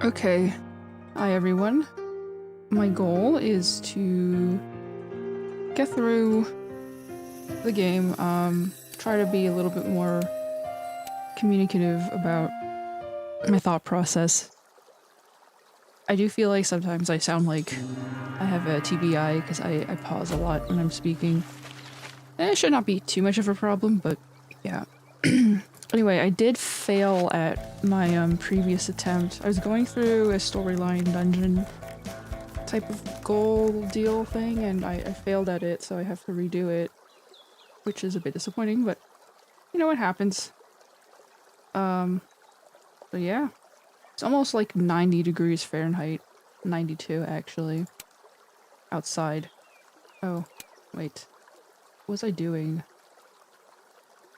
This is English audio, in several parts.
Okay. Hi everyone. My goal is to get through the game, try to be a little bit more communicative about my thought process. I do feel like sometimes I sound like I have a TBI because I pause a lot when I'm speaking. And it should not be too much of a problem, but yeah. Anyway, I did fail at my previous attempt. I was going through a storyline dungeon type of goal deal thing, and I failed at it, so I have to redo it, which is a bit disappointing, but you know what happens. So yeah. It's almost like 90 degrees Fahrenheit. 92, actually. Outside. Oh, wait. What was I doing?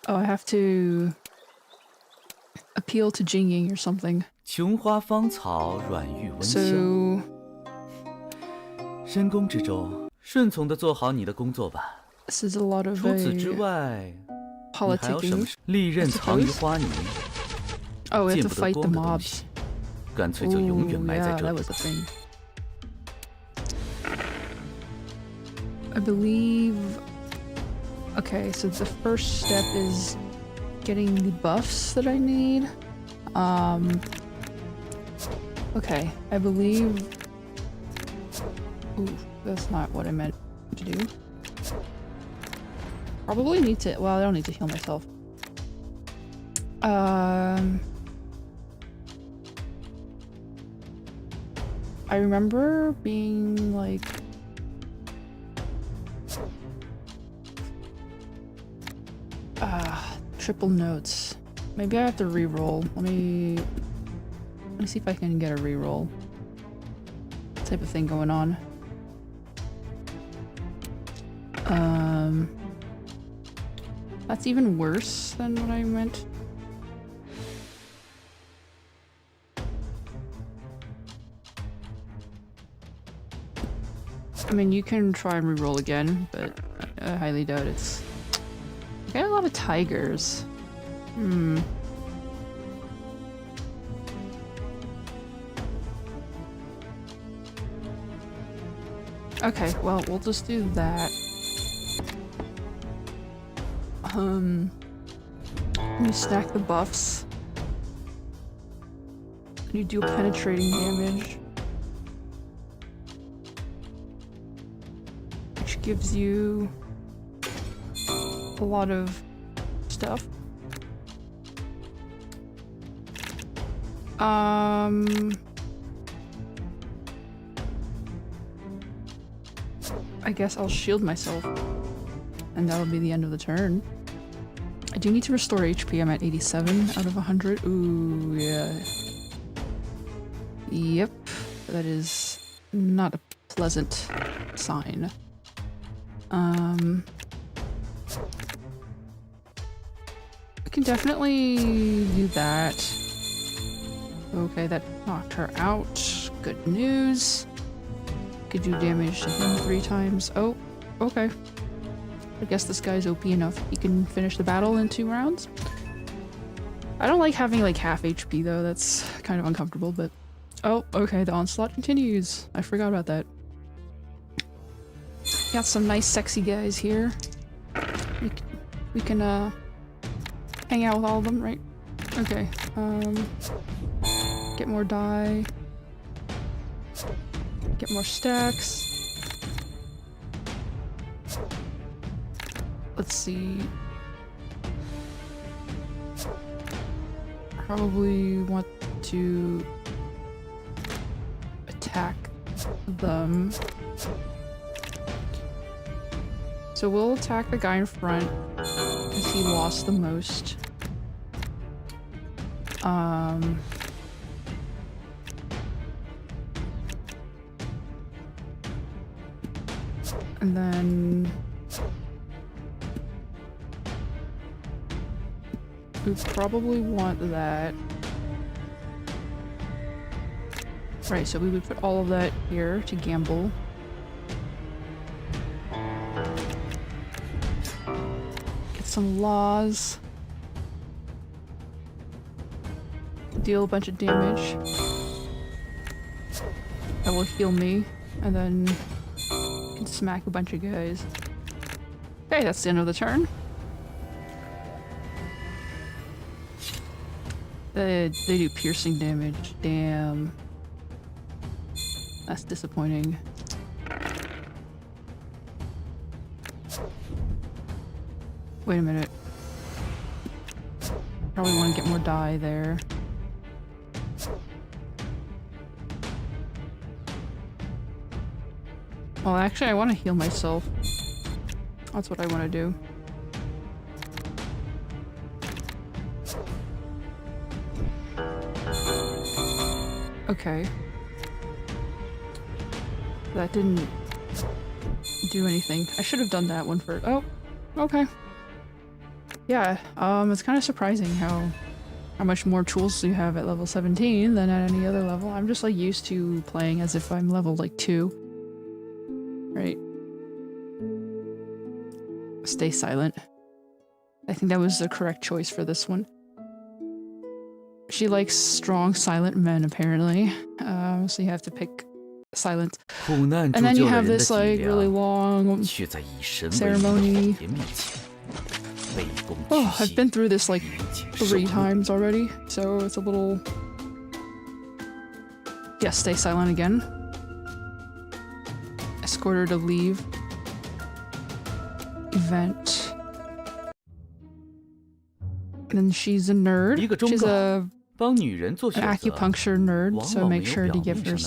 Oh, I have to appeal to Jinging or something. 琼花芳草，软玉温香。So 深宫之中，顺从地做好你的工作吧。 this is a lot of 除此之外，你还有什么 politicking. 利刃藏于花泥， Oh, we have 见 to 不得 fight 光 the 的东 mobs. 西，干脆就永远 Ooh, 埋在 yeah, 这 that 里 was 吧。 a thing. I believe... Okay, so the first step is getting the buffs that I need. Okay, I believe... Ooh, that's not what I meant to do. Probably need to... Well, I don't need to heal myself. I remember being like... triple notes. Maybe I have to re-roll. Let me see if I can get a re-roll. Type of thing going on. That's even worse than what I meant. I mean, you can try and re-roll again, but I highly doubt it's... I got a lot of tigers. Okay, well, we'll just do that. You stack the buffs. You do penetrating damage, which gives you a lot of stuff. I guess I'll shield myself, and that'll be the end of the turn. I do need to restore HP. I'm at 87 out of 100. Ooh, yeah. Yep. That is not a pleasant sign. I can definitely do that. Okay, that knocked her out. Good news. Could do damage to him 3 times. Oh, okay. I guess this guy's OP enough. He can finish the battle in 2 rounds. I don't like having like half HP though. That's kind of uncomfortable, but... Oh, okay, the onslaught continues. I forgot about that. Got some nice sexy guys here. We can hang out with all of them, right? Okay, get more die. Get more stacks. Let's see. Probably want to attack them. So we'll attack the guy in front because he lost the most. And then we probably want that. Right, so we would put all of that here to gamble. Get some laws. Deal a bunch of damage. that will heal me, and then I can smack a bunch of guys. Okay, that's the end of the turn. They do piercing damage. Damn. That's disappointing. Wait a minute. Probably want to get more die there. Well, actually, I want to heal myself. That's what I want to do. Okay. That didn't do anything. I should have done that one first. Oh, okay. Yeah, it's kind of surprising how much more tools you have at level 17 than at any other level. I'm just like used to playing as if I'm level like 2. Right. Stay silent. I think that was the correct choice for this one. She likes strong, silent men, apparently. So you have to pick silent. And then you have this like really long ceremony. Oh, I've been through this like 3 times already, so it's a little... Yeah, stay silent again. Escort her to leave. Event. And then she's a nerd. She's an acupuncture nerd, so make sure to give her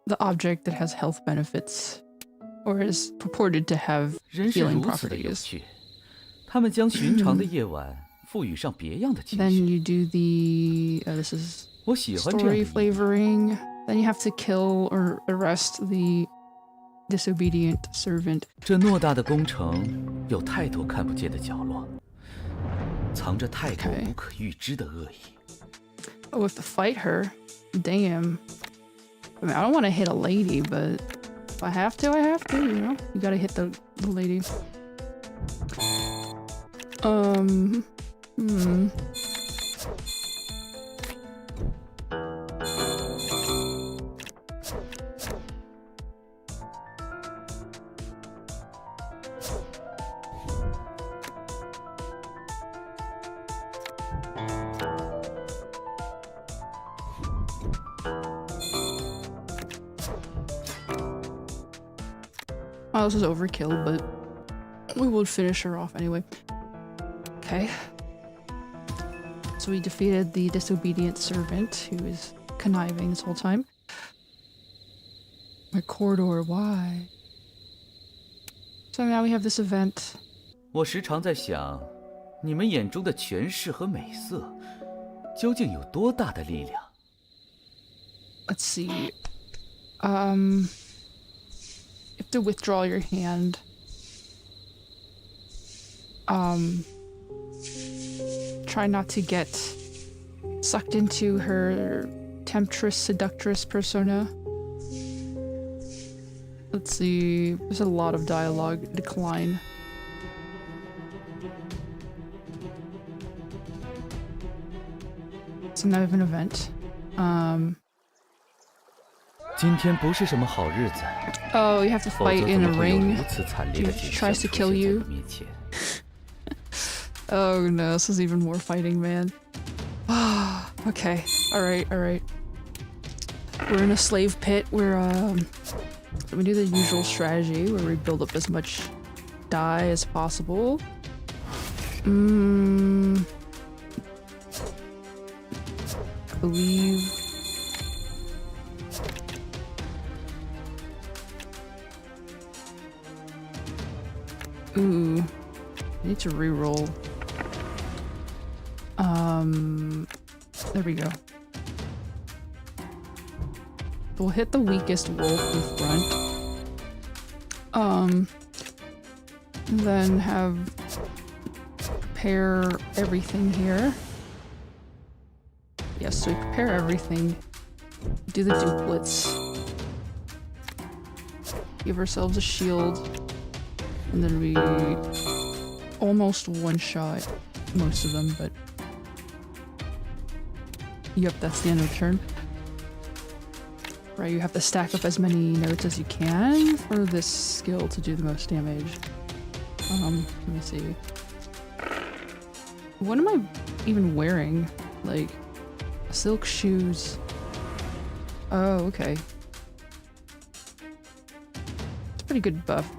the object that has health benefits, or is purported to have healing properties. Then you do the... this is story flavoring. Then you have to kill or arrest the disobedient servant. Okay. Oh, we have to fight her? Damn. I mean, I don't want to hit a lady, but if I have to, I have to, you know? You gotta hit the lady. Oh, this is overkill, but we would finish her off anyway. Okay. So we defeated the disobedient servant who is conniving this whole time. My corridor, why? So now we have this event. 我时常在想，你们眼中的权势和美色，究竟有多大的力量？ Let's see. You have to withdraw your hand. Try not to get sucked into her temptress, seductress persona. Let's see. There's a lot of dialogue. Decline. It's now an event. 今天不是什么好日子。 Oh, you have to fight in a ring. She tries to kill you. Oh no, this is even more fighting, man. Okay, alright. We're in a slave pit where, we do the usual strategy where we build up as much die as possible. I believe... Ooh, I need to reroll. There we go. We'll hit the weakest wolf in front. Then prepare everything here. Yes, so we prepare everything. Do the duplets. Give ourselves a shield. And then we almost one-shot most of them, but... Yep, that's the end of the turn. Right, you have to stack up as many notes as you can for this skill to do the most damage. Let me see. What am I even wearing? Like, silk shoes. Oh, okay. It's a pretty good buff.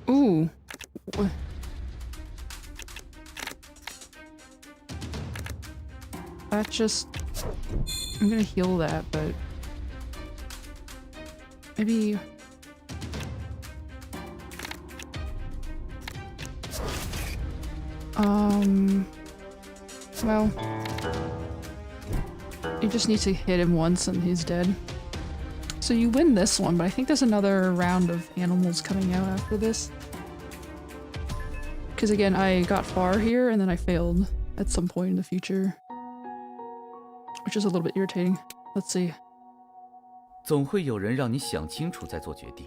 Ooh. That just... I'm gonna heal that, but... maybe... well... you just need to hit him once and he's dead. So you win this one, but I think there's another round of animals coming out after this. Because again, I got far here and then I failed at some point in the future. Which is a little bit irritating. Let's see. 总会有人让你想清楚再做决定。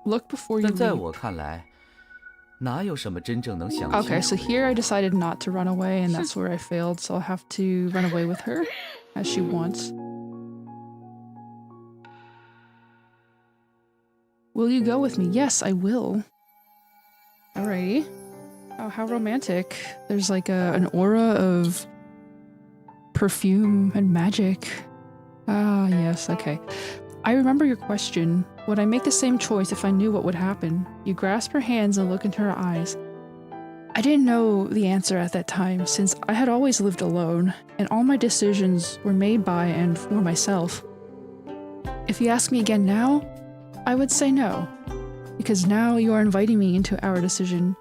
Look before you 但在 leap. 我看来，哪有什么真正能想清楚？ Okay, so here I decided not to run away and that's where I failed, so I'll have to run away with her as she wants. Will you go with me? Yes, I will. Alrighty. Oh, how romantic. There's like an aura of perfume and magic. Ah, yes, okay. I remember your question. Would I make the same choice if I knew what would happen? You grasp her hands and look into her eyes. I didn't know the answer at that time, since I had always lived alone, and all my decisions were made by and for myself. If you ask me again now, I would say no, because now you are inviting me into our decision,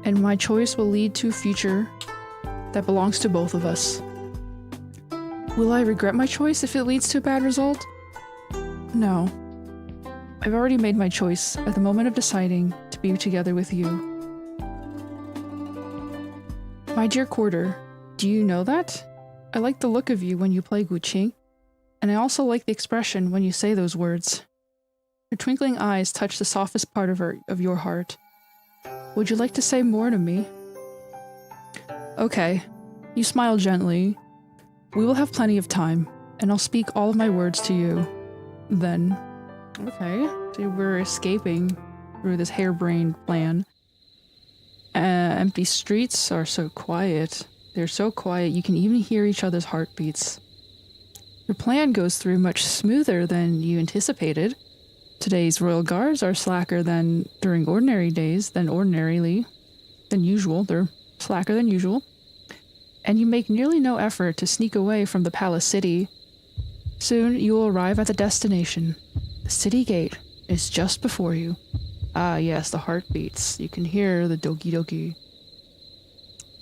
and my choice will lead to a future that belongs to both of us. Will I regret my choice if it leads to a bad result? No. I've already made my choice at the moment of deciding to be together with you. My dear Quarter, do you know that? I like the look of you when you play Guqing, and I also like the expression when you say those words. Your twinkling eyes touch the softest part of your heart. Would you like to say more to me? Okay. You smile gently. We will have plenty of time, and I'll speak all of my words to you. Then. Okay. So we're escaping through this harebrained plan. Empty streets are so quiet. They're so quiet you can even hear each other's heartbeats. Your plan goes through much smoother than you anticipated. Today's royal guards are slacker than during ordinary days, than usual. They're slacker than usual. And you make nearly no effort to sneak away from the palace city. Soon you will arrive at the destination. The city gate is just before you. Ah, yes, the heartbeats. You can hear the doki doki.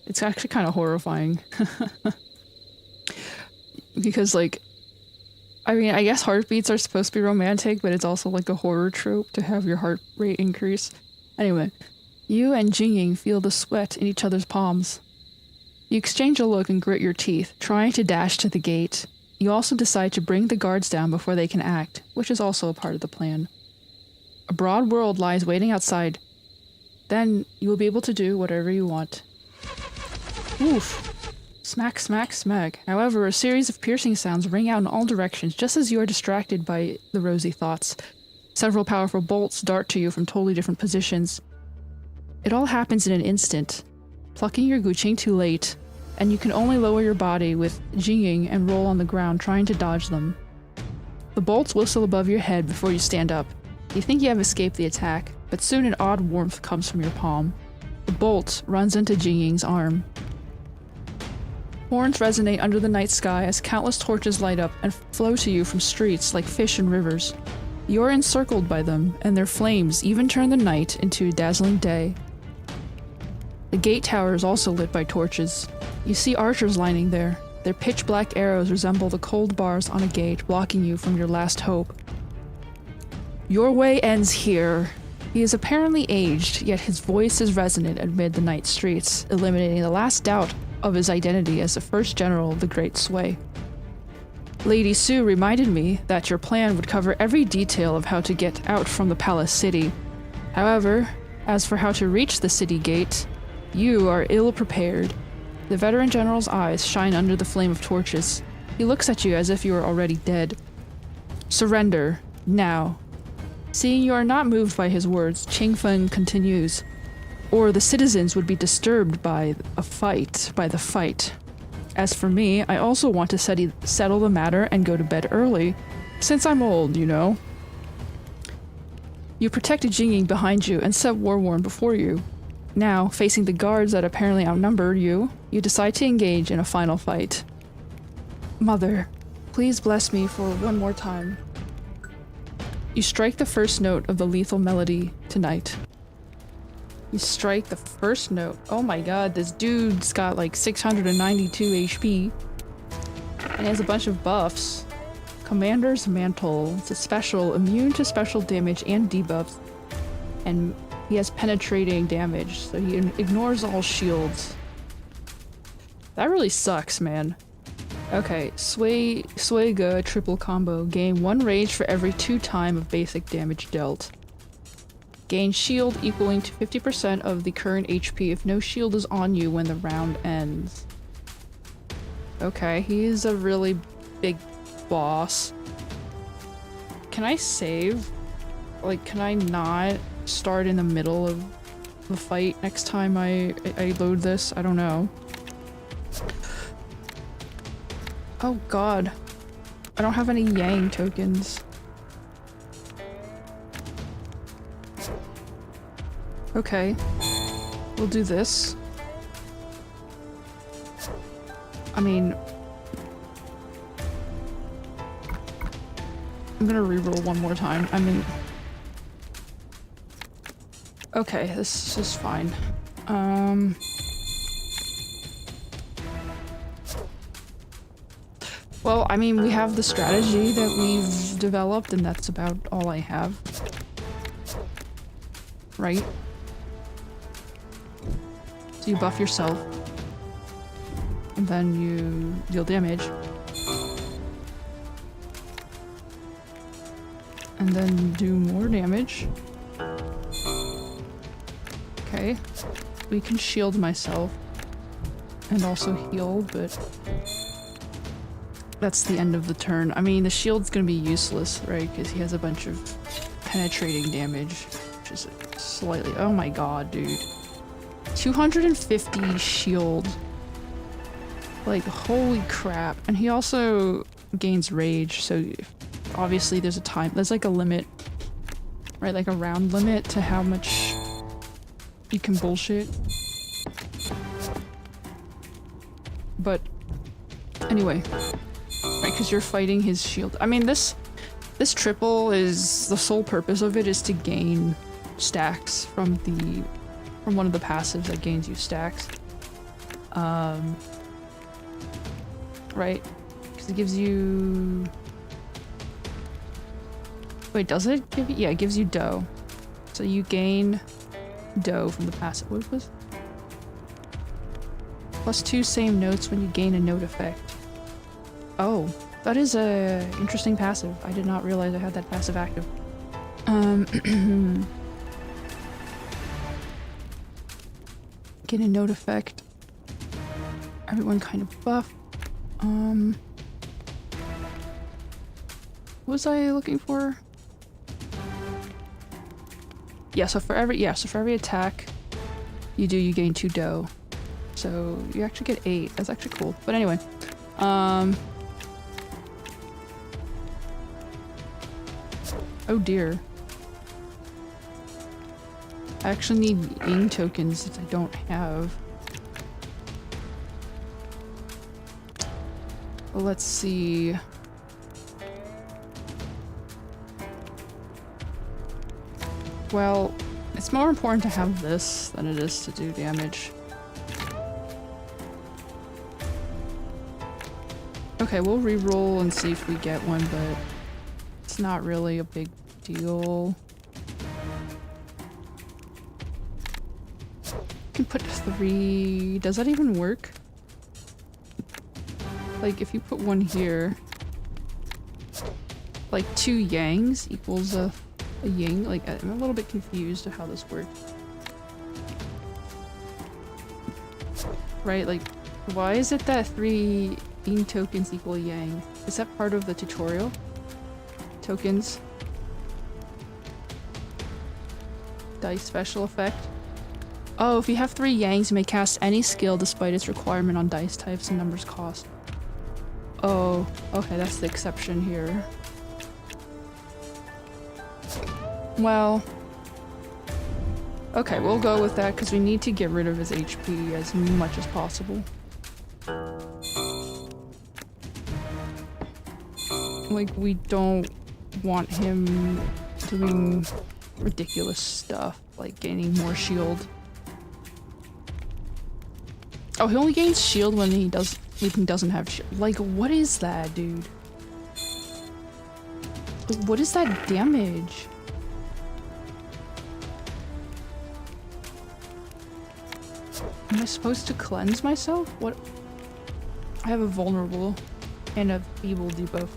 It's actually kind of horrifying. Because, like, I mean, I guess heartbeats are supposed to be romantic, but it's also like a horror trope to have your heart rate increase. Anyway, you and Jingying feel the sweat in each other's palms. You exchange a look and grit your teeth, trying to dash to the gate. You also decide to bring the guards down before they can act, which is also a part of the plan. A broad world lies waiting outside. Then you will be able to do whatever you want. Oof. Smack, smack, smack. However, a series of piercing sounds ring out in all directions just as you are distracted by the rosy thoughts. Several powerful bolts dart to you from totally different positions. It all happens in an instant, plucking your Guqing too late, and you can only lower your body with Jingying and roll on the ground trying to dodge them. The bolts whistle above your head before you stand up. You think you have escaped the attack, but soon an odd warmth comes from your palm. The bolt runs into Jingying's arm. Horns resonate under the night sky as countless torches light up and flow to you from streets like fish in rivers. You're encircled by them, and their flames even turn the night into a dazzling day. The gate tower is also lit by torches. You see archers lining there. Their pitch-black arrows resemble the cold bars on a gate, blocking you from your last hope. Your way ends here. He is apparently aged, yet his voice is resonant amid the night streets, eliminating the last doubt of his identity as the first general of the Great Sway. Lady Su reminded me that your plan would cover every detail of how to get out from the palace city. However, as for how to reach the city gate, you are ill prepared. The veteran general's eyes shine under the flame of torches. He looks at you as if you were already dead. Surrender, now. Seeing you are not moved by his words, Ching Feng continues. Or the citizens would be disturbed by the fight. As for me, I also want to settle the matter and go to bed early, since I'm old, you know. You protected Jingying behind you and set Warworn before you. Now, facing the guards that apparently outnumbered you, you decide to engage in a final fight. Mother, please bless me for one more time. You strike the first note of the lethal melody tonight. You strike the first note. Oh my god, this dude's got like 692 HP. And he has a bunch of buffs. Commander's Mantle. It's a special, immune to special damage and debuffs. And he has penetrating damage, so he ignores all shields. That really sucks, man. Okay, Suiga triple combo. Gain 1 rage for every 2 time of basic damage dealt. Gain shield equaling to 50% of the current HP if no shield is on you when the round ends. Okay, he's a really big boss. Can I save? Like, can I not start in the middle of the fight next time I load this? I don't know. Oh god. I don't have any Yang tokens. Okay. We'll do this. I mean... I'm gonna reroll one more time. I mean... Okay, this is fine. Well, I mean, we have the strategy that we've developed, and that's about all I have. Right? So you buff yourself. And then you deal damage. And then do more damage. Okay. We can shield myself. And also heal, but... that's the end of the turn. I mean, the shield's gonna be useless, right? Because he has a bunch of penetrating damage. Which is slightly... oh my god, dude. 250 shield. Like, holy crap. And he also gains rage, so obviously there's a time... there's like a limit. Right? Like a round limit to how much you can bullshit. But... anyway. Right, because you're fighting his shield. I mean, this triple is... the sole purpose of it is to gain stacks from one of the passives that gains you stacks. Right? Because it gives you... wait, does it give you... yeah, it gives you dough. So you gain dough from the passive. What was... +2 same notes when you gain a note effect. Oh, that is a interesting passive. I did not realize I had that passive active. Get a note effect. Everyone kind of buff. What was I looking for? Yeah, so for every attack you do, you gain 2 dough. So you actually get 8. That's actually cool. But anyway, oh dear. I actually need Ying tokens that I don't have. Well, let's see. Well, it's more important to have this than it is to do damage. Okay, we'll re-roll and see if we get one, but it's not really a big deal. You can put 3... does that even work? Like, if you put 1 here, like 2 Yangs equals a a ying? Like, I'm a little bit confused of how this works. Right, like, why is it that 3 bean tokens equal yang? Is that part of the tutorial? Tokens. Dice special effect. Oh, if you have 3 yangs, you may cast any skill despite its requirement on dice types and numbers cost. Oh, okay, that's the exception here. Well... Okay, we'll go with that because we need to get rid of his HP as much as possible. Like, we don't want him doing ridiculous stuff, like gaining more shield. Oh, he only gains shield when he doesn't have shield. Like, what is that, dude? What is that damage? Am I supposed to cleanse myself? What? I have a vulnerable and a feeble debuff.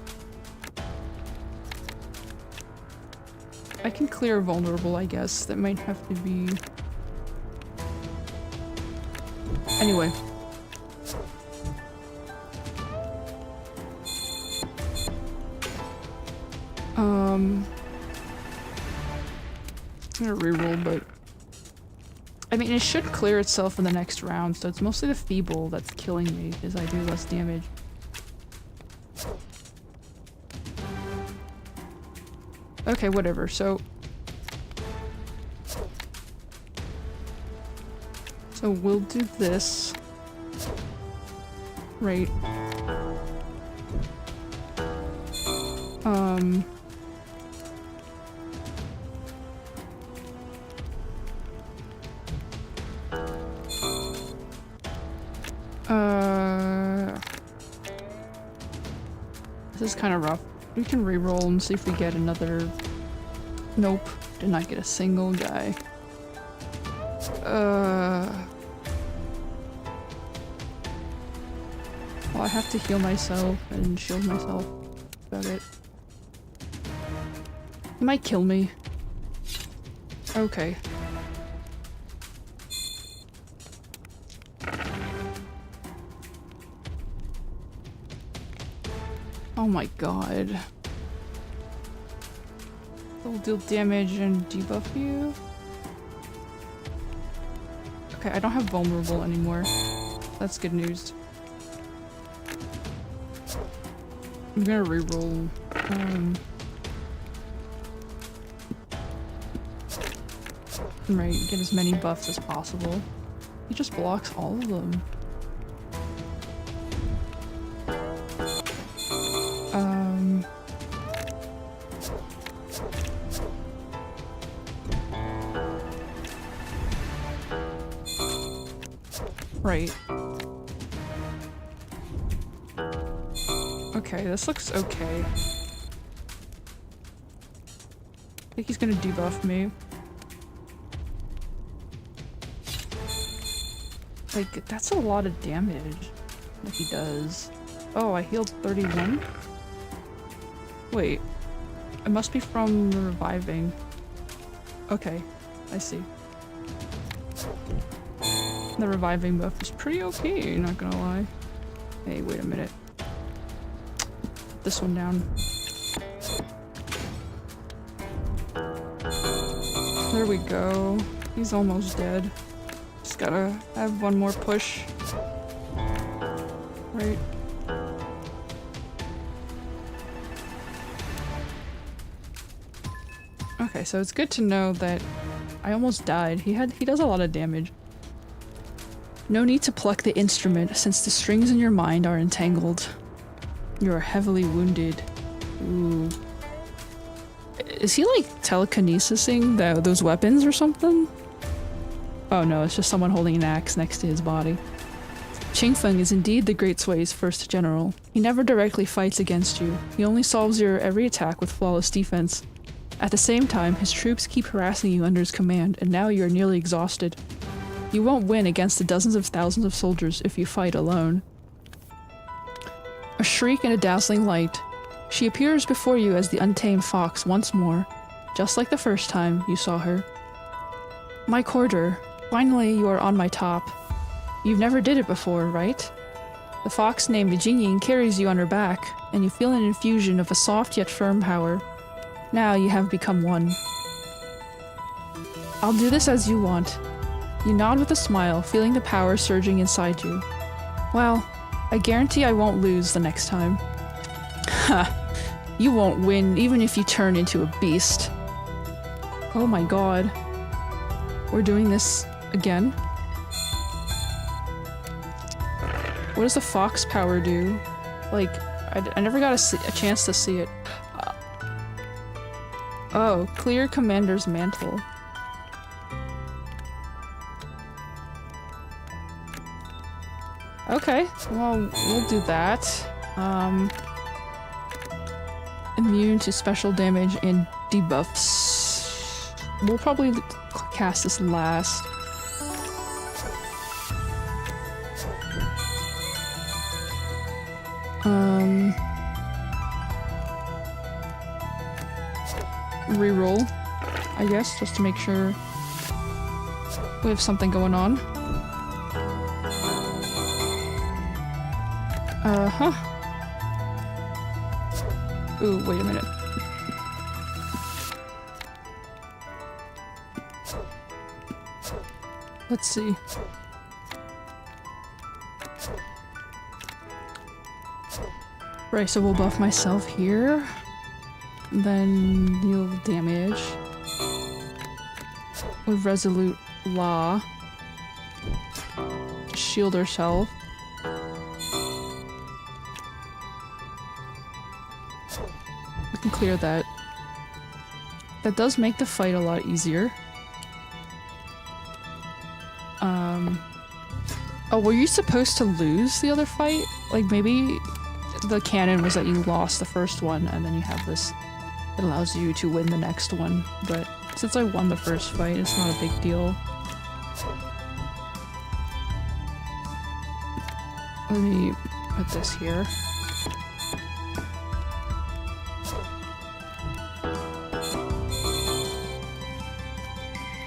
I can clear vulnerable, I guess. That might have to be... Anyway. I'm gonna reroll, but... I mean, it should clear itself in the next round, so it's mostly the feeble that's killing me, because I do less damage. Okay, whatever, so... So we'll do this. Right. This is kind of rough. We can reroll and see if we get another... Nope. Did not get a single guy. Well, I have to heal myself and shield myself. About it. He might kill me. Okay. Oh my god. It'll deal damage and debuff you? Okay, I don't have vulnerable anymore. That's good news. I'm gonna reroll. Right, get as many buffs as possible. He just blocks all of them. Right. Okay, this looks okay. I think he's gonna debuff me. Like, that's a lot of damage that he does. Oh, I healed 31? Wait. It must be from the reviving. Okay, I see. The reviving buff is pretty okay, not gonna lie. Hey, wait a minute. Put this one down. There we go. He's almost dead. Just gotta have one more push. Right. Okay, so it's good to know that I almost died. He does a lot of damage. No need to pluck the instrument, since the strings in your mind are entangled. You are heavily wounded. Ooh. Is he like telekinesising those weapons or something? Oh no, it's just someone holding an axe next to his body. Qingfeng is indeed the Great Sway's first general. He never directly fights against you. He only solves your every attack with flawless defense. At the same time, his troops keep harassing you under his command, and now you are nearly exhausted. You won't win against the dozens of thousands of soldiers if you fight alone. A shriek and a dazzling light. She appears before you as the untamed fox once more. just like the first time you saw her. My quarter, finally you are on my top. You've never did it before, right? The fox named Jingying carries you on her back, and you feel an infusion of a soft yet firm power. Now you have become one. I'll do this as you want. You nod with a smile, feeling the power surging inside you. Well, I guarantee I won't lose the next time. Ha! You won't win even if you turn into a beast. Oh my god. We're doing this again? What does the fox power do? Like, I never got a chance to see it. Oh, clear commander's mantle. Okay, well, we'll do that. Immune to special damage and debuffs. We'll probably cast this last. Reroll, I guess, just to make sure we have something going on. Ooh, wait a minute. Let's see. Right, so we'll buff myself here. Then deal damage. With Resolute Law. Shield herself. We can clear that. That does make the fight a lot easier. Oh, were you supposed to lose the other fight? Like, maybe the canon was that you lost the first one, and then you have this that allows you to win the next one. But since I won the first fight, it's not a big deal. Let me put this here.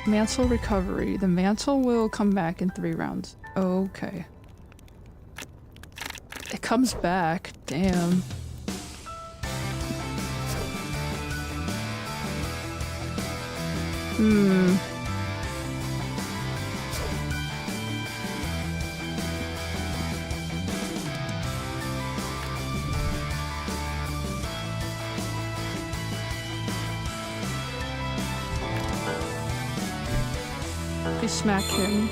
Mantle recovery. The mantle will come back in 3 rounds. Okay. It comes back. Damn. We smack him.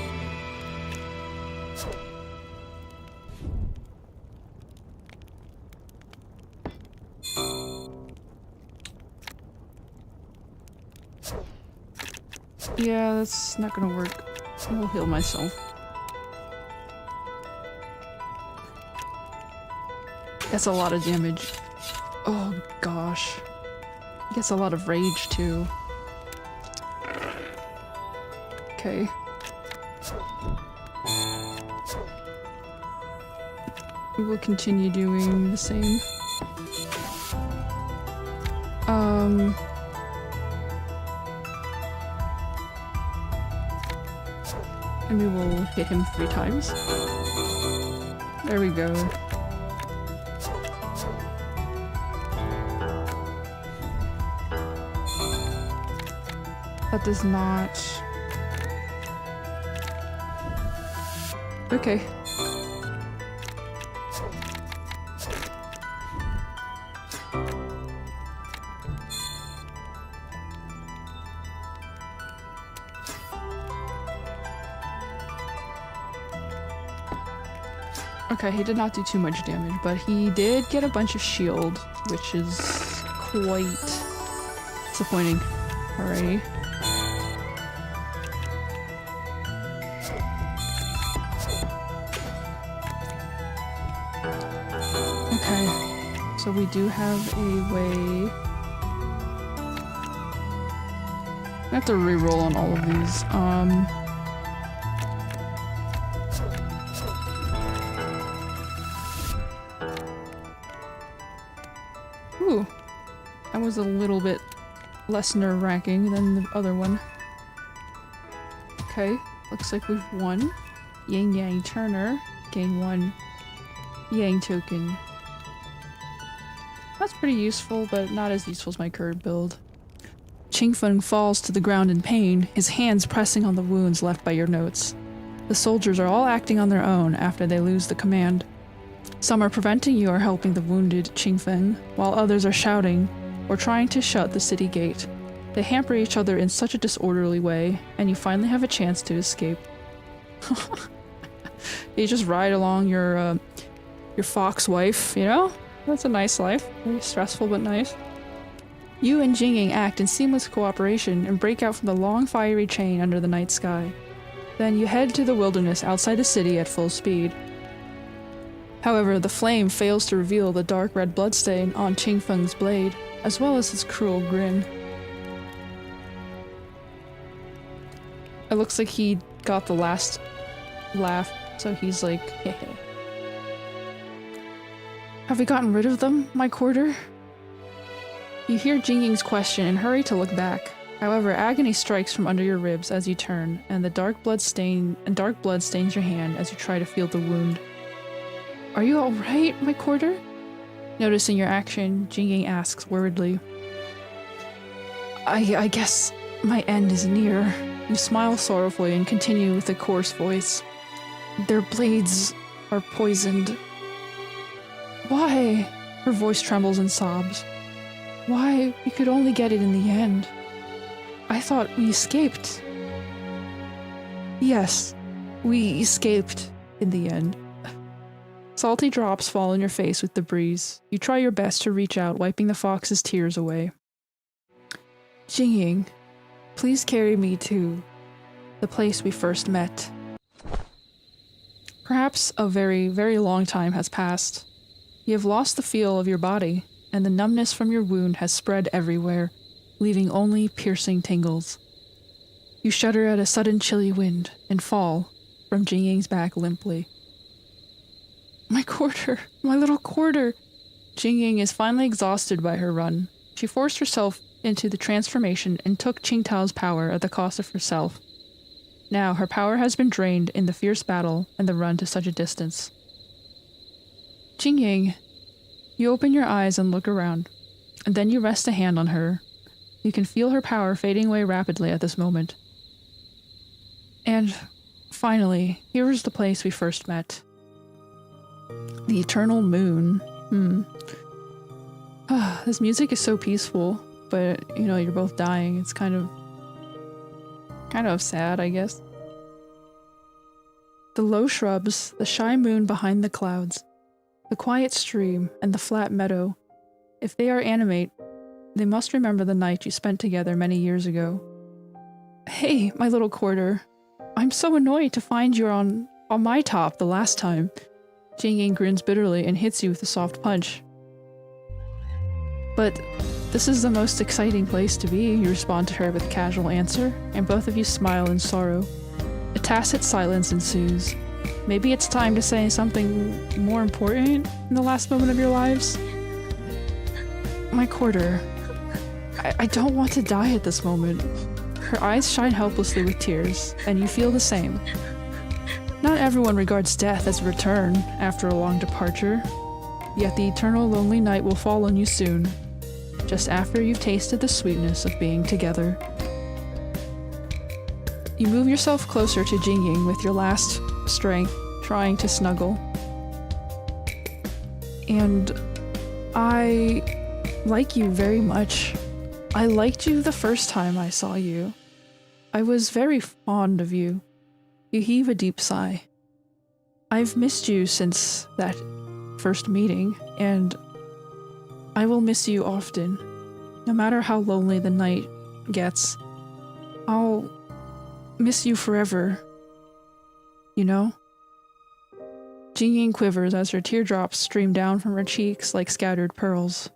Yeah, that's not gonna work. I'll heal myself. That's a lot of damage. Oh gosh. He gets a lot of rage too. Okay. We will continue doing the same. And we will hit him 3 times. There we go. That does not... Okay. Okay, he did not do too much damage, but he did get a bunch of shield, which is quite disappointing. Alrighty. Okay, so we do have a way. I have to re-roll on all of these. Ooh, that was a little bit less nerve-wracking than the other one. Okay, looks like we've won. Yang Yang Turner, gain 1 Yang token. That's pretty useful, but not as useful as my current build. Qingfeng falls to the ground in pain, his hands pressing on the wounds left by your notes. The soldiers are all acting on their own after they lose the command. Some are preventing you or helping the wounded Qingfeng, while others are shouting or trying to shut the city gate. They hamper each other in such a disorderly way, and you finally have a chance to escape. You just ride along your fox wife, you know? That's a nice life. Very stressful but nice. You and Jingying act in seamless cooperation and break out from the long fiery chain under the night sky. Then you head to the wilderness outside the city at full speed. However, the flame fails to reveal the dark red bloodstain on Qingfeng's blade, as well as his cruel grin. It looks like he got the last laugh, so he's like, hehe. Have we gotten rid of them, my quarter? You hear Jingying's question and hurry to look back. However, agony strikes from under your ribs as you turn, and dark blood stains your hand as you try to feel the wound. Are you all right, my quarter? Noticing your action, Jingying asks worriedly. I guess my end is near. You smile sorrowfully and continue with a coarse voice. Their blades are poisoned. Why? Her voice trembles and sobs. Why? We could only get it in the end. I thought we escaped. Yes, we escaped in the end. Salty drops fall on your face with the breeze. You try your best to reach out, wiping the fox's tears away. Jingying, please carry me to the place we first met. Perhaps a very, very long time has passed. You have lost the feel of your body, and the numbness from your wound has spread everywhere, leaving only piercing tingles. You shudder at a sudden chilly wind and fall from Jingying's back limply. My quarter! My little quarter! Jingying is finally exhausted by her run. She forced herself into the transformation and took Qingtao's power at the cost of herself. Now her power has been drained in the fierce battle and the run to such a distance. Jingying, you open your eyes and look around, and then you rest a hand on her. You can feel her power fading away rapidly at this moment. And finally, here is the place we first met. The eternal moon. This music is so peaceful, but you know, you're both dying. It's kind of sad, I guess. The low shrubs, the shy moon behind the clouds, the quiet stream, and the flat meadow. If they are animate, they must remember the night you spent together many years ago. Hey, my little quarter. I'm so annoyed to find you on my top the last time. Jingying grins bitterly and hits you with a soft punch. But this is the most exciting place to be, you respond to her with a casual answer, and both of you smile in sorrow. A tacit silence ensues. Maybe it's time to say something more important in the last moment of your lives? My quarter. I don't want to die at this moment. Her eyes shine helplessly with tears, and you feel the same. Not everyone regards death as a return after a long departure, yet the eternal lonely night will fall on you soon, just after you've tasted the sweetness of being together. You move yourself closer to Jingying with your last strength, trying to snuggle. And I like you very much. I liked you the first time I saw you. I was very fond of you. You heave a deep sigh. I've missed you since that first meeting, and I will miss you often. No matter how lonely the night gets, I'll miss you forever. You know? Jingying quivers as her teardrops stream down from her cheeks like scattered pearls.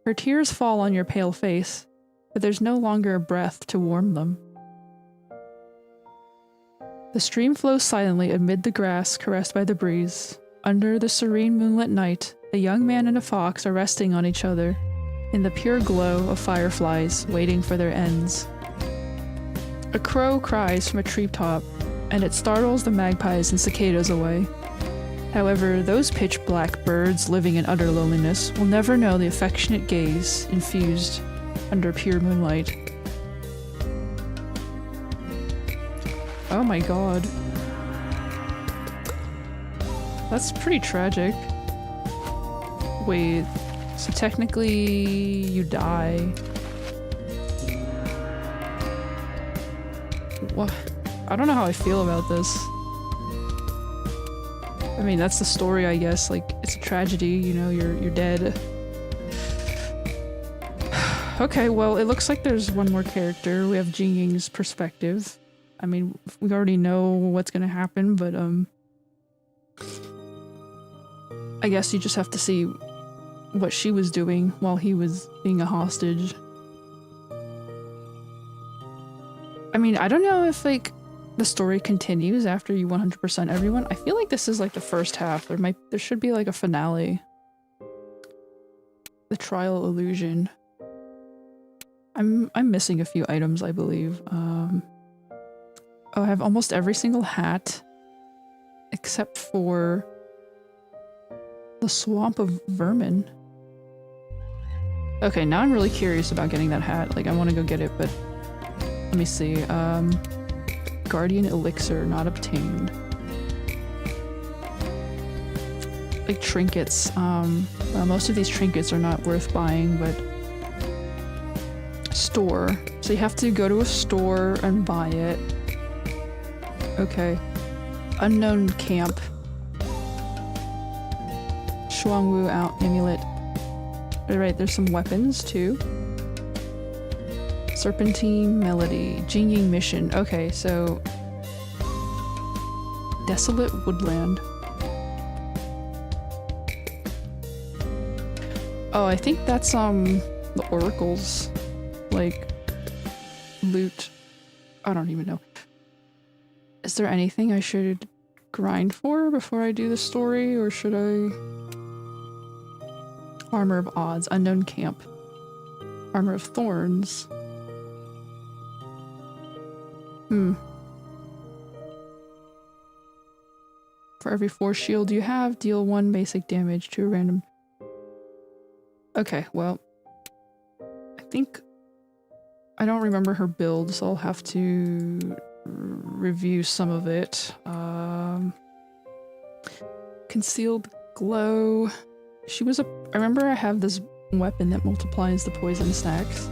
Her tears fall on your pale face, but there's no longer a breath to warm them. The stream flows silently amid the grass caressed by the breeze. Under the serene moonlit night, a young man and a fox are resting on each other. in the pure glow of fireflies waiting for their ends. A crow cries from a treetop, and it startles the magpies and cicadas away. However, those pitch-black birds living in utter loneliness will never know the affectionate gaze infused under pure moonlight. Oh my god. That's pretty tragic. Wait, so technically you die. What? I don't know how I feel about this. I mean, that's the story, I guess. Like, it's a tragedy, you know, you're dead. Okay, well, it looks like there's one more character. We have Jingying's perspective. I mean, we already know what's gonna happen, but, I guess you just have to see what she was doing while he was being a hostage. I mean, I don't know if, like, the story continues after you 100% everyone. I feel like this is like the first half. There should be like a finale. The trial illusion. I'm missing a few items, I believe. Oh, I have almost every single hat except for the Swamp of Vermin. Okay, now I'm really curious about getting that hat. Like, I want to go get it, but let me see. Guardian Elixir not obtained. Like trinkets. Well, most of these trinkets are not worth buying, but store. So you have to go to a store and buy it. Okay. Unknown camp. Shuangwu amulet. Alright, there's some weapons too. Serpentine Melody. Jingying Mission. Okay, so... Desolate Woodland. Oh, I think that's, the oracles. Like, loot. I don't even know. Is there anything I should grind for before I do the story, or should I... Armor of Odds. Unknown Camp. Armor of Thorns. For every 4 shield you have, deal 1 basic damage to a random... Okay, well... I think... I don't remember her build, so I'll have to... review some of it. Concealed Glow... She was a... I remember I have this weapon that multiplies the poison stacks.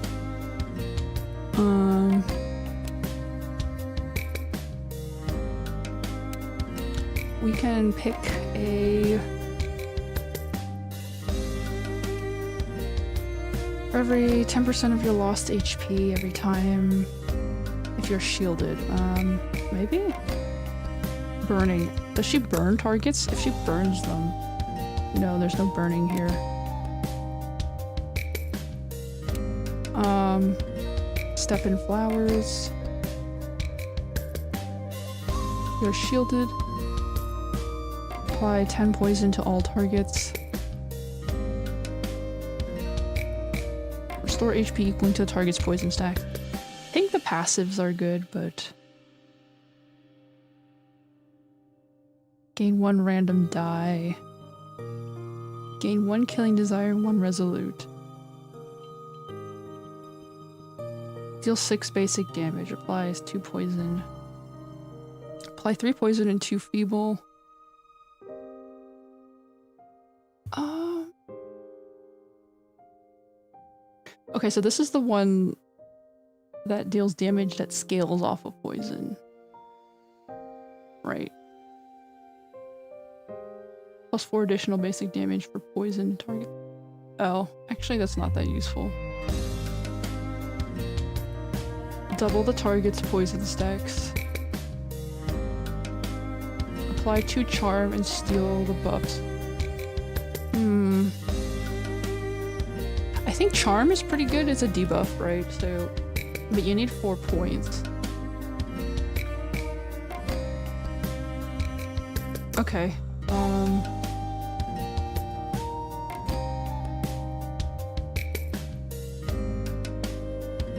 We can pick a... For every 10% of your lost HP every time if you're shielded. Maybe? Burning. Does she burn targets? If she burns them... No, there's no burning here. Step in Flowers. You're shielded. Apply 10 poison to all targets. Restore HP equaling to the target's poison stack. I think the passives are good, but... Gain 1 random die. Gain 1 killing desire, 1 resolute. Deal 6 basic damage. Applies 2 poison. Apply 3 poison and 2 feeble. Okay, so this is the one that deals damage that scales off of poison. Right. Plus 4 additional basic damage for poison target. Oh, actually that's not that useful. Double the target's poison stacks. Apply 2 charm and steal the buffs. I think charm is pretty good. It's a debuff, right? So, but you need 4 points. Okay.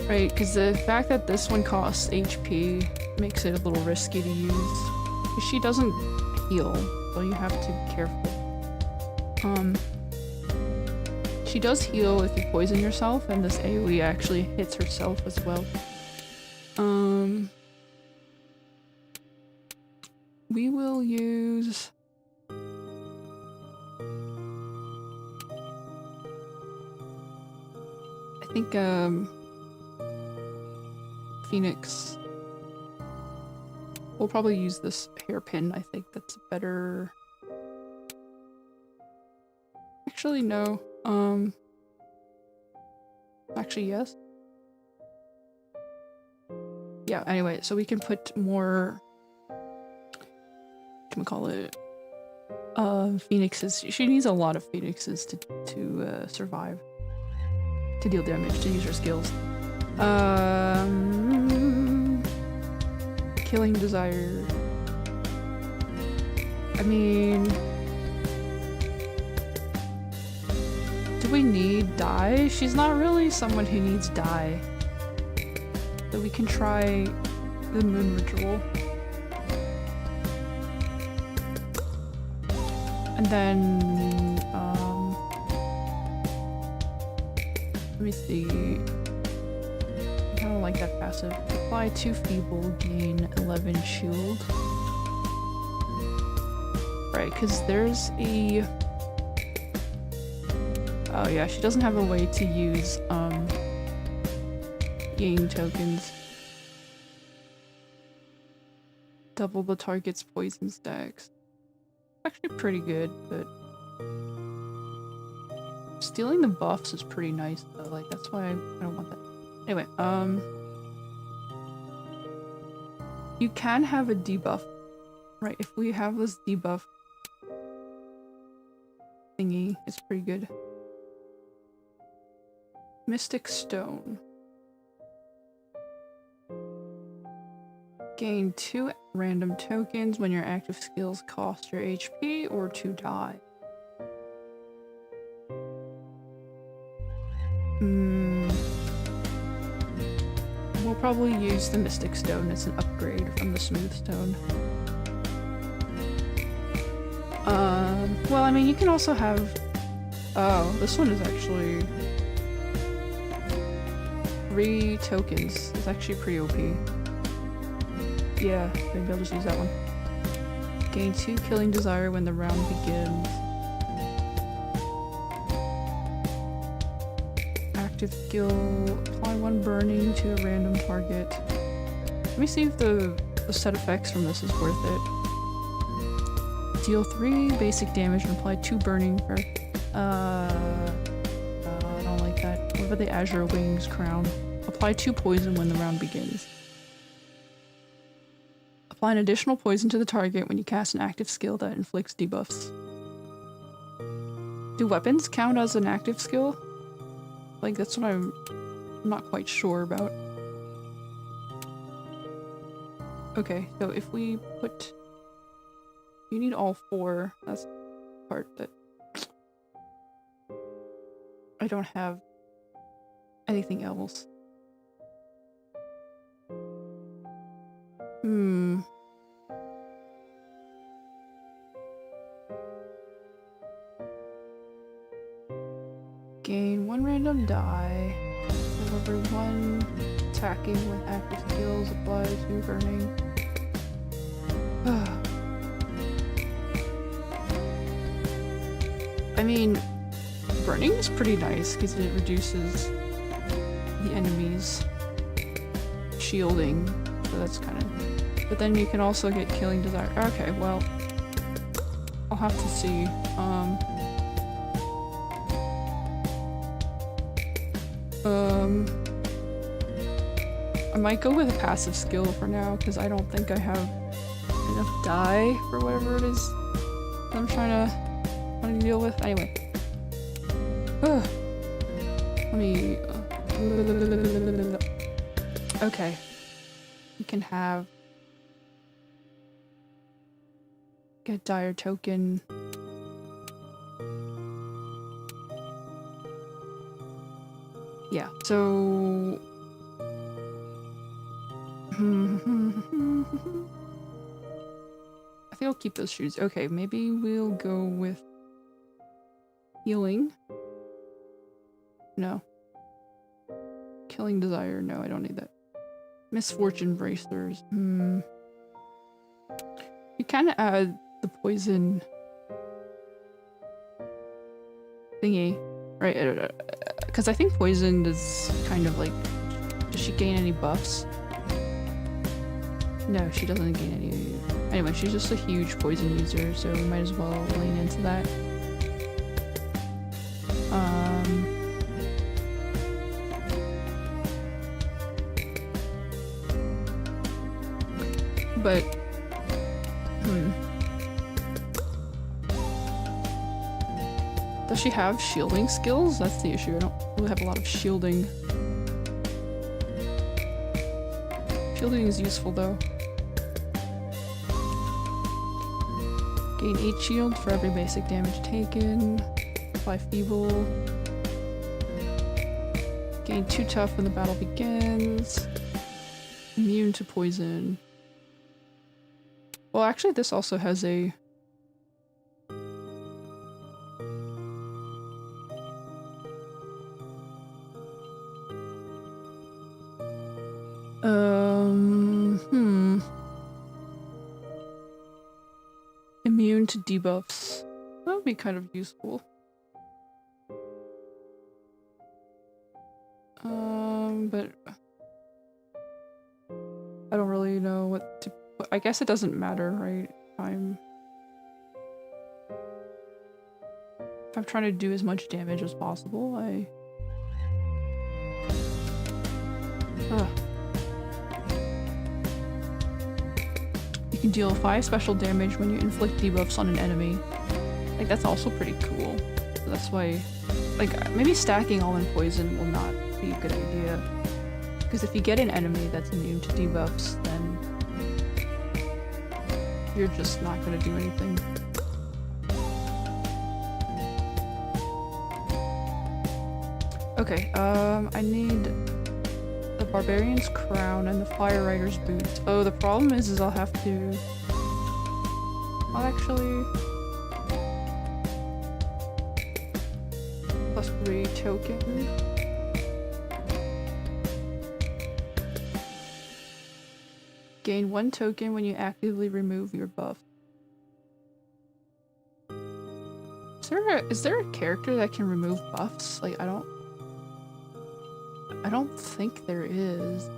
Right, because the fact that this one costs HP makes it a little risky to use. She doesn't heal, so you have to be careful. She does heal if you poison yourself, and this AoE actually hits herself as well. We will use... I think, Phoenix. We'll probably use this hairpin. I think that's better. Actually, no. Actually, yes. Yeah, anyway, so we can put more... What can we call it? Phoenixes. She needs a lot of phoenixes to survive. To deal damage, to use her skills. Killing Desire. I mean... Do we need dye? She's not really someone who needs dye. So we can try the Moon Ritual. And then, let me see. I kind of like that passive. Apply 2 feeble, gain 11 shield. Right, because there's a... Oh yeah, she doesn't have a way to use, gain tokens. Double the target's poison stacks. Actually pretty good, but... Stealing the buffs is pretty nice though, like that's why I don't want that. Anyway, you can have a debuff. Right, if we have this debuff thingy, it's pretty good. Mystic Stone. Gain 2 random tokens when your active skills cost your HP or 2 die. We'll probably use the Mystic Stone as an upgrade from the Smooth Stone. Well, I mean, you can also have... Oh, this one is actually... 3 tokens. It's actually pretty OP. Yeah, maybe I'll just use that one. Gain 2 Killing Desire when the round begins. Active skill, apply 1 burning to a random target. Let me see if the set effects from this is worth it. Deal 3 basic damage and apply 2 burning for... I don't like that. What about the Azure Wings Crown? Apply 2 poison when the round begins. Apply an additional poison to the target when you cast an active skill that inflicts debuffs. Do weapons count as an active skill? Like, that's what I'm not quite sure about. Okay, so if we put... You need all 4. That's the part that... I don't have anything else. Gain 1 random die. Deliver 1 attacking with active skills. Apply 2 burning. I mean, burning is pretty nice because it reduces the enemy's shielding, so that's kind of... But then you can also get Killing Desire. Okay, well, I'll have to see. I might go with a passive skill for now because I don't think I have enough die for whatever it is that I'm trying to deal with. Anyway. Let me... Okay. You can have... Get Dire Token. Yeah, so... I think I'll keep those shoes. Okay, maybe we'll go with healing. No. Killing desire. No, I don't need that. Misfortune bracers. You kind of add the poison thingy, right? Because I think poison is kind of like, does she gain any buffs? No, she doesn't gain any. Anyway, she's just a huge poison user, so we might as well lean into that. But does she have shielding skills? That's the issue. I don't really have a lot of shielding. Shielding is useful though. Gain 8 shield for every basic damage taken. Apply feeble. Gain 2 tough when the battle begins. Immune to poison. Well, actually, this also has a... Immune to debuffs. That would be kind of useful. But... I don't really know what to... I guess it doesn't matter, right? If I'm trying to do as much damage as possible, You can deal 5 special damage when you inflict debuffs on an enemy. Like, that's also pretty cool. So that's why, like, maybe stacking all in poison will not be a good idea. Because if you get an enemy that's immune to debuffs, then you're just not gonna do anything. Okay, I need the Barbarian's Crown and the Fire Rider's Boots. Oh, the problem is I'll have to... I'll actually... +3 token. Gain 1 token when you actively remove your buff. Is there a character that can remove buffs? Like, I don't think there is.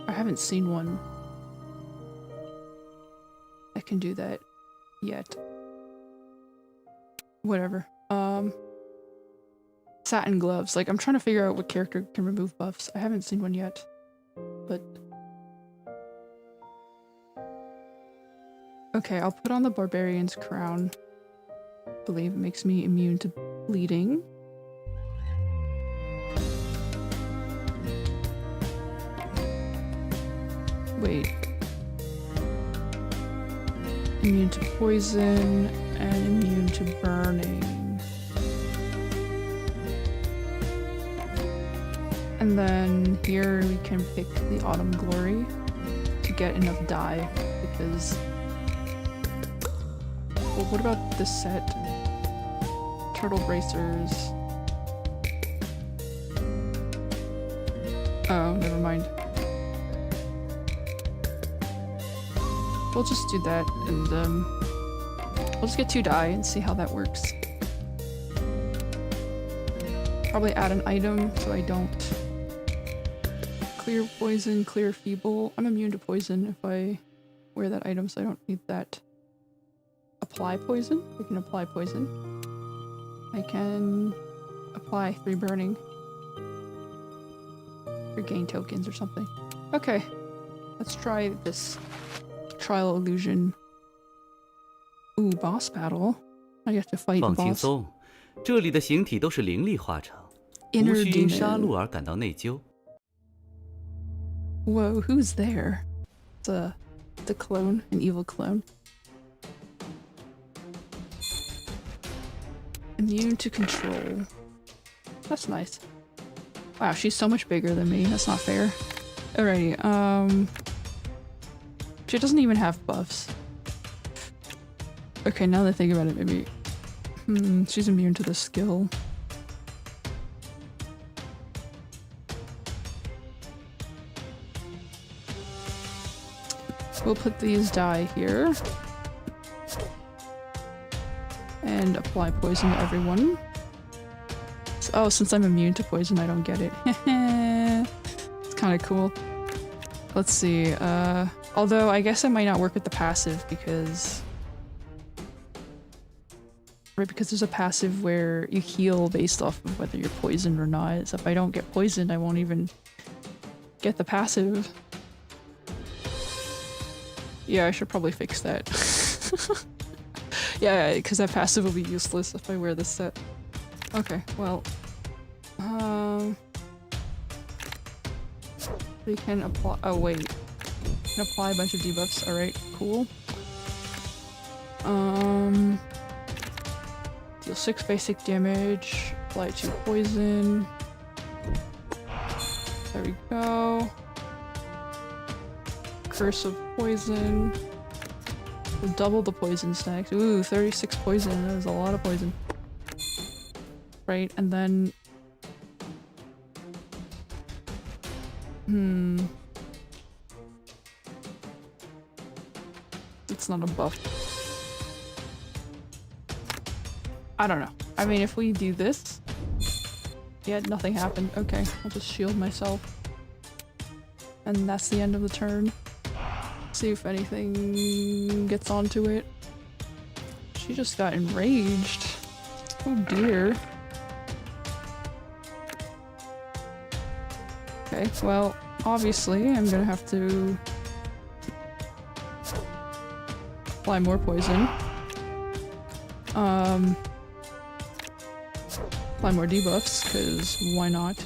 I haven't seen one that can do that yet. Whatever. Satin gloves. Like, I'm trying to figure out what character can remove buffs. I haven't seen one yet. But... okay, I'll put on the Barbarian's Crown. I believe it makes me immune to bleeding. Wait. Immune to poison and immune to burning. And then here we can pick the Autumn Glory to get enough dye because... well, what about this set? Turtle bracers. Oh, never mind. We'll just do that, and we'll just get 2 dye and see how that works. Probably add an item so I don't clear poison, clear feeble. I'm immune to poison if I wear that item, so I don't need that. Apply poison. I can apply poison. I can apply 3 burning. Or gain tokens or something. Okay, let's try this. Trial illusion. Ooh, boss battle. I have to fight the boss. 放轻松，这里的形体都是灵力化成，无需因杀戮而感到内疚。Whoa, who's there? The clone, an evil clone. Immune to control. That's nice. Wow, she's so much bigger than me. That's not fair. Alrighty, she doesn't even have buffs. Okay, now that I think about it, maybe... she's immune to the skill. We'll put these die here. And apply poison to everyone. Oh, since I'm immune to poison, I don't get it. It's kind of cool. Let's see, although I guess it might not work with the passive because... Right, because there's a passive where you heal based off of whether you're poisoned or not. So if I don't get poisoned, I won't even get the passive. Yeah, I should probably fix that. Yeah, because that passive will be useless if I wear this set. Okay, well... we can apply- oh wait. We can apply a bunch of debuffs, alright, cool. Deal 6 basic damage, apply 2 poison. There we go. Curse of poison. We'll double the poison stacks. Ooh, 36 poison, that is a lot of poison. Right, and then... It's not a buff. I don't know. I mean, if we do this... Yeah, nothing happened. Okay, I'll just shield myself. And that's the end of the turn. See if anything gets onto it. She just got enraged. Oh dear. Okay, well, obviously I'm gonna have to apply more poison. Apply more debuffs, because why not?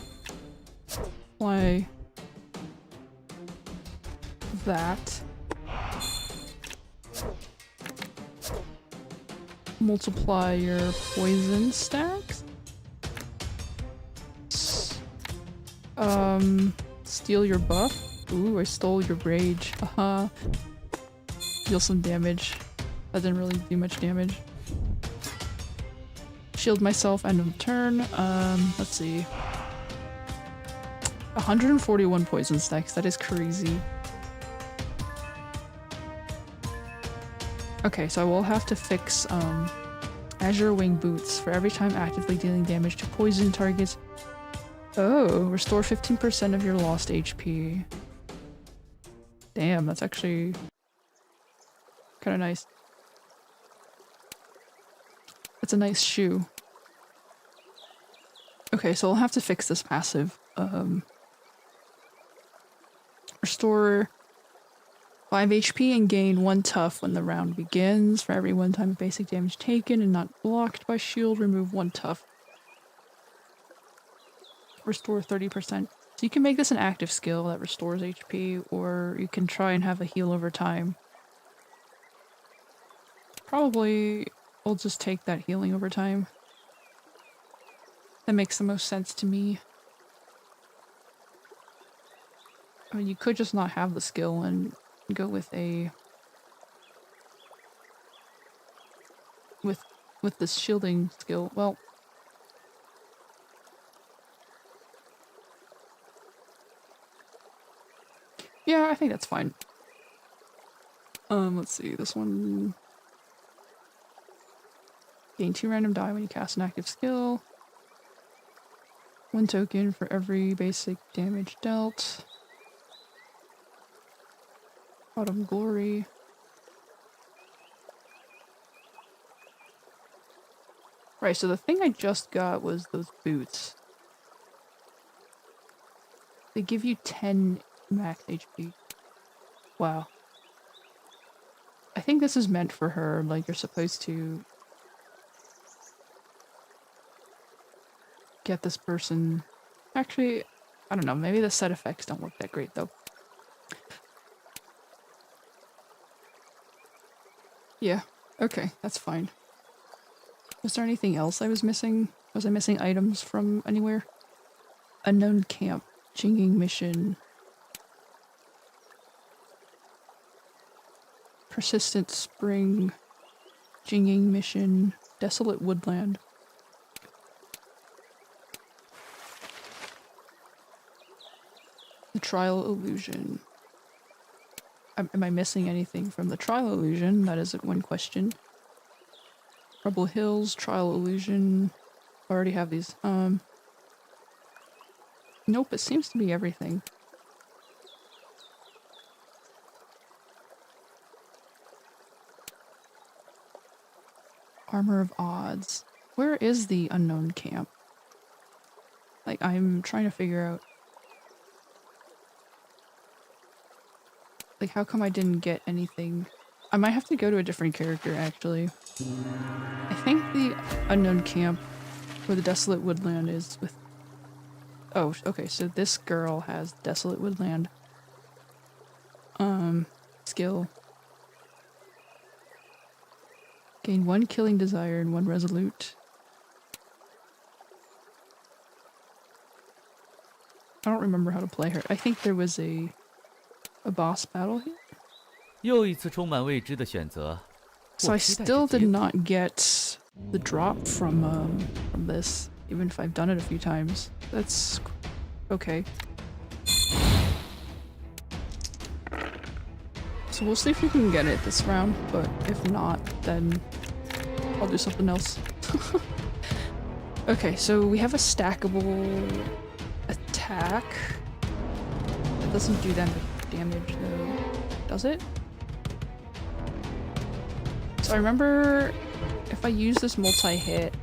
Apply that. Multiply your poison stacks. Steal your buff. Ooh, I stole your rage. Haha. Deal some damage. That didn't really do much damage. Shield myself, end of turn. Let's see. 141 poison stacks, that is crazy. Okay, so I will have to fix, Azure Wing Boots for every time actively dealing damage to poison targets. Oh, restore 15% of your lost HP. Damn, that's actually kind of nice. It's a nice shoe. Okay, so I'll have to fix this passive. Restore 5 HP and gain 1 tough when the round begins. For every 1 time of basic damage taken and not blocked by shield, remove 1 tough. Restore 30%. So you can make this an active skill that restores HP, or you can try and have a heal over time. Probably we'll just take that healing over time. That makes the most sense to me. I mean, you could just not have the skill and go with a... with this shielding skill. Well... yeah, I think that's fine. Let's see, this one... Gain 2 random die when you cast an active skill. 1 token for every basic damage dealt. Autumn Glory. Right, so the thing I just got was those boots. They give you 10 max HP. Wow. I think this is meant for her, like you're supposed to get this person... Actually, I don't know, maybe the set effects don't work that great though. Yeah, okay, that's fine. Was there anything else I was missing? Was I missing items from anywhere? Unknown camp. Jinging mission. Persistent Spring, Jinging Mission, Desolate Woodland. The Trial Illusion. Am I missing anything from the Trial Illusion? That is one question. Rubble Hills, Trial Illusion. I already have these. Nope, it seems to be everything. Armor of Odds. Where is the unknown camp? Like, I'm trying to figure out. Like, how come I didn't get anything? I might have to go to a different character, actually. I think the unknown camp where the Desolate Woodland is with... Oh, okay, so this girl has Desolate Woodland. Skill. Gain 1 killing desire and 1 resolute. I don't remember how to play her. I think there was a boss battle here. 又一次充满未知的选择。 So I still did not get the drop from this, even if I've done it a few times. That's okay. So we'll see if we can get it this round, but if not, then I'll do something else. Okay, so we have a stackable attack. It doesn't do that much damage though, does it? So I remember if I use this multi-hit,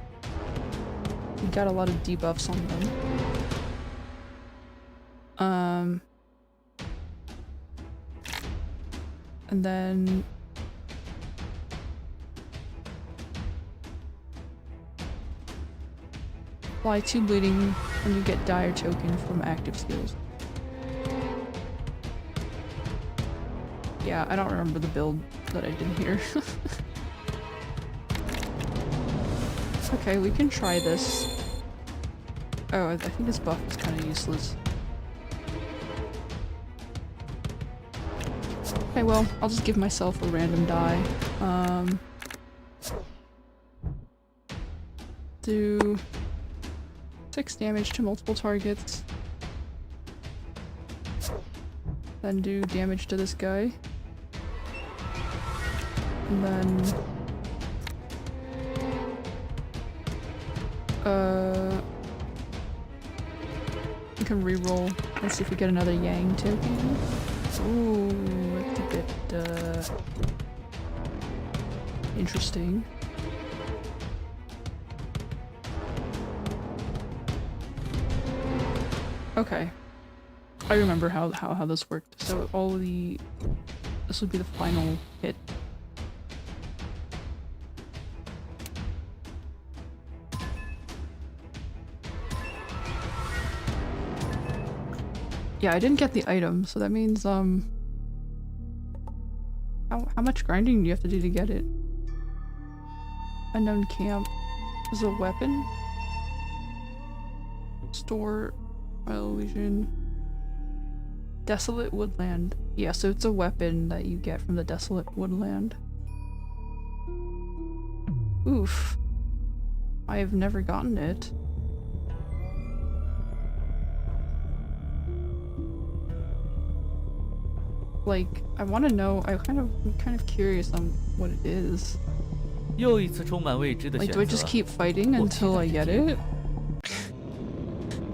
we got a lot of debuffs on them. And then apply 2 bleeding and you get dire token from active skills. Yeah, I don't remember the build that I did here. Okay, we can try this. Oh, I think this buff is kind of useless. Okay, well, I'll just give myself a random die. Do 6 damage to multiple targets. Then do damage to this guy. And then... we can reroll and see if we get another Yang token. Ooh, it's a bit, interesting. Okay. I remember how this worked. So this would be the final hit. Yeah, I didn't get the item, so that means, how much grinding do you have to do to get it? Unknown camp. Is a weapon? Store illusion. Desolate woodland. Yeah, so it's a weapon that you get from the desolate woodland. Oof. I have never gotten it. Like, I want to know. I'm kind of curious on what it is. 又一次充满未知的选 Like, 择。 do I just keep fighting until I get it?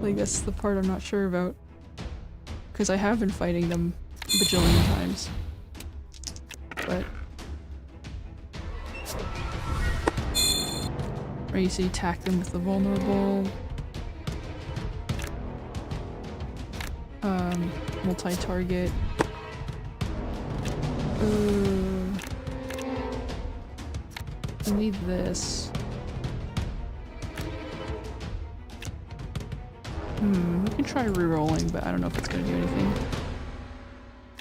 Like, that's the part I'm not sure about. Because I have been fighting them a bajillion times. But... Right, so you attack them with the vulnerable. Multi-target. I need this. We can try re-rolling, but I don't know if it's gonna do anything.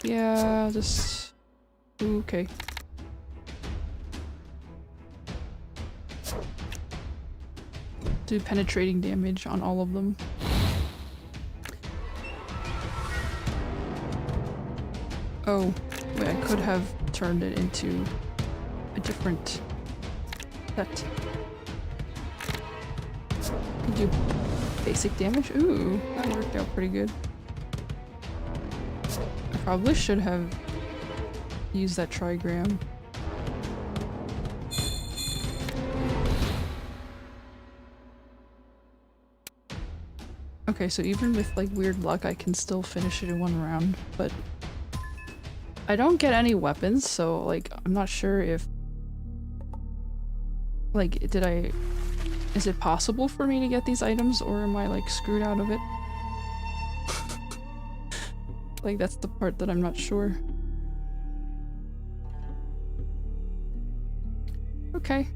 Yeah, just... Ooh, okay. Do penetrating damage on all of them. Oh, Wait, I could have turned it into a different set. Can do basic damage. Ooh, that worked out pretty good. I probably should have used that trigram. Okay, so even with like weird luck, I can still finish it in one round, but I don't get any weapons, so like I'm not sure if like is it possible for me to get these items, or am I like screwed out of it? Like that's the part that I'm not sure. Okay.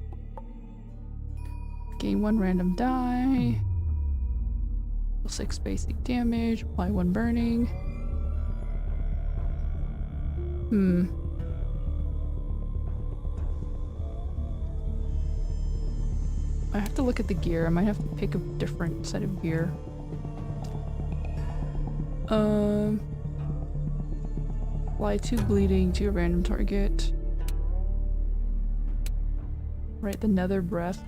Gain 1 random die. 6 basic damage, apply 1 burning. I have to look at the gear. I might have to pick a different set of gear. Apply 2 bleeding to a random target. Right, the nether breath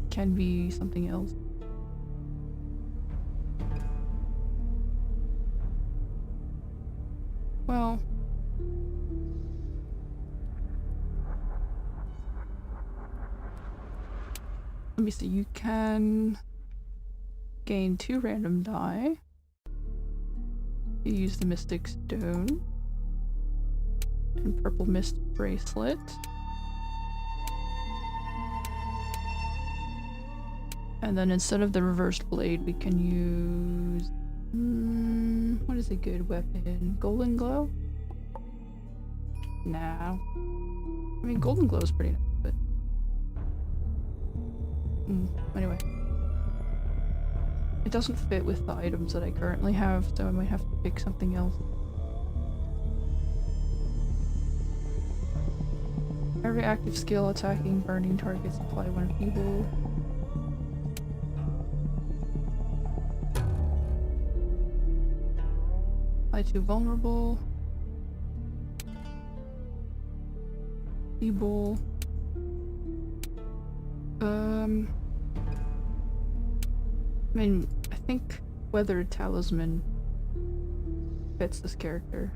can be something else. Well, let me see, you can gain 2 random die. You use the Mystic Stone and Purple Mist Bracelet. And then instead of the reversed blade, we can use... what is a good weapon? Golden Glow? No. I mean, Golden Glow is pretty nice, but... anyway. It doesn't fit with the items that I currently have, so I might have to pick something else. Every active skill attacking burning targets apply 1 feeble. Apply 2 vulnerable. Feeble. I mean, I think Weathered Talisman fits this character.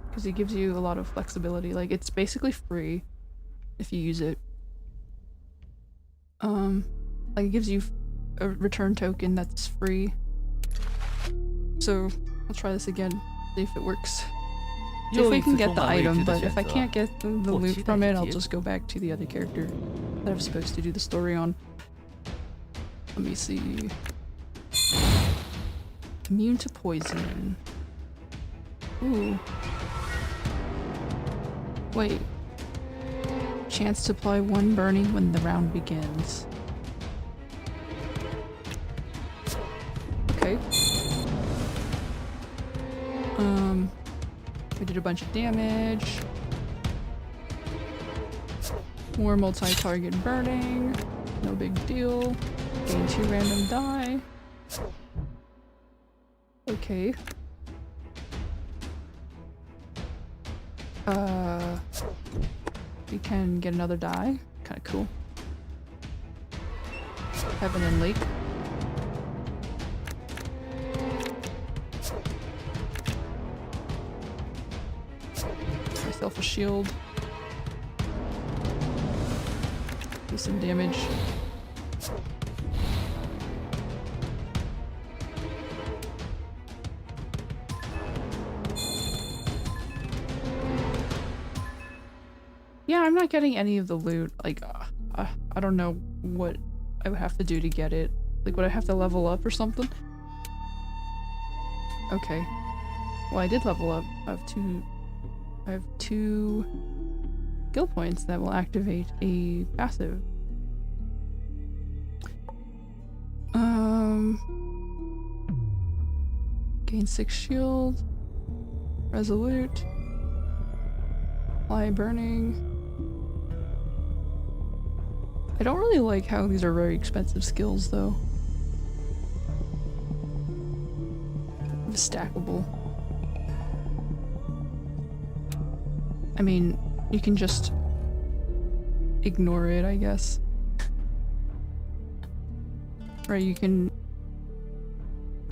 Because it gives you a lot of flexibility. Like, it's basically free if you use it. Like, it gives you a return token that's free. So, I'll try this again, see if it works. See if we can get the item, but if I can't get the loot from it, I'll just go back to the other character that I'm supposed to do the story on. Let me see. Immune to poison. Ooh. Wait. Chance to apply 1 burning when the round begins. Okay. We did a bunch of damage. More multi-target burning. No big deal. Gain 2 random die. Okay. We can get another die. Kinda cool. Heaven and Lake. Myself a shield. Do some damage. Yeah, I'm not getting any of the loot. Like, I don't know what I would have to do to get it. Like, would I have to level up or something? Okay. Well, I did level up. I have two skill points that will activate a passive. Gain 6 shield. Resolute. Apply burning. I don't really like how these are very expensive skills, though. stackable. I mean, you can just ignore it, I guess. Right, you can,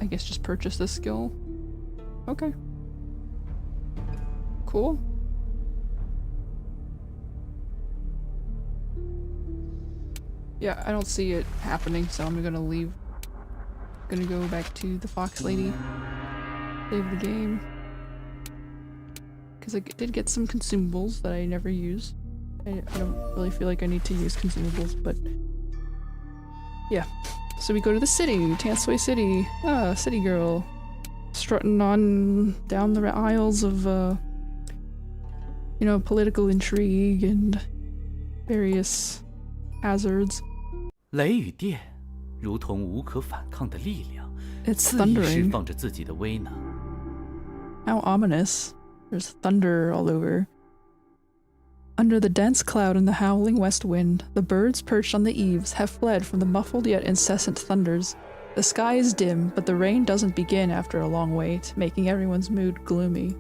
I guess, just purchase this skill. Okay. Cool. Yeah, I don't see it happening, so I'm gonna leave. Gonna go back to the fox lady. Save the game. Because I did get some consumables that I never use. I don't really feel like I need to use consumables, but yeah. So we go to the city, Tansway City. Ah, city girl. Strutting on down the aisles of, you know, political intrigue and various hazards. 雷与电，如同无可反抗的力量， It's 恣意释 thundering. 放着自己的威能。 How ominous. There's thunder all over. Under the dense cloud and the howling west wind, the birds perched on the eaves have fled from the muffled yet incessant thunders. The sky is dim, but the rain doesn't begin after a long wait, making everyone's mood gloomy.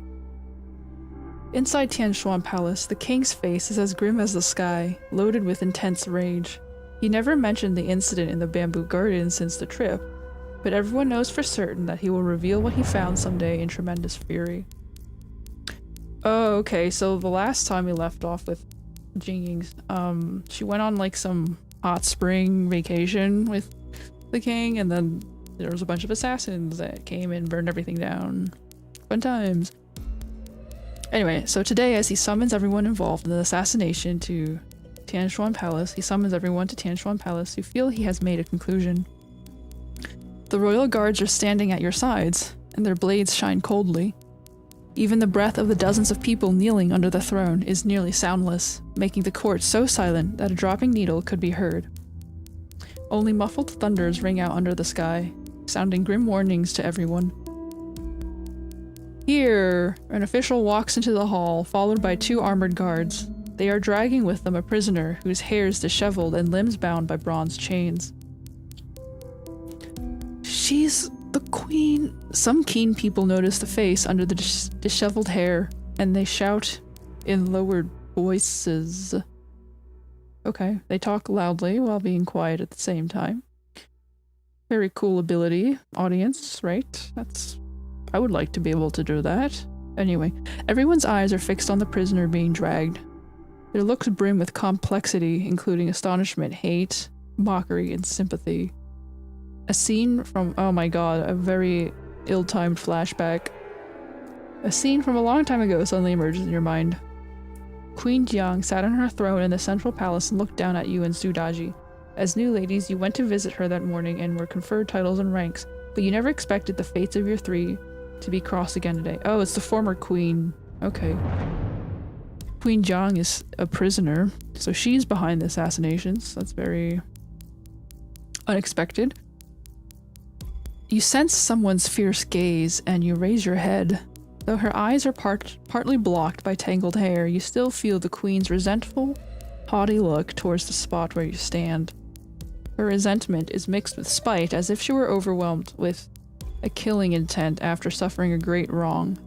Inside Tianshuan Palace, the king's face is as grim as the sky, loaded with intense rage. He never mentioned the incident in the bamboo garden since the trip, but everyone knows for certain that he will reveal what he found someday in tremendous fury. Oh, okay, so the last time we left off with Jingying's, she went on like some hot spring vacation with the king, and then there was a bunch of assassins that came and burned everything down. Fun times. Anyway, so today, as he summons everyone involved in the assassination to Tianshuan Palace, he summons everyone to Tianshuan Palace who feel he has made a conclusion. The royal guards are standing at your sides, and their blades shine coldly. Even the breath of the dozens of people kneeling under the throne is nearly soundless, making the court so silent that a dropping needle could be heard. Only muffled thunders ring out under the sky, sounding grim warnings to everyone. Here, an official walks into the hall, followed by 2 armored guards. They are dragging with them a prisoner whose hair is disheveled and limbs bound by bronze chains. She's the queen. Some keen people notice the face under the disheveled hair, and they shout in lowered voices. Okay, they talk loudly while being quiet at the same time. Very cool ability, audience, right? I would like to be able to do that. Anyway, everyone's eyes are fixed on the prisoner being dragged. Their looks brim with complexity, including astonishment, hate, mockery, and sympathy. A scene from, oh my god, a very ill-timed flashback. A scene from a long time ago suddenly emerges in your mind. Queen Jiang sat on her throne in the central palace and looked down at you and Sudaji. As new ladies, you went to visit her that morning and were conferred titles and ranks, but you never expected the fates of your 3 to be crossed again today. Oh, it's the former queen. Okay. Queen Jiang is a prisoner, so she's behind the assassinations. That's very unexpected. You sense someone's fierce gaze, and you raise your head. Though her eyes are partly blocked by tangled hair, you still feel the queen's resentful, haughty look towards the spot where you stand. Her resentment is mixed with spite, as if she were overwhelmed with a killing intent after suffering a great wrong.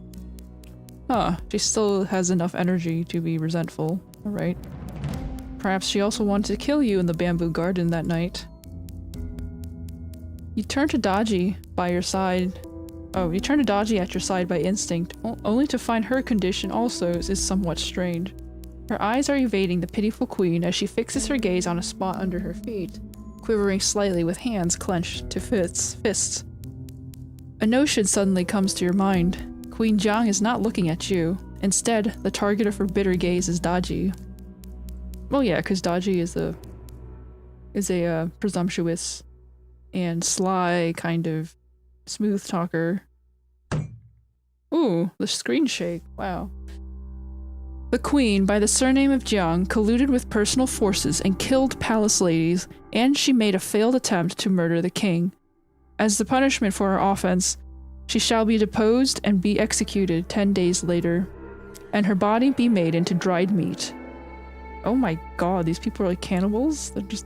Huh, she still has enough energy to be resentful, alright. Perhaps she also wanted to kill you in the bamboo garden that night. You turn to Daji by your side. Oh, you turn to Daji at your side by instinct, only to find her condition also is somewhat strange. Her eyes are evading the pitiful queen as she fixes her gaze on a spot under her feet, quivering slightly with hands clenched to fists. A notion suddenly comes to your mind. Queen Jiang is not looking at you. Instead, the target of her bitter gaze is Daji. Well, yeah, because Daji is a presumptuous and sly kind of smooth talker. Ooh, the screen shake. Wow. The queen, by the surname of Jiang, colluded with personal forces and killed palace ladies, and she made a failed attempt to murder the king. As the punishment for her offense, she shall be deposed and be executed 10 days later, and her body be made into dried meat. Oh my god, these people are like cannibals? They're just...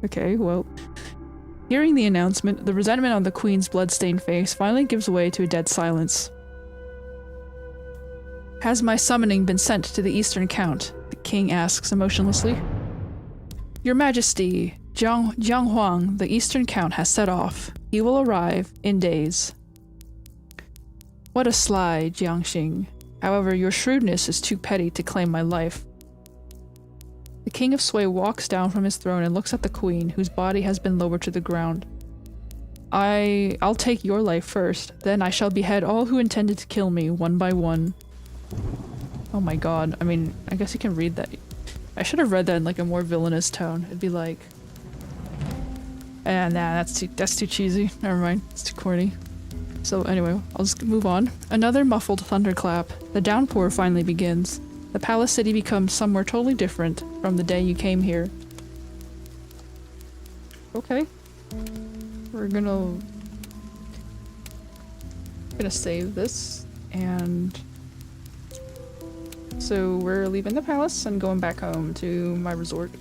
Okay, well... Hearing the announcement, the resentment on the queen's blood-stained face finally gives way to a dead silence. Has my summoning been sent to the Eastern Count? The king asks emotionlessly. Your Majesty, Jiang Huang, the Eastern Count, has set off. He will arrive in days. What a sly, Jiang Xing. However, your shrewdness is too petty to claim my life. The King of Sui walks down from his throne and looks at the queen, whose body has been lowered to the ground. I'll take your life first, then I shall behead all who intended to kill me, one by one. Oh my god, I mean, I guess you can read that. I should have read that in like a more villainous tone. It'd be like... nah, that's too cheesy. Never mind, it's too corny. So anyway, I'll just move on. Another muffled thunderclap. The downpour finally begins. The palace city becomes somewhere totally different from the day you came here. Okay. We're gonna save this, and so we're leaving the palace and going back home to my resort.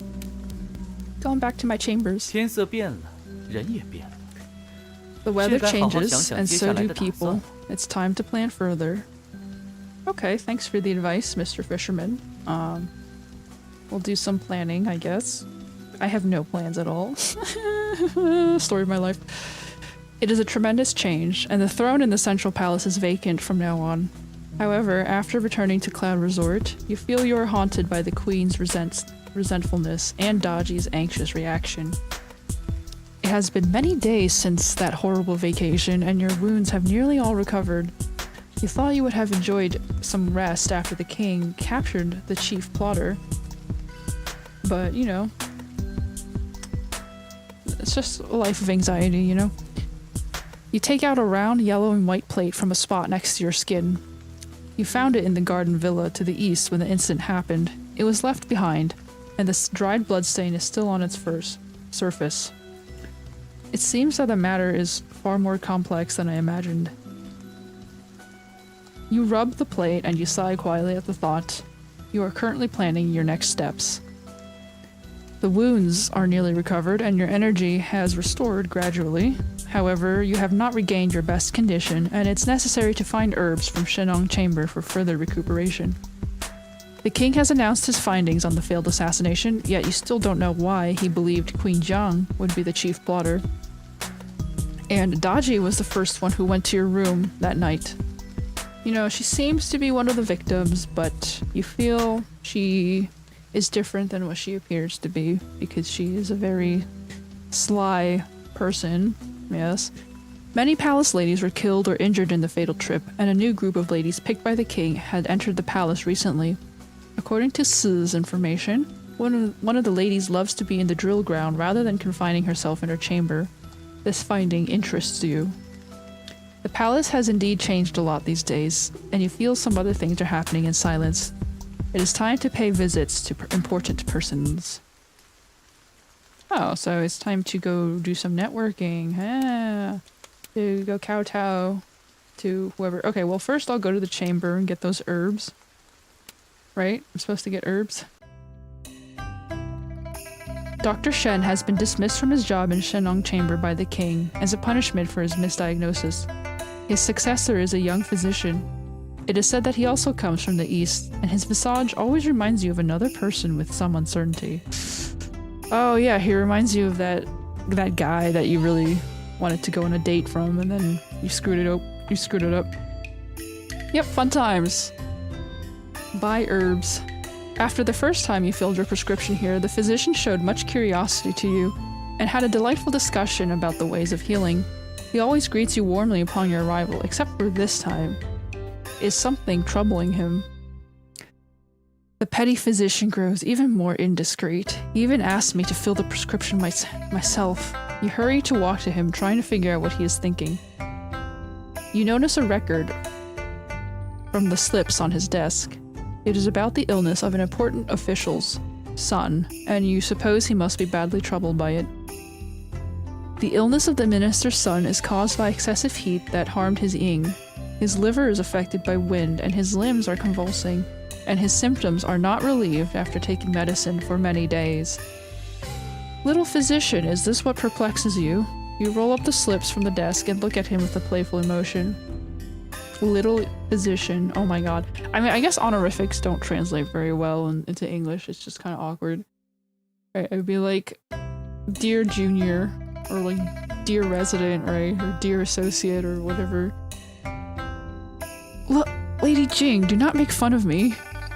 Going back to my chambers. 天色变了，人也变了。 The weather changes, and so do people. It's time to plan further. Okay, thanks for the advice, Mr. Fisherman. We'll do some planning, I guess. I have no plans at all. Story of my life. It is a tremendous change, and the throne in the central palace is vacant from now on. However, after returning to Cloud Resort, you feel you are haunted by the Queen's resentfulness and Daji's anxious reaction. It has been many days since that horrible vacation, and your wounds have nearly all recovered. You thought you would have enjoyed some rest after the king captured the chief plotter. But, you know, it's just a life of anxiety, you know? You take out a round yellow and white plate from a spot next to your skin. You found it in the garden villa to the east when the incident happened. It was left behind, and the dried bloodstain is still on its surface. It seems that the matter is far more complex than I imagined. You rub the plate and you sigh quietly at the thought. You are currently planning your next steps. The wounds are nearly recovered and your energy has restored gradually. However, you have not regained your best condition, and it's necessary to find herbs from Shenong Chamber for further recuperation. The king has announced his findings on the failed assassination, yet you still don't know why he believed Queen Jiang would be the chief plotter. And Daji was the first one who went to your room that night. You know, she seems to be one of the victims, but you feel she is different than what she appears to be, because she is a very sly person, yes. Many palace ladies were killed or injured in the fatal trip, and a new group of ladies picked by the king had entered the palace recently. According to Si's information, one of the ladies loves to be in the drill ground rather than confining herself in her chamber. This finding interests you. The palace has indeed changed a lot these days, and you feel some other things are happening in silence. It is time to pay visits to important persons. Oh, so it's time to go do some networking. To go kowtow to whoever. Okay, well first I'll go to the chamber and get those herbs. Right? I'm supposed to get herbs. Dr. Shen has been dismissed from his job in Shenong Chamber by the king as a punishment for his misdiagnosis. His successor is a young physician. It is said that he also comes from the east, and his visage always reminds you of another person with some uncertainty. Oh yeah, he reminds you of that guy that you really wanted to go on a date from, and then you screwed it up. Yep, fun times. Buy herbs. After the first time you filled your prescription here, the physician showed much curiosity to you, and had a delightful discussion about the ways of healing. He always greets you warmly upon your arrival, except for this time. Is something troubling him? The petty physician grows even more indiscreet. He even asks me to fill the prescription myself. You hurry to walk to him, trying to figure out what he is thinking. You notice a record from the slips on his desk. It is about the illness of an important official's son, and you suppose he must be badly troubled by it. The illness of the minister's son is caused by excessive heat that harmed his yin. His liver is affected by wind, and his limbs are convulsing, and his symptoms are not relieved after taking medicine for many days. Little physician, is this what perplexes you? You roll up the slips from the desk and look at him with a playful emotion. Little physician. Oh my god. I mean, I guess honorifics don't translate very well into English. It's just kind of awkward. Right, it would be like, dear junior, or like, dear resident, right? Or dear associate, or whatever. Look, Lady Jing, do not make fun of me.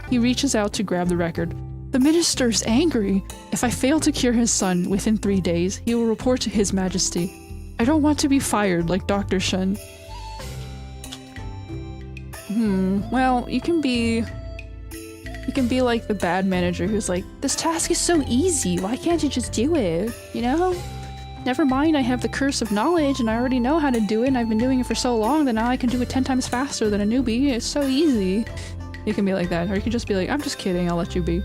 He reaches out to grab the record. The minister's angry. If I fail to cure his son within 3 days, he will report to His Majesty. I don't want to be fired like Dr. Shen. Well, you can be like the bad manager who's like, this task is so easy, why can't you just do it? You know? Never mind, I have the curse of knowledge and I already know how to do it and I've been doing it for so long that now I can do it 10 times faster than a newbie. It's so easy. You can be like that, or you can just be like, I'm just kidding, I'll let you be.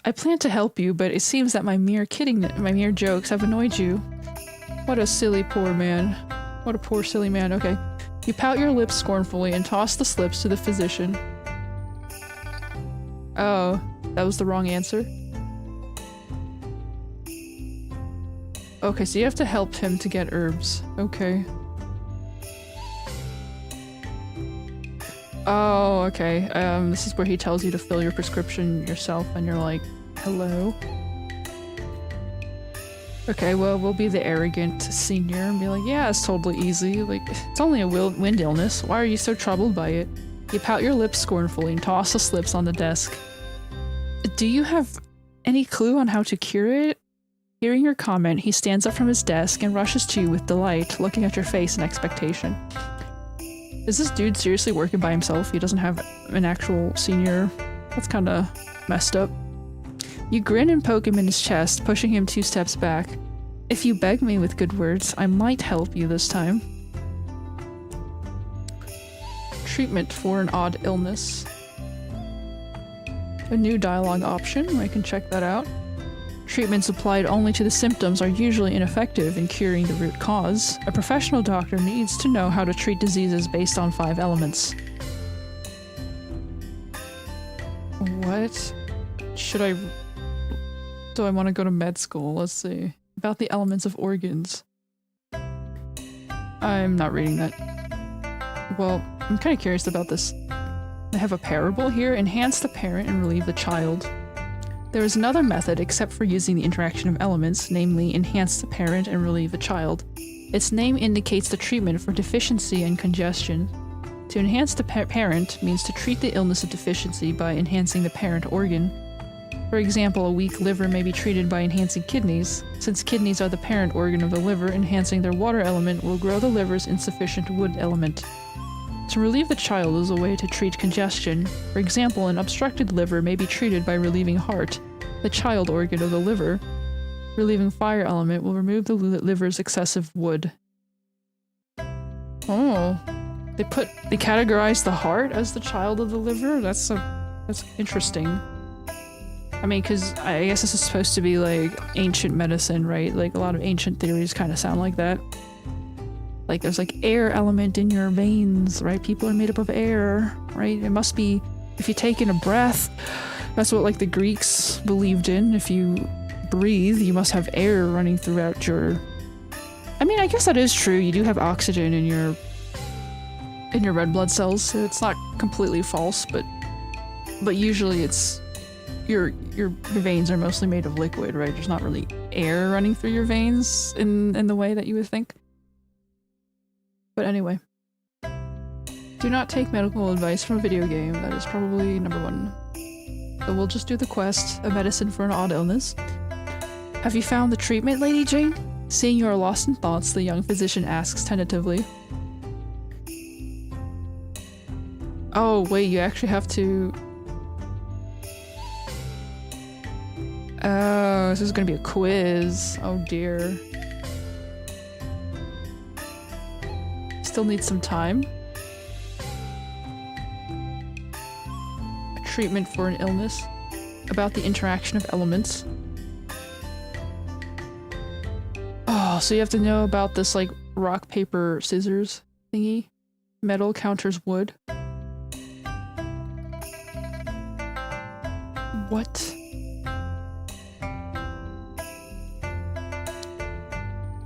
I plan to help you, but it seems that my mere jokes have annoyed you. What a silly poor man. What a poor silly man. Okay. You pout your lips scornfully and toss the slips to the physician. Oh, that was the wrong answer. Okay, so you have to help him to get herbs. Okay. Oh, okay. This is where he tells you to fill your prescription yourself and you're like, hello? Okay, well, we'll be the arrogant senior and be like, yeah, it's totally easy. Like, it's only a wind illness. Why are you so troubled by it? You pout your lips scornfully and toss the slips on the desk. Do you have any clue on how to cure it? Hearing your comment, he stands up from his desk and rushes to you with delight, looking at your face in expectation. Is this dude seriously working by himself? He doesn't have an actual senior? That's kinda messed up. You grin and poke him in his chest, pushing him 2 steps back. If you beg me with good words, I might help you this time. Treatment for an odd illness. A new dialogue option, I can check that out. Treatments applied only to the symptoms are usually ineffective in curing the root cause. A professional doctor needs to know how to treat diseases based on 5 elements. What? Do I want to go to med school? Let's see. About the elements of organs. I'm not reading that. Well, I'm kind of curious about this. I have a parable here. Enhance the parent and relieve the child. There is another method except for using the interaction of elements, namely enhance the parent and relieve the child. Its name indicates the treatment for deficiency and congestion. To enhance the parent means to treat the illness of deficiency by enhancing the parent organ. For example, a weak liver may be treated by enhancing kidneys. Since kidneys are the parent organ of the liver, enhancing their water element will grow the liver's insufficient wood element. To relieve the child is a way to treat congestion. For example, an obstructed liver may be treated by relieving heart, the child organ of the liver. Relieving fire element will remove the liver's excessive wood. Oh, they categorize the heart as the child of the liver? That's interesting. I mean, because I guess this is supposed to be like ancient medicine, right? Like a lot of ancient theories kind of sound like that. Like there's like air element in your veins, right? People are made up of air, right? It must be, if you take in a breath, that's what like the Greeks believed in. If you breathe, you must have air running throughout your... I mean, I guess that is true. You do have oxygen in your red blood cells, so it's not completely false, but usually it's... Your veins are mostly made of liquid, right? There's not really air running through your veins in the way that you would think. But anyway. Do not take medical advice from a video game. That is probably number 1. So we'll just do the quest, a medicine for an odd illness. Have you found the treatment, Lady Jane? Seeing you are lost in thoughts, the young physician asks tentatively. Oh, wait, you actually have to... Oh, this is gonna be a quiz. Oh dear. Still need some time. A treatment for an illness. About the interaction of elements. Oh, so you have to know about this like rock, paper, scissors thingy. Metal counters wood. What?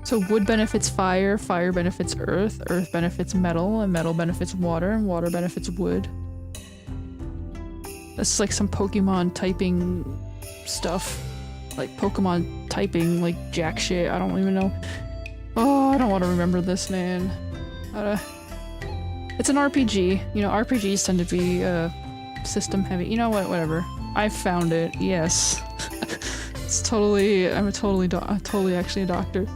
So wood benefits fire, fire benefits earth, earth benefits metal, and metal benefits water, and water benefits wood. That's like some Pokemon typing stuff. Like Pokemon typing, like jack shit. I don't even know. Oh, I don't want to remember this, man. It's an RPG. You know, RPGs tend to be system heavy. You know what? Whatever. I found it. Yes. It's totally. I'm totally actually a doctor.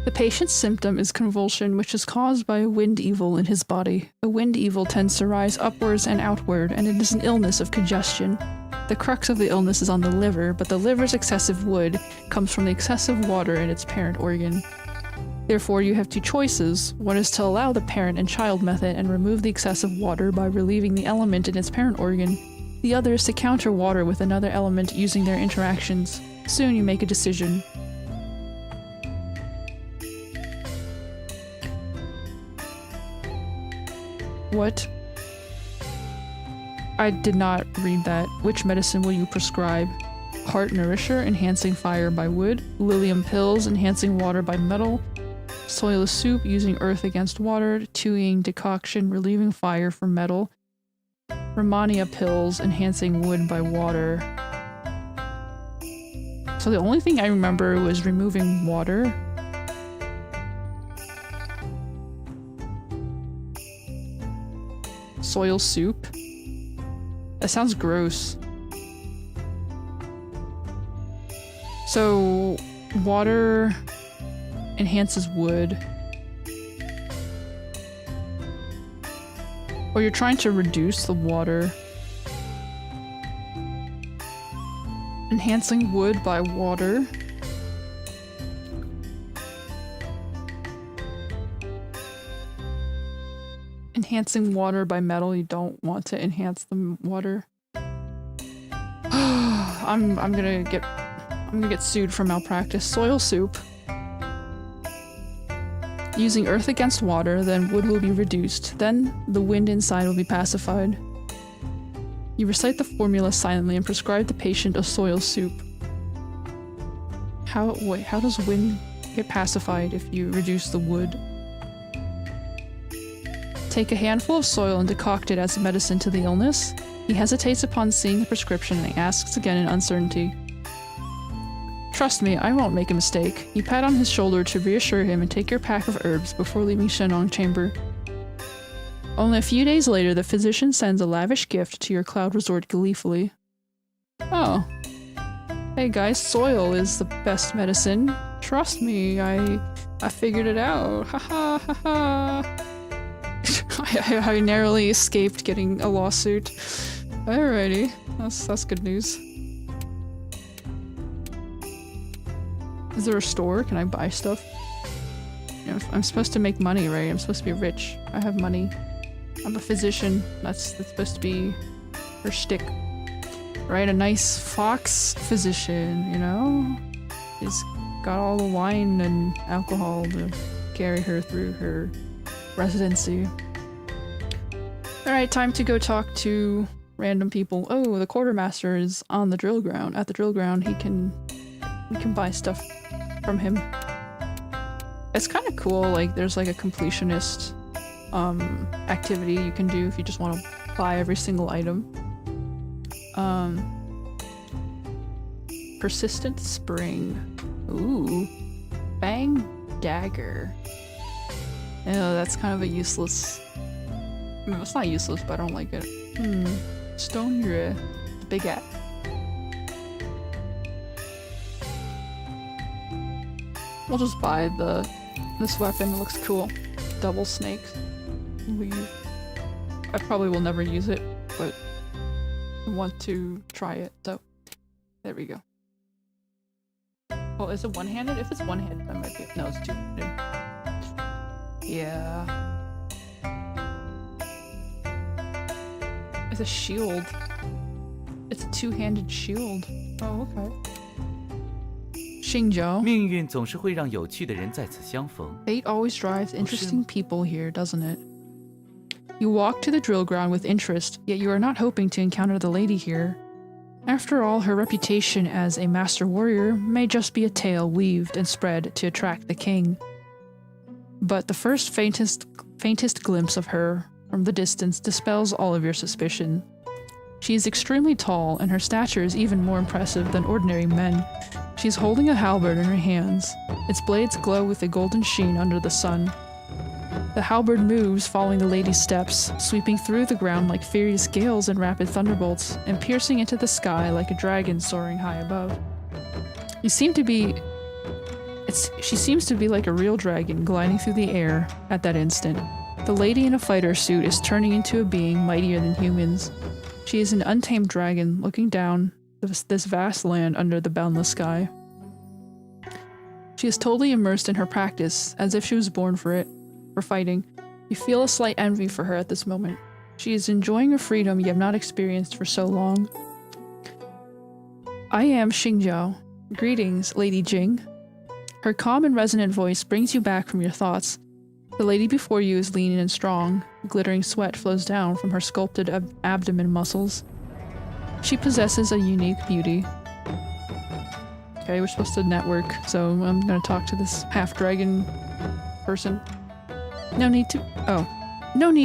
The patient's symptom is convulsion, which is caused by a wind evil in his body. A wind evil tends to rise upwards and outward, and it is an illness of congestion. The crux of the illness is on the liver, but the liver's excessive wood comes from the excessive water in its parent organ. Therefore, you have two choices. One is to allow the parent and child method and remove the excessive water by relieving the element in its parent organ. The other is to counter water with another element using their interactions. Soon you make a decision. What? I did not read that. Which medicine will you prescribe? Heart Nourisher, enhancing fire by wood. Lilium pills, enhancing water by metal. Soil soup, using earth against water. Tuing decoction, relieving fire for metal. Romania pills, enhancing wood by water. So the only thing I remember was removing water. Soil soup. That sounds gross. So, water enhances wood. Or you're trying to reduce the water. Enhancing wood by water. Enhancing water by metal. You don't want to enhance the water. I'm gonna get sued for malpractice. Soil soup. Using earth against water, then wood will be reduced. Then the wind inside will be pacified. You recite the formula silently and prescribe the patient a soil soup. How does wind get pacified if you reduce the wood? Take a handful of soil and decoct it as medicine to the illness. He hesitates upon seeing the prescription and asks again in uncertainty. Trust me, I won't make a mistake. You pat on his shoulder to reassure him and take your pack of herbs before leaving Shenong Chamber. Only a few days later, the physician sends a lavish gift to your cloud resort gleefully. Oh. Hey guys, soil is the best medicine. Trust me, I figured it out. Haha, haha. I narrowly escaped getting a lawsuit. Alrighty, that's good news. Is there a store? Can I buy stuff? You know, I'm supposed to make money, right? I'm supposed to be rich. I have money. I'm a physician. That's supposed to be her shtick. Right? A nice fox physician, you know? He's got all the wine and alcohol to carry her through her residency. Alright, time to go talk to random people. Oh, the quartermaster is on the drill ground. At the drill ground, we can buy stuff from him. It's kind of cool, like there's like a completionist activity you can do if you just want to buy every single item. Persistent spring. Ooh. Bang dagger. Oh, that's kind of a useless. I mean, it's not useless, but I don't like it. Stone Yue. Big at. We'll just buy this weapon. It looks cool. Double snakes. I probably will never use it, but I want to try it, so there we go. Oh, is it one-handed? If it's one-handed, that might be. No, it's two-handed. Yeah. It's a shield. It's a two-handed shield. Oh, okay. Xingzhou. 命运总是会让有趣的人在此相逢。 Fate always drives interesting people here, doesn't it? You walk to the drill ground with interest, yet you are not hoping to encounter the lady here. After all, her reputation as a master warrior may just be a tale weaved and spread to attract the king. But the first faintest glimpse of her from the distance dispels all of your suspicion. She is extremely tall, and her stature is even more impressive than ordinary men. She is holding a halberd in her hands. Its blades glow with a golden sheen under the sun. The halberd moves following the lady's steps, sweeping through the ground like furious gales and rapid thunderbolts, and piercing into the sky like a dragon soaring high above. She seems to be like a real dragon gliding through the air at that instant. The lady in a fighter suit is turning into a being mightier than humans. She is an untamed dragon looking down this vast land under the boundless sky. She is totally immersed in her practice, as if she was born for fighting. You feel a slight envy for her at this moment. She is enjoying a freedom you have not experienced for so long. I am Xingjiao. Greetings, Lady Jing. Her calm and resonant voice brings you back from your thoughts. The lady before you is lean and strong. Glittering sweat flows down from her sculpted abdomen muscles. She possesses a unique beauty. Okay, we're supposed to network, so I'm gonna talk to this half-dragon person. No need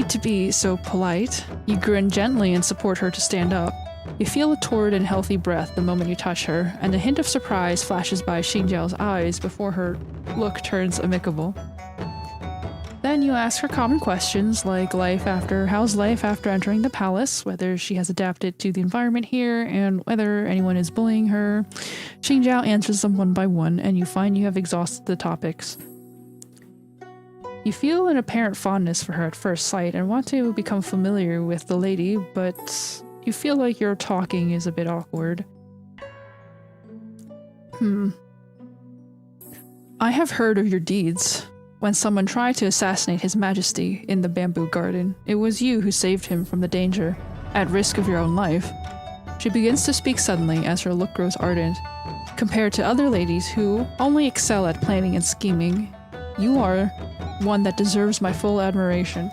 to be so polite. You grin gently and support her to stand up. You feel a torrid and healthy breath the moment you touch her, and a hint of surprise flashes by Xingjiao's eyes before her look turns amicable. Then you ask her common questions like how's life after entering the palace, whether she has adapted to the environment here, and whether anyone is bullying her. Xingjiao answers them one by one, and you find you have exhausted the topics. You feel an apparent fondness for her at first sight and want to become familiar with the lady, but you feel like your talking is a bit awkward. I have heard of your deeds. When someone tried to assassinate His Majesty in the bamboo garden, it was you who saved him from the danger, at risk of your own life. She begins to speak suddenly as her look grows ardent. Compared to other ladies who only excel at planning and scheming, you are one that deserves my full admiration.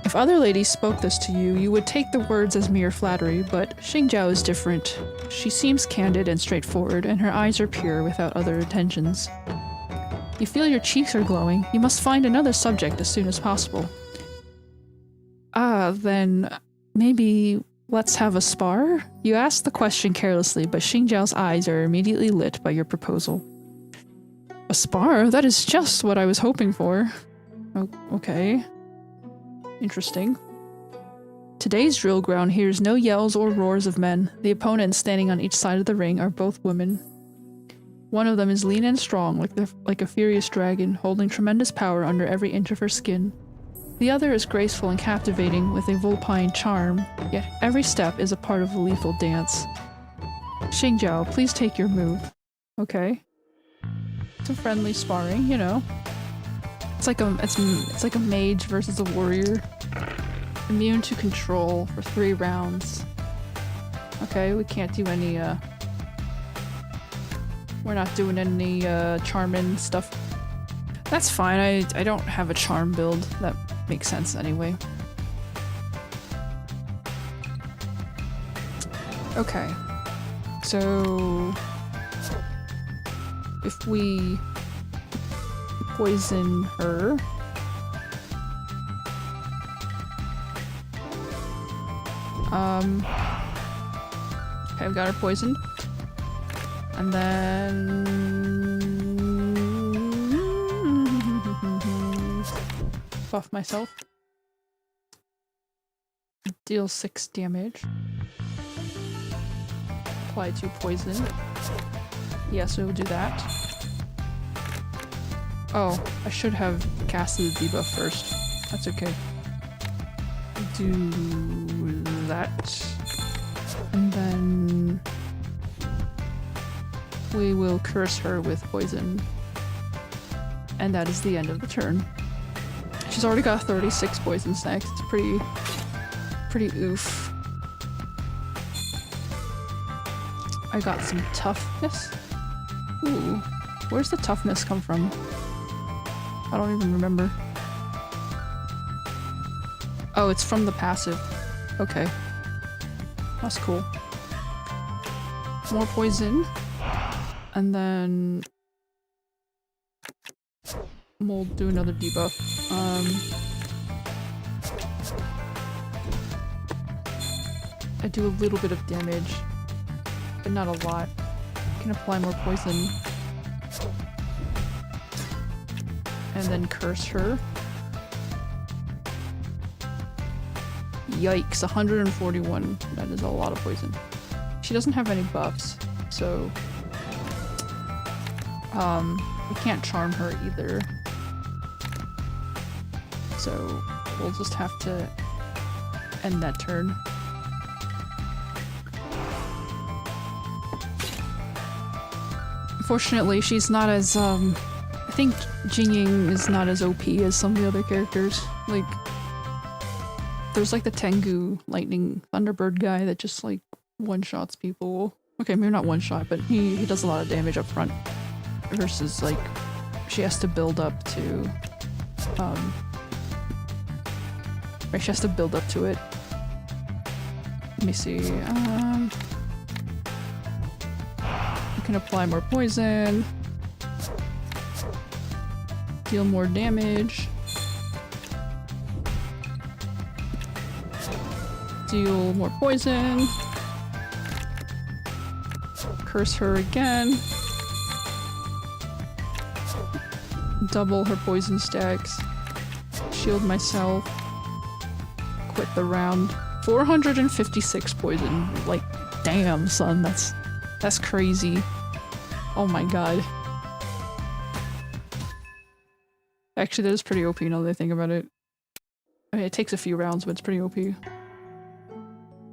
If other ladies spoke this to you, you would take the words as mere flattery, but Xingjiao is different. She seems candid and straightforward, and her eyes are pure without other intentions. You feel your cheeks are glowing. You must find another subject as soon as possible. Then maybe let's have a spar? You ask the question carelessly, but Xingjiao's eyes are immediately lit by your proposal. A spar? That is just what I was hoping for. Oh, okay. Interesting. Today's drill ground hears no yells or roars of men. The opponents standing on each side of the ring are both women. One of them is lean and strong, like a furious dragon, holding tremendous power under every inch of her skin. The other is graceful and captivating, with a vulpine charm, yet every step is a part of a lethal dance. Xingjiao, please take your move. Okay. It's a friendly sparring, you know. It's like a mage versus a warrior. Immune to control for 3 rounds. Okay, we can't do any, we're not doing any, charmin stuff. That's fine, I don't have a charm build. That makes sense anyway. Okay. So... if we poison her... okay, we got her poisoned. And then... buff myself. Deal 6 damage. Apply 2 poison. Yes, we'll do that. Oh, I should have casted the debuff first. That's okay. Do that. And then... we will curse her with poison. And that is the end of the turn. She's already got 36 poison snacks. It's pretty oof. I got some toughness. Ooh, where's the toughness come from? I don't even remember. Oh, it's from the passive. Okay. That's cool. more poison. And then we'll do another debuff. I do a little bit of damage, but not a lot. I can apply more poison. And then curse her. Yikes, 141. That is a lot of poison. She doesn't have any buffs, so we can't charm her either. So we'll just have to end that turn. Unfortunately, she's not as I think Jingying is not as OP as some of the other characters. Like, there's like the Tengu lightning thunderbird guy that just like one-shots people. Okay, maybe not one-shot, but he does a lot of damage up front. Versus like she has to build up to right, she has to build up to it. Let me see. You can apply more poison. Deal more damage. Deal more poison. Curse her again. Double her poison stacks. Shield myself. Quit the round. 456 poison. Like, damn, son, that's crazy. Oh my god. Actually, that is pretty OP now that I think about it. I mean, it takes a few rounds, but it's pretty OP.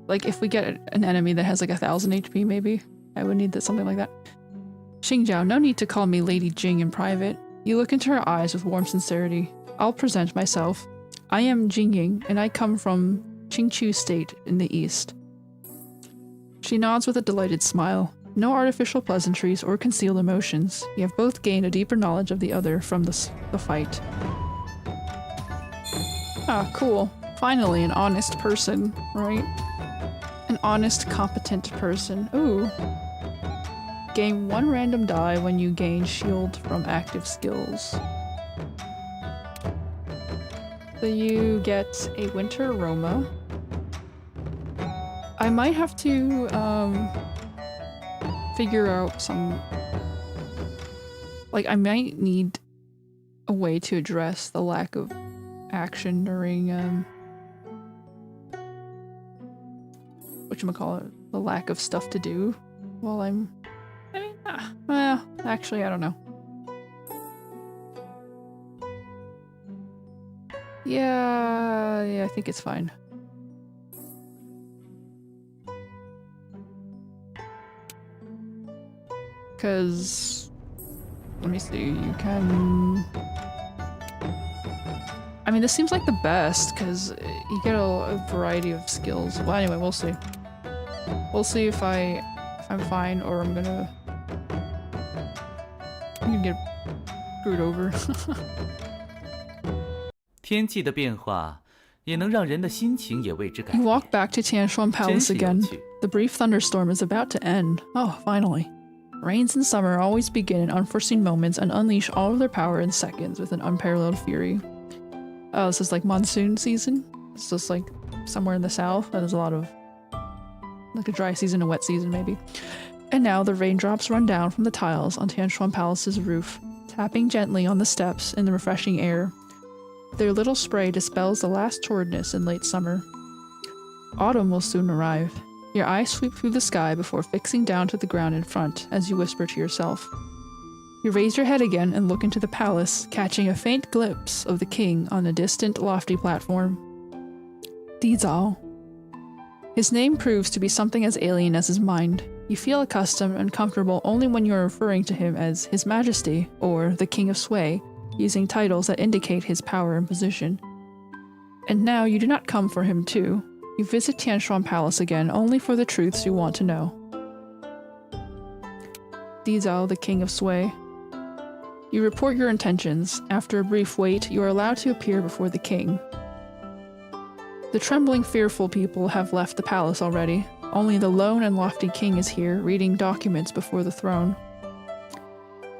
Like, if we get an enemy that has like 1000 HP, maybe, I would need something like that. Xingjiao, no need to call me Lady Jing in private. You look into her eyes with warm sincerity. I'll present myself. I am Jingying, and I come from Qingqiu State in the east. She nods with a delighted smile. No artificial pleasantries or concealed emotions. You have both gained a deeper knowledge of the other from the fight. Ah, cool. Finally, an honest person, right? An honest, competent person. Ooh. Gain 1 random die when you gain shield from active skills. So you get a winter aroma. I might have to figure out some, like, I might need a way to address the lack of action during whatchamacallit, the lack of stuff to do while I'm, I mean, well, actually, I don't know. Yeah, I think it's fine. Because, let me see, you can... I mean, this seems like the best, because you get a variety of skills. Well, anyway, we'll see. We'll see if I'm fine, or I'm gonna get screwed over. 天气的变化也能让人的心情也为之改 You 变。 walk back to Tianshuan Palace 真是有 again. 趣。 The brief thunderstorm is about to end. Oh, finally. Rains in summer always begin in unforeseen moments and unleash all of their power in seconds with an unparalleled fury. Oh, this is like monsoon season? It's just like somewhere in the south. That is a lot of... like a dry season, a wet season maybe. And now the raindrops run down from the tiles on Tianshuan Palace's roof, tapping gently on the steps in the refreshing air. Their little spray dispels the last torridness in late summer. Autumn will soon arrive. Your eyes sweep through the sky before fixing down to the ground in front as you whisper to yourself. You raise your head again and look into the palace, catching a faint glimpse of the king on a distant, lofty platform. Di Zhao. His name proves to be something as alien as his mind. You feel accustomed and comfortable only when you are referring to him as His Majesty or the King of Sway, using titles that indicate his power and position. And now you do not come for him too. You visit Tianshuan Palace again only for the truths you want to know. Di Zhao, the King of Sway. You report your intentions. After a brief wait, you are allowed to appear before the king. The trembling, fearful people have left the palace already. Only the lone and lofty king is here, reading documents before the throne.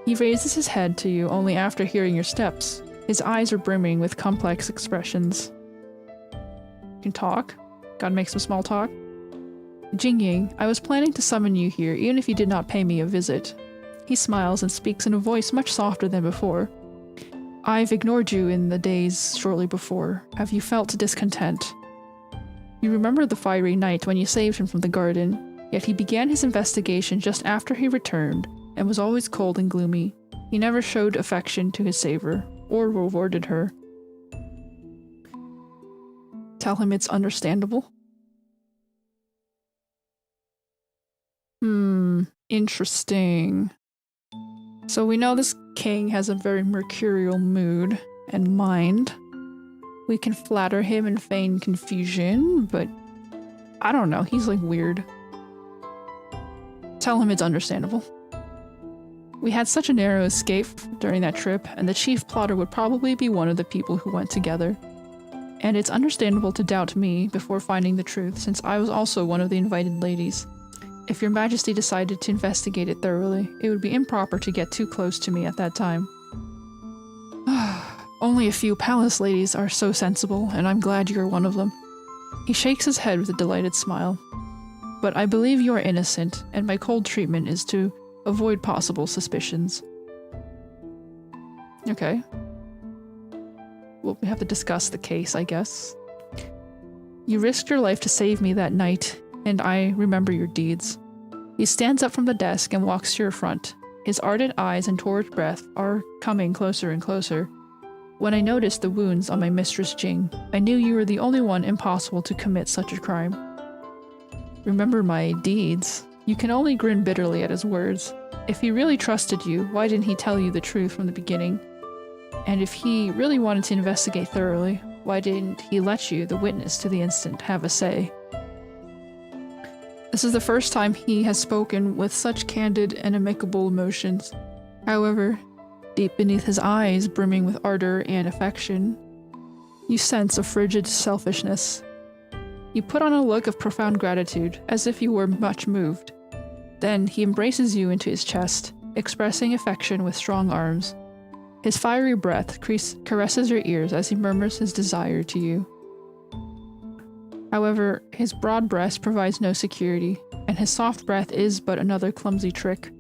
He raises his head to you only after hearing your steps. His eyes are brimming with complex expressions. You can talk. Gotta make some small talk. Jingying, I was planning to summon you here, even if you did not pay me a visit. He smiles and speaks in a voice much softer than before. I've ignored you in the days shortly before. Have you felt discontent? You remember the fiery night when you saved him from the garden, yet he began his investigation just after he returned, and was always cold and gloomy. He never showed affection to his saver, or rewarded her. Tell him it's understandable. Interesting. So we know this king has a very mercurial mood and mind. We can flatter him and feign confusion, but I don't know, he's like weird. Tell him it's understandable. We had such a narrow escape during that trip, and the chief plotter would probably be one of the people who went together. And it's understandable to doubt me before finding the truth, since I was also one of the invited ladies. If your majesty decided to investigate it thoroughly, it would be improper to get too close to me at that time. Only a few palace ladies are so sensible, and I'm glad you're one of them. He shakes his head with a delighted smile. But I believe you are innocent, and my cold treatment is to avoid possible suspicions. Okay. Well, we have to discuss the case, I guess. You risked your life to save me that night, and I remember your deeds. He stands up from the desk and walks to your front. His ardent eyes and torrid breath are coming closer and closer. When I noticed the wounds on my mistress Jing, I knew you were the only one impossible to commit such a crime. Remember my deeds? You can only grin bitterly at his words. If he really trusted you, why didn't he tell you the truth from the beginning? And if he really wanted to investigate thoroughly, why didn't he let you, the witness to the incident, have a say? This is the first time he has spoken with such candid and amicable emotions. However, deep beneath his eyes, brimming with ardor and affection, you sense a frigid selfishness. You put on a look of profound gratitude, as if you were much moved. Then he embraces you into his chest, expressing affection with strong arms. His fiery breath caresses your ears as he murmurs his desire to you. However, his broad breast provides no security, and his soft breath is but another clumsy trick.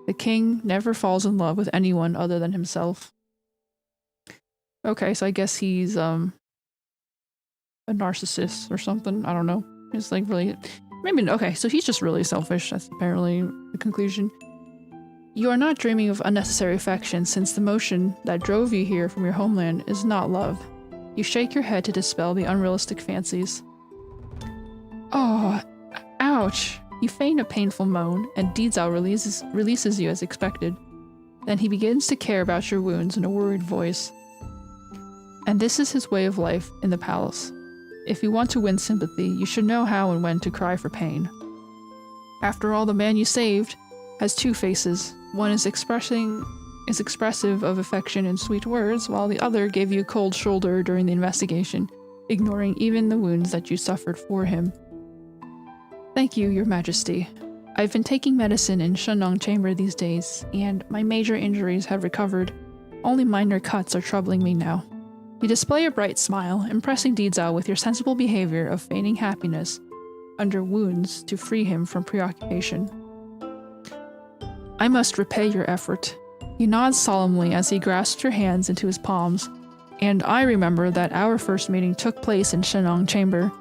The king never falls in love with anyone other than himself. Okay, so I guess he's, a narcissist or something. I don't know. It's like really... Maybe... Okay, so he's just really selfish. That's apparently the conclusion. You are not dreaming of unnecessary affection, since the motion that drove you here from your homeland is not love. You shake your head to dispel the unrealistic fancies. Oh, ouch! You feign a painful moan, and Deedzao releases you as expected. Then he begins to care about your wounds in a worried voice. And this is his way of life in the palace. If you want to win sympathy, you should know how and when to cry for pain. After all, the man you saved has two faces. One is expressive of affection and sweet words, while the other gave you a cold shoulder during the investigation, ignoring even the wounds that you suffered for him. Thank you, Your Majesty. I've been taking medicine in Shenong Chamber these days, and my major injuries have recovered. Only minor cuts are troubling me now. You display a bright smile, impressing Deedzao with your sensible behavior of feigning happiness under wounds to free him from preoccupation. I must repay your effort. He nods solemnly as he grasps your hands into his palms, and I remember that our first meeting took place in Shenong Chamber.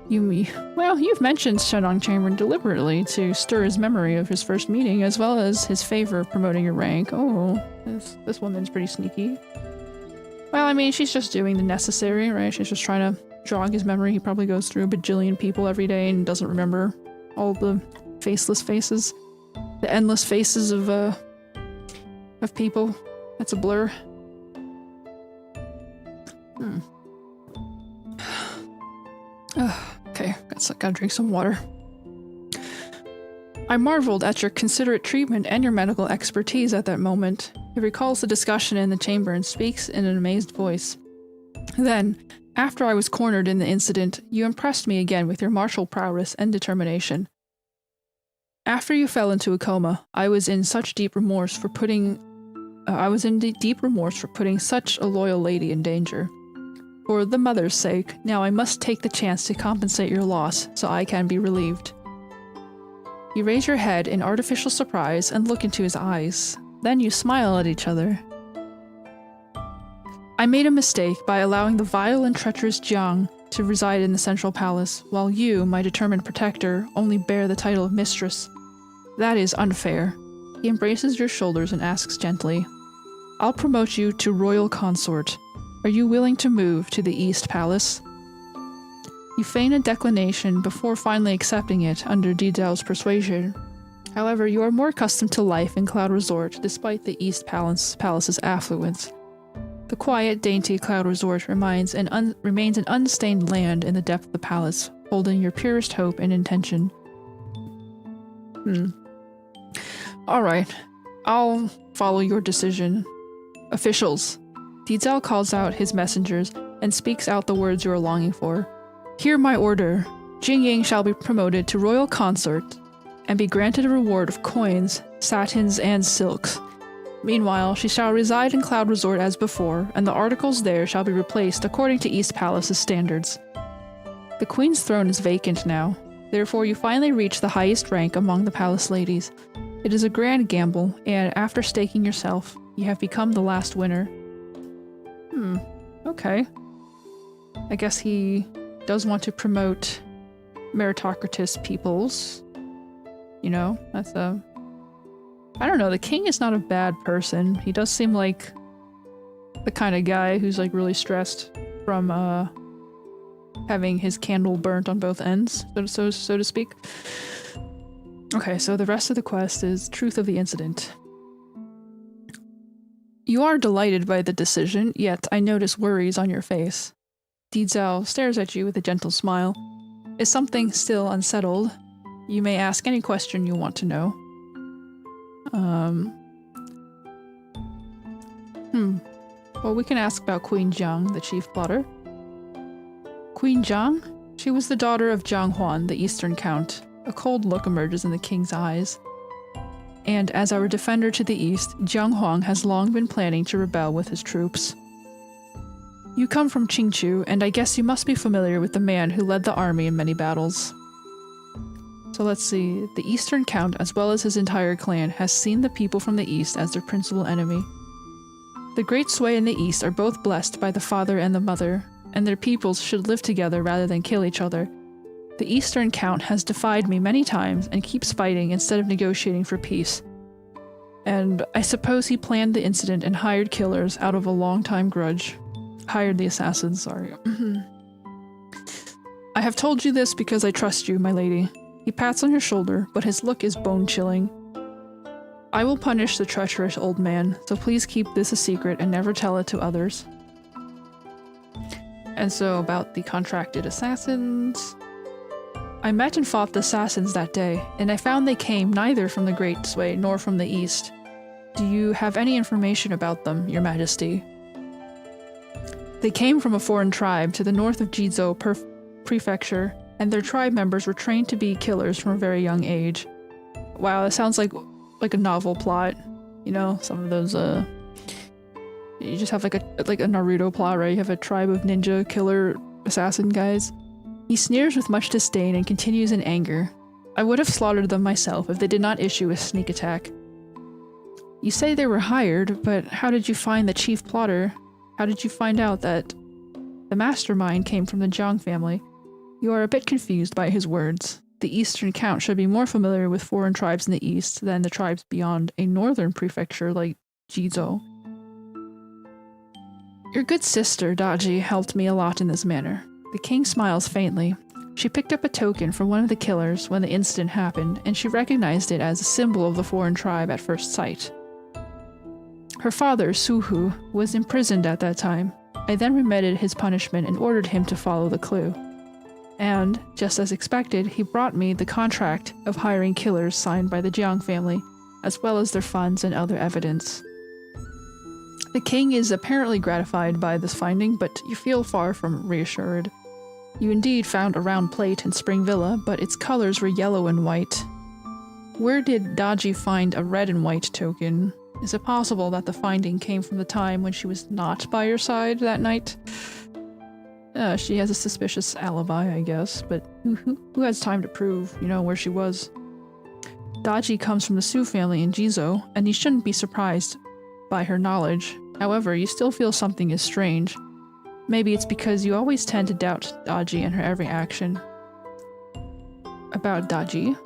You've mentioned Shenong Chamber deliberately to stir his memory of his first meeting, as well as his favor of promoting your rank. Oh, this woman's pretty sneaky. Well, I mean, she's just doing the necessary, right? She's just trying to jog his memory. He probably goes through a bajillion people every day and doesn't remember all the faceless faces. The endless faces of people. That's a blur. Okay, gotta drink some water. I marveled at your considerate treatment and your medical expertise at that moment. He recalls the discussion in the chamber and speaks in an amazed voice. Then, After I was cornered in the incident, you impressed me again with your martial prowess and determination. After you fell into a coma, I was in deep remorse for putting such a loyal lady in danger. For the mother's sake, now I must take the chance to compensate your loss so I can be relieved. You raise your head in artificial surprise and look into his eyes. Then you smile at each other. I made a mistake by allowing the vile and treacherous Jiang to reside in the central palace, while you, my determined protector, only bear the title of mistress. That is unfair. He embraces your shoulders and asks gently, I'll promote you to royal consort. Are you willing to move to the East Palace? You feign a declination before finally accepting it under Didel's persuasion. However, you are more accustomed to life in Cloud Resort despite the East Palace's affluence. The quiet, dainty Cloud Resort remains an unstained land in the depth of the palace, holding your purest hope and intention. Alright, I'll follow your decision. Officials. Didel calls out his messengers and speaks out the words you are longing for. Hear my order. Jingying shall be promoted to royal consort and be granted a reward of coins, satins, and silks. Meanwhile, she shall reside in Cloud Resort as before, and the articles there shall be replaced according to East Palace's standards. The Queen's throne is vacant now, therefore you finally reach the highest rank among the palace ladies. It is a grand gamble, and after staking yourself, you have become the last winner. Okay. I guess he does want to promote meritocratic peoples. You know, that's a... I don't know, the king is not a bad person. He does seem like the kind of guy who's like really stressed from having his candle burnt on both ends, so to speak. Okay, so the rest of the quest is Truth of the Incident. You are delighted by the decision, yet I notice worries on your face. Dizao stares at you with a gentle smile. Is something still unsettled? You may ask any question you want to know. Well, we can ask about Queen Jiang, the chief plotter. Queen Jiang? She was the daughter of Jiang Huan, the Eastern Count. A cold look emerges in the king's eyes. And as our defender to the east, Jiang Huang has long been planning to rebel with his troops. You come from Qingchu, and I guess you must be familiar with the man who led the army in many battles. So let's see, the Eastern Count, as well as his entire clan, has seen the people from the east as their principal enemy. The Great Sui and the East are both blessed by the father and the mother, and their peoples should live together rather than kill each other. The Eastern Count has defied me many times and keeps fighting instead of negotiating for peace. And I suppose he planned the incident and hired killers out of a long-time grudge. Hired the assassins, sorry. I have told you this because I trust you, my lady. He pats on your shoulder, but his look is bone-chilling. I will punish the treacherous old man, so please keep this a secret and never tell it to others. And so about the contracted assassins... I met and fought the assassins that day, and I found they came neither from the Great Sui nor from the east. Do you have any information about them, your majesty? They came from a foreign tribe to the north of Jizhou Prefecture, and their tribe members were trained to be killers from a very young age. Wow, that sounds like a novel plot. You know, some of those, you just have like a Naruto plot, right? You have a tribe of ninja killer assassin guys. He sneers with much disdain and continues in anger. I would have slaughtered them myself if they did not issue a sneak attack. You say they were hired, but how did you find the chief plotter? How did you find out that the mastermind came from the Jiang family? You are a bit confused by his words. The Eastern Count should be more familiar with foreign tribes in the east than the tribes beyond a northern prefecture like Jizhou. Your good sister, Daji, helped me a lot in this manner. The king smiles faintly. She picked up a token from one of the killers when the incident happened, and she recognized it as a symbol of the foreign tribe at first sight. Her father, Suhu, was imprisoned at that time. I then remitted his punishment and ordered him to follow the clue. And, just as expected, he brought me the contract of hiring killers signed by the Jiang family, as well as their funds and other evidence. The king is apparently gratified by this finding, but you feel far from reassured. You indeed found a round plate in Spring Villa, but its colors were yellow and white. Where did Daji find a red and white token? Is it possible that the finding came from the time when she was not by your side that night? She has a suspicious alibi, I guess, but who has time to prove, where she was? Daji comes from the Su family in Jizo, and you shouldn't be surprised by her knowledge. However, you still feel something is strange. Maybe it's because you always tend to doubt Daji and her every action. About Daji?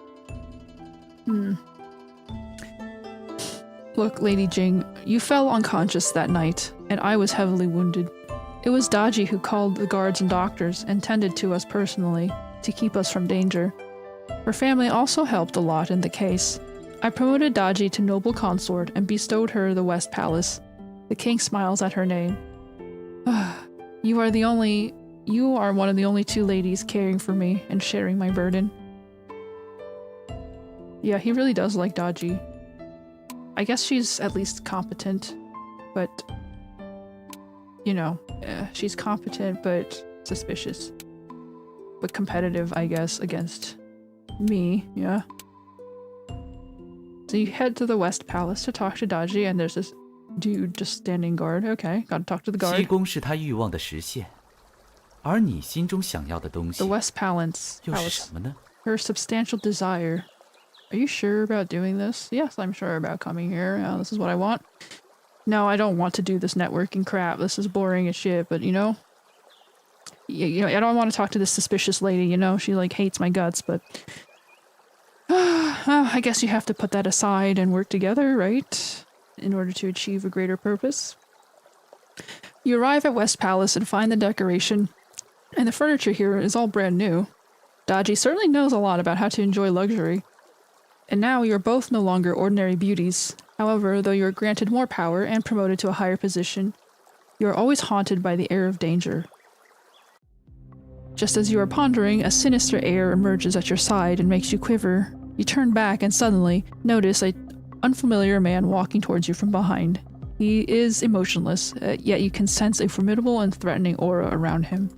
Look, Lady Jing, you fell unconscious that night, and I was heavily wounded. It was Daji who called the guards and doctors and tended to us personally, to keep us from danger. Her family also helped a lot in the case. I promoted Daji to noble consort and bestowed her the West Palace. The king smiles at her name. You are one of the only two ladies caring for me and sharing my burden. Yeah, he really does like Daji. I guess she's at least competent, but she's competent but suspicious. But competitive, I guess, against me, yeah. So you head to the West Palace to talk to Daji, and there's this dude just standing guard. Okay, gotta talk to the guard. 西宫是他欲望的实现，而你心中想要的东西 The West Palace. 又是什么呢？ Her substantial desire. Are you sure about doing this? Yes, I'm sure about coming here. This is what I want. No, I don't want to do this networking crap. This is boring as shit, but I don't want to talk to this suspicious lady, she hates my guts, but I guess you have to put that aside and work together, right? In order to achieve a greater purpose. You arrive at West Palace and find the decoration, and the furniture here is all brand new. Daji certainly knows a lot about how to enjoy luxury. And now you are both no longer ordinary beauties. However, though you are granted more power and promoted to a higher position, you are always haunted by the air of danger. Just as you are pondering, a sinister air emerges at your side and makes you quiver. You turn back and suddenly notice an unfamiliar man walking towards you from behind. He is emotionless, yet you can sense a formidable and threatening aura around him.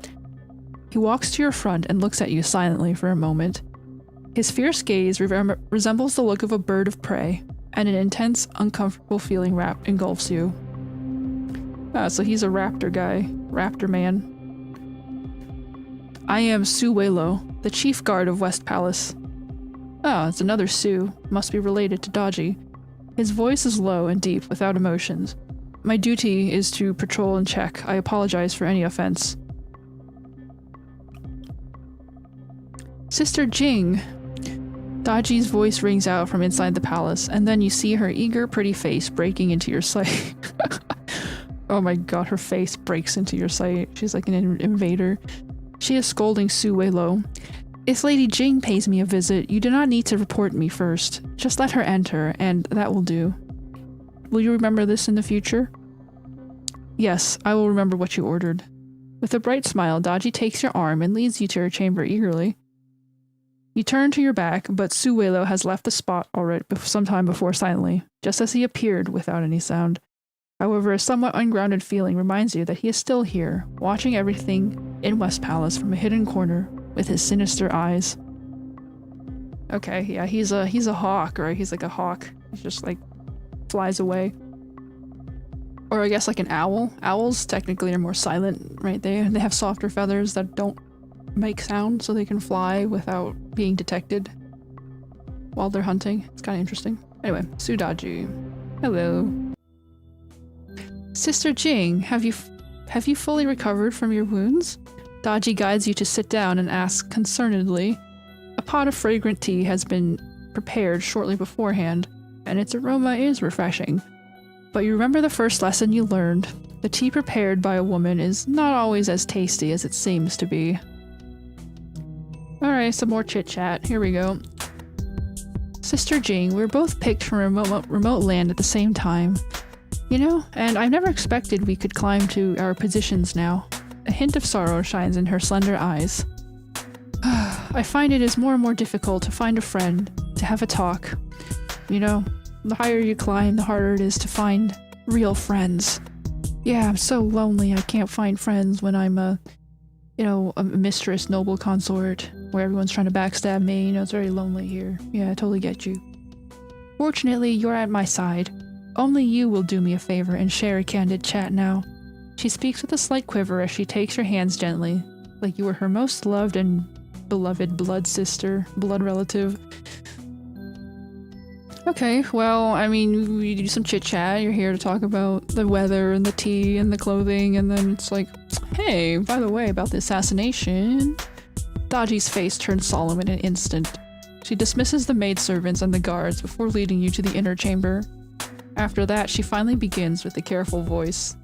He walks to your front and looks at you silently for a moment. His fierce gaze resembles the look of a bird of prey, and an intense, uncomfortable feeling engulfs you. So he's a raptor guy. Raptor man. I am Su Weilo, the chief guard of West Palace. It's another Su. Must be related to Daji. His voice is low and deep, without emotions. My duty is to patrol and check. I apologize for any offense. Sister Jing! Daji's voice rings out from inside the palace, and then you see her eager, pretty face breaking into your sight. Oh my god, her face breaks into your sight. She's like an invader. She is scolding Su Weilo. If Lady Jing pays me a visit, you do not need to report me first. Just let her enter, and that will do. Will you remember this in the future? Yes, I will remember what you ordered. With a bright smile, Daji takes your arm and leads you to her chamber eagerly. You turn to your back, but Su Weilo has left the spot already some time before silently, just as he appeared without any sound. However, a somewhat ungrounded feeling reminds you that he is still here, watching everything in West Palace from a hidden corner with his sinister eyes. Okay, yeah, he's a hawk, right? He's like a hawk. He just flies away. Or I guess like an owl. Owls technically are more silent, right? They have softer feathers that don't make sound, so they can fly without being detected while they're hunting. It's kind of interesting. Anyway, Su Daji. Hello. Sister Jing, have you fully recovered from your wounds? Daji guides you to sit down and asks concernedly. A pot of fragrant tea has been prepared shortly beforehand, and its aroma is refreshing. But you remember the first lesson you learned. The tea prepared by a woman is not always as tasty as it seems to be. Alright, some more chit-chat. Here we go. Sister Jing, we were both picked from a remote land at the same time. And I never expected we could climb to our positions now. A hint of sorrow shines in her slender eyes. I find it is more and more difficult to find a friend, to have a talk. The higher you climb, the harder it is to find real friends. Yeah, I'm so lonely. I can't find friends when I'm a mistress, noble consort, where everyone's trying to backstab me. You know, it's very lonely here. Yeah, I totally get you. Fortunately, you're at my side. Only you will do me a favor and share a candid chat now. She speaks with a slight quiver as she takes your hands gently, like you were her most loved and beloved blood sister, blood relative. Okay, well, I mean, we do some chit-chat. You're here to talk about the weather and the tea and the clothing, and then it's like, hey, by the way, about the assassination. Dodgy's face turns solemn in an instant. She dismisses the maidservants and the guards before leading you to the inner chamber. After that, she finally begins with a careful voice.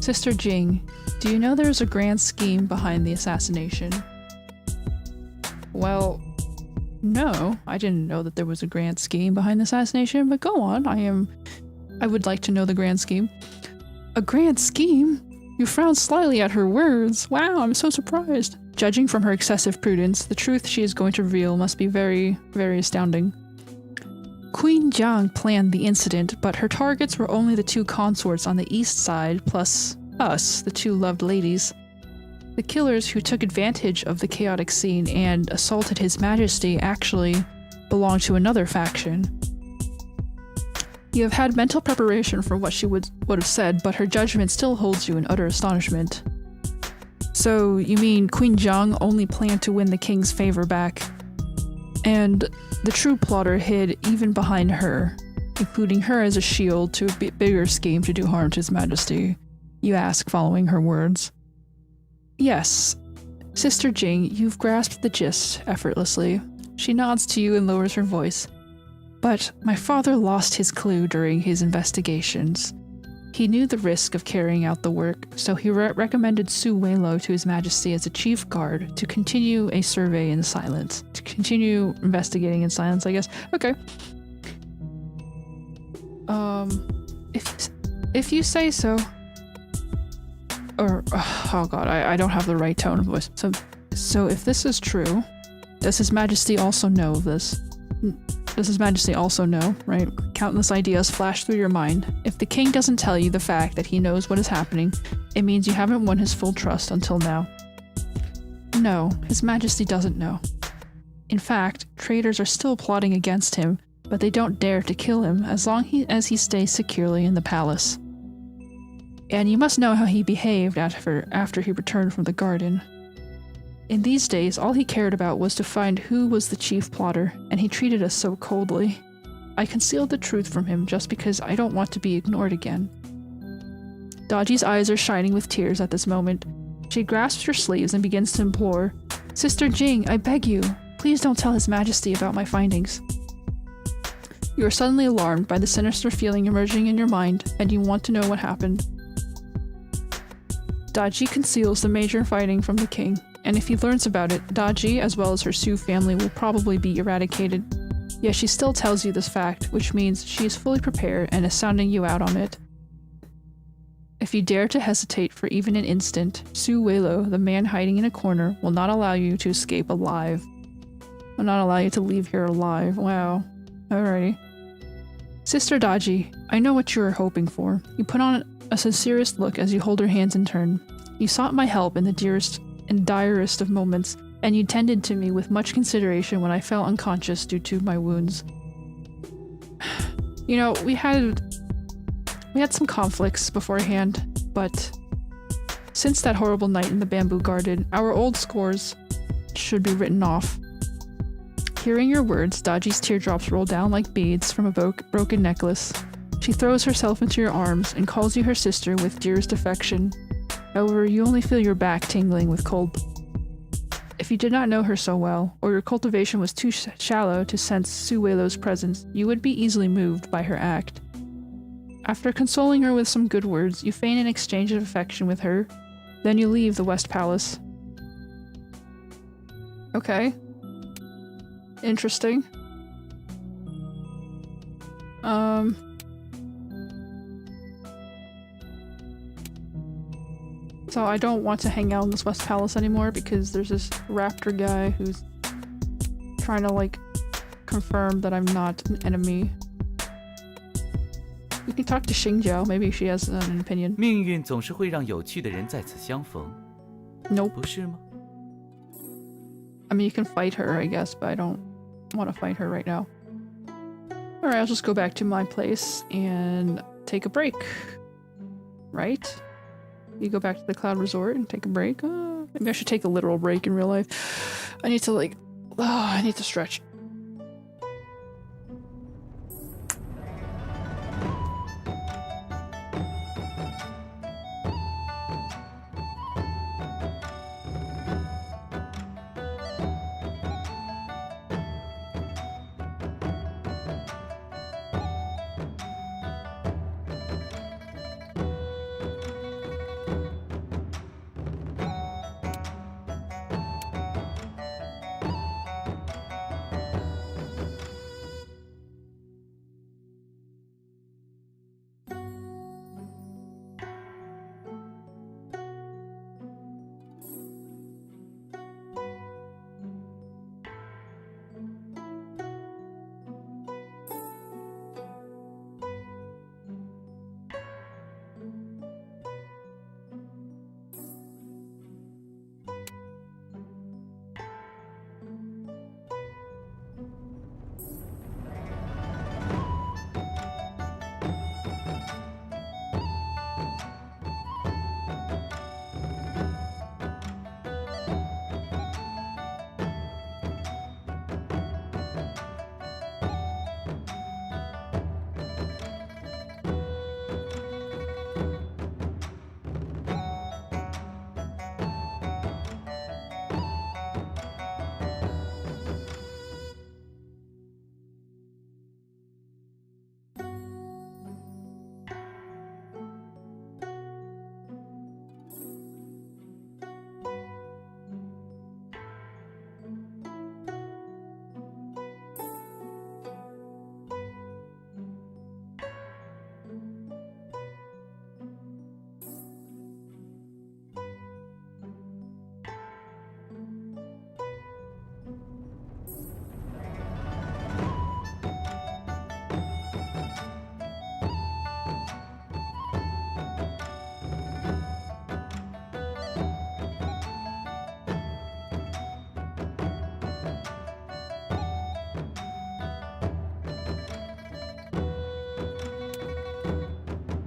Sister Jing, do you know there's a grand scheme behind the assassination? Well, no, I didn't know that there was a grand scheme behind the assassination, but go on, I would like to know the grand scheme. A grand scheme? You frown slightly at her words. Wow, I'm so surprised. Judging from her excessive prudence, the truth she is going to reveal must be very, very astounding. Queen Jiang planned the incident, but her targets were only the 2 consorts on the east side, plus us, the 2 loved ladies. The killers who took advantage of the chaotic scene and assaulted His Majesty actually belonged to another faction. You have had mental preparation for what she would have said, but her judgment still holds you in utter astonishment. So, you mean Queen Jiang only planned to win the king's favor back? And the true plotter hid even behind her, including her as a shield to a bigger scheme to do harm to His Majesty, you ask, following her words. Yes. Sister Jing, you've grasped the gist effortlessly. She nods to you and lowers her voice. But my father lost his clue during his investigations. He knew the risk of carrying out the work, so he recommended Su Weilo to His Majesty as a chief guard to continue a survey in silence. To continue investigating in silence, I guess. Okay. If you say so. Or, oh god, I don't have the right tone of voice. So if this is true, does His Majesty also know of this? Does His Majesty also know, right? Countless ideas flash through your mind. If the king doesn't tell you the fact that he knows what is happening, it means you haven't won his full trust until now. No, His Majesty doesn't know. In fact, traitors are still plotting against him, but they don't dare to kill him as long as he stays securely in the palace. And you must know how he behaved after he returned from the garden. In these days, all he cared about was to find who was the chief plotter, and he treated us so coldly. I concealed the truth from him just because I don't want to be ignored again. Dodgy's eyes are shining with tears at this moment. She grasps her sleeves and begins to implore, Sister Jing, I beg you, please don't tell His Majesty about my findings. You are suddenly alarmed by the sinister feeling emerging in your mind, and you want to know what happened. Dodgy conceals the major fighting from the king, and if he learns about it, Dodgy, as well as her Su family, will probably be eradicated. Yet she still tells you this fact, which means she is fully prepared and is sounding you out on it. If you dare to hesitate for even an instant, Su Weilo, the man hiding in a corner, will not allow you to escape alive. Will not allow you to leave here alive. Wow. Alrighty. Sister Dodgy, I know what you are hoping for. You put on a sincerest look as you hold her hands in turn. You sought my help in the dearest and direst of moments, and you tended to me with much consideration when I fell unconscious due to my wounds. You know, we had some conflicts beforehand, but since that horrible night in the bamboo garden, our old scores should be written off. Hearing your words, Dodgy's teardrops roll down like beads from a broken necklace. She throws herself into your arms and calls you her sister with dearest affection. However, you only feel your back tingling with cold. If you did not know her so well, or your cultivation was too shallow to sense Su Weilo's presence, you would be easily moved by her act. After consoling her with some good words, you feign an exchange of affection with her. Then you leave the West Palace. Okay. Interesting. So I don't want to hang out in this West Palace anymore because there's this raptor guy who's trying to, like, confirm that I'm not an enemy. can talk to Xingjiao. Maybe she has an opinion. 命运总是会让有趣的人再次相逢， Nope. 不是吗？ I mean, you can fight her, I guess, but I don't want to fight her right now. Alright, I'll just go back to my place and take a break. Right? You go back to the Cloud Resort and take a break? Maybe I should take a literal break in real life. I need to, like... I need to stretch.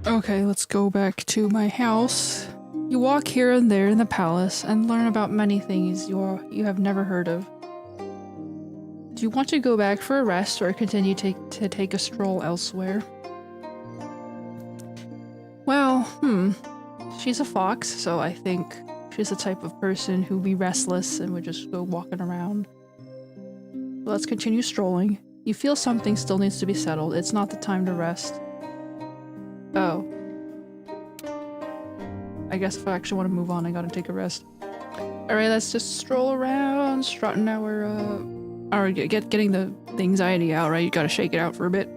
Okay, let's go back to my house. You walk here and there in the palace and learn about many things you have never heard of. Do you want to go back for a rest or continue to take a stroll elsewhere? Well, she's a fox, so I think she's the type of person who'd be restless and would just go walking around. But let's continue strolling. You feel something still needs to be settled. It's not the time to rest. Oh. I guess if I actually want to move on, I gotta take a rest. Alright, let's just stroll around, strutting our, getting the anxiety out, right? You gotta shake it out for a bit.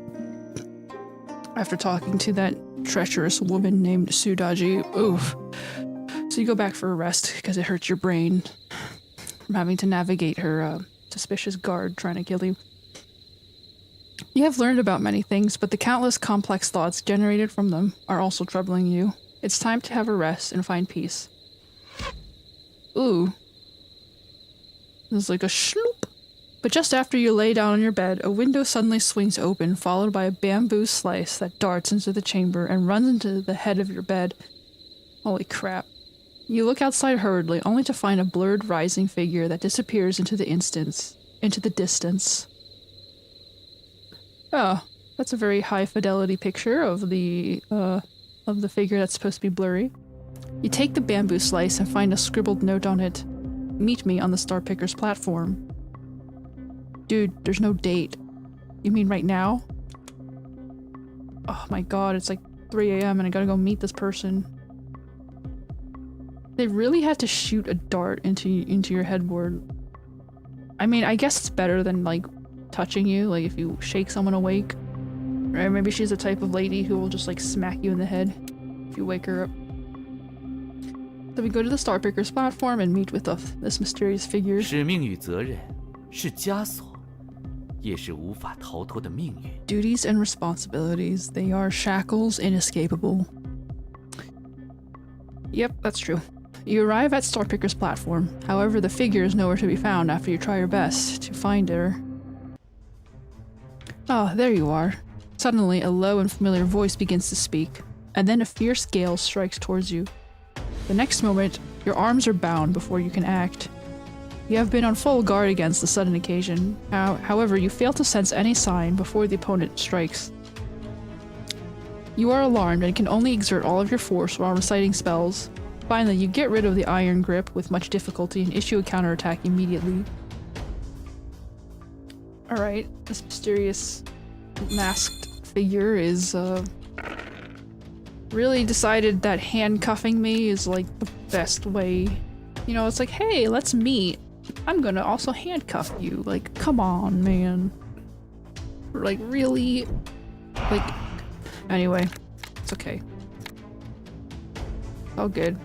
After talking to that treacherous woman named Sudaji, oof. So you go back for a rest, because it hurts your brain from having to navigate her, suspicious guard trying to kill you. You have learned about many things, but the countless complex thoughts generated from them are also troubling you. It's time to have a rest and find peace. Ooh. There's like a shloop. But just after you lay down on your bed, a window suddenly swings open, followed by a bamboo slice that darts into the chamber and runs into the head of your bed. Holy crap. You look outside hurriedly, only to find a blurred rising figure that disappears into the distance. Oh, that's a very high fidelity picture of the figure that's supposed to be blurry. You take the bamboo slice and find a scribbled note on it. Meet me on the Star Picker's platform. Dude, there's no date. You mean right now? Oh my god, it's like 3 a.m. and I gotta go meet this person. They really had to shoot a dart into your headboard. I mean, I guess it's better than, like, touching you, like if you shake someone awake. Or maybe she's the type of lady who will just, like, smack you in the head if you wake her up. So we go to the Star Picker's platform and meet with this mysterious figure. 使命与责任是枷锁，也是无法逃脱的命运。 Duties and responsibilities, they are shackles inescapable. Yep, that's true. You arrive at Starpicker's platform. However, the figure is nowhere to be found after you try your best to find her. Ah, there you are. Suddenly, a low and familiar voice begins to speak, and then a fierce gale strikes towards you. The next moment, your arms are bound before you can act. You have been on full guard against the sudden occasion. However, you fail to sense any sign before the opponent strikes. You are alarmed and can only exert all of your force while reciting spells. Finally, you get rid of the iron grip with much difficulty and issue a counterattack immediately. Alright, this mysterious masked figure is, really decided that handcuffing me is like the best way. You know, it's like, hey, let's meet. I'm gonna also handcuff you. Like, come on, man. Like, really? Like, anyway, it's okay. All good.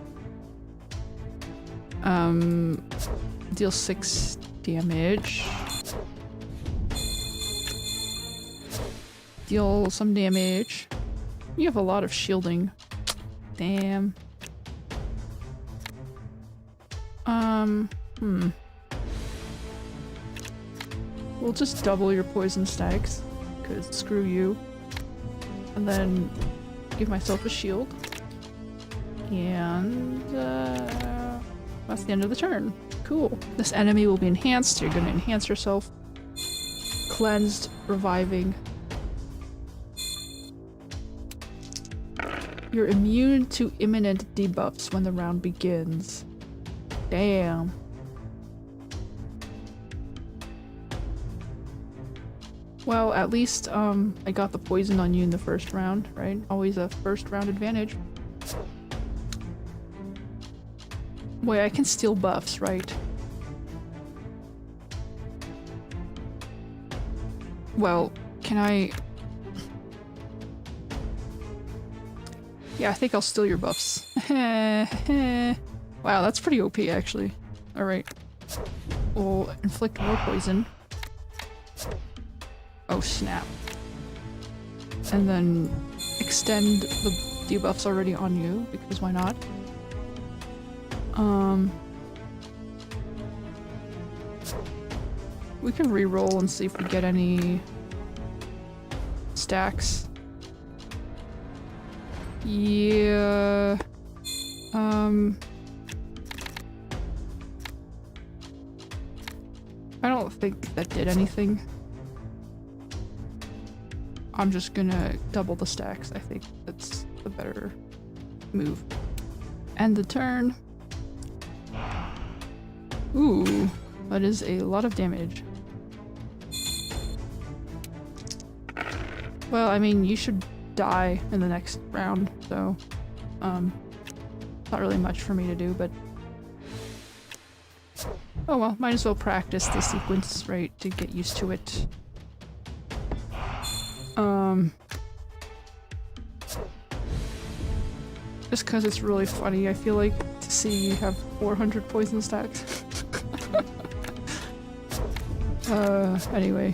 Deal 6 damage. Deal some damage. You have a lot of shielding. Damn. We'll just double your poison stacks, because screw you. And then give myself a shield. And that's the end of the turn. Cool. This enemy will be enhanced. You're gonna enhance yourself. Cleansed, reviving. You're immune to imminent debuffs when the round begins. Damn. Well, at least, I got the poison on you in the first round, right? Always a first round advantage. Wait, I can steal buffs, right? Well, can I... Yeah, I think I'll steal your buffs. Wow, that's pretty OP, actually. Alright. We'll inflict more poison. Oh, snap. And then extend the debuffs already on you, because why not? We can re-roll and see if we get any stacks. Yeah. I don't think that did anything. I'm just gonna double the stacks. I think that's the better move. End the turn. Ooh, that is a lot of damage. Well, I mean, you should die in the next round, so not really much for me to do, but oh well, might as well practice the sequence, right, to get used to it. Just because it's really funny, I feel like, to see you have 400 poison stacks. Anyway.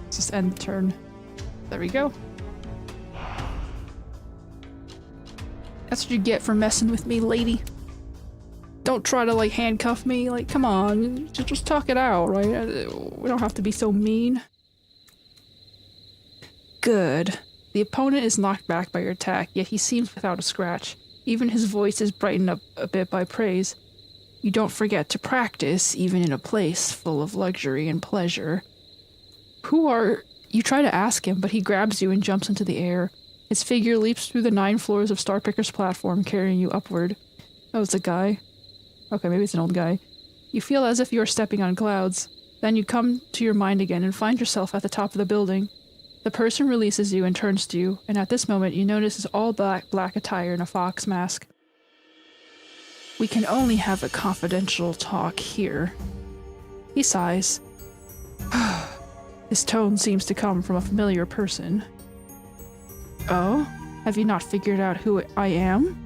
Let's just end the turn. There we go. That's what you get for messing with me, lady. Don't try to, like, handcuff me. Like, come on. Just talk it out, right? We don't have to be so mean. Good. The opponent is knocked back by your attack, yet he seems without a scratch. Even his voice is brightened up a bit by praise. You don't forget to practice, even in a place full of luxury and pleasure. Who are... You try to ask him, but he grabs you and jumps into the air. His figure leaps through the 9 floors of Starpicker's platform, carrying you upward. Oh, it's a guy. Okay, maybe it's an old guy. You feel as if you are stepping on clouds. Then you come to your mind again and find yourself at the top of the building. The person releases you and turns to you, and at this moment you notice his all black attire and a fox mask. We can only have a confidential talk here. He sighs. His tone seems to come from a familiar person. Oh? Have you not figured out who I am?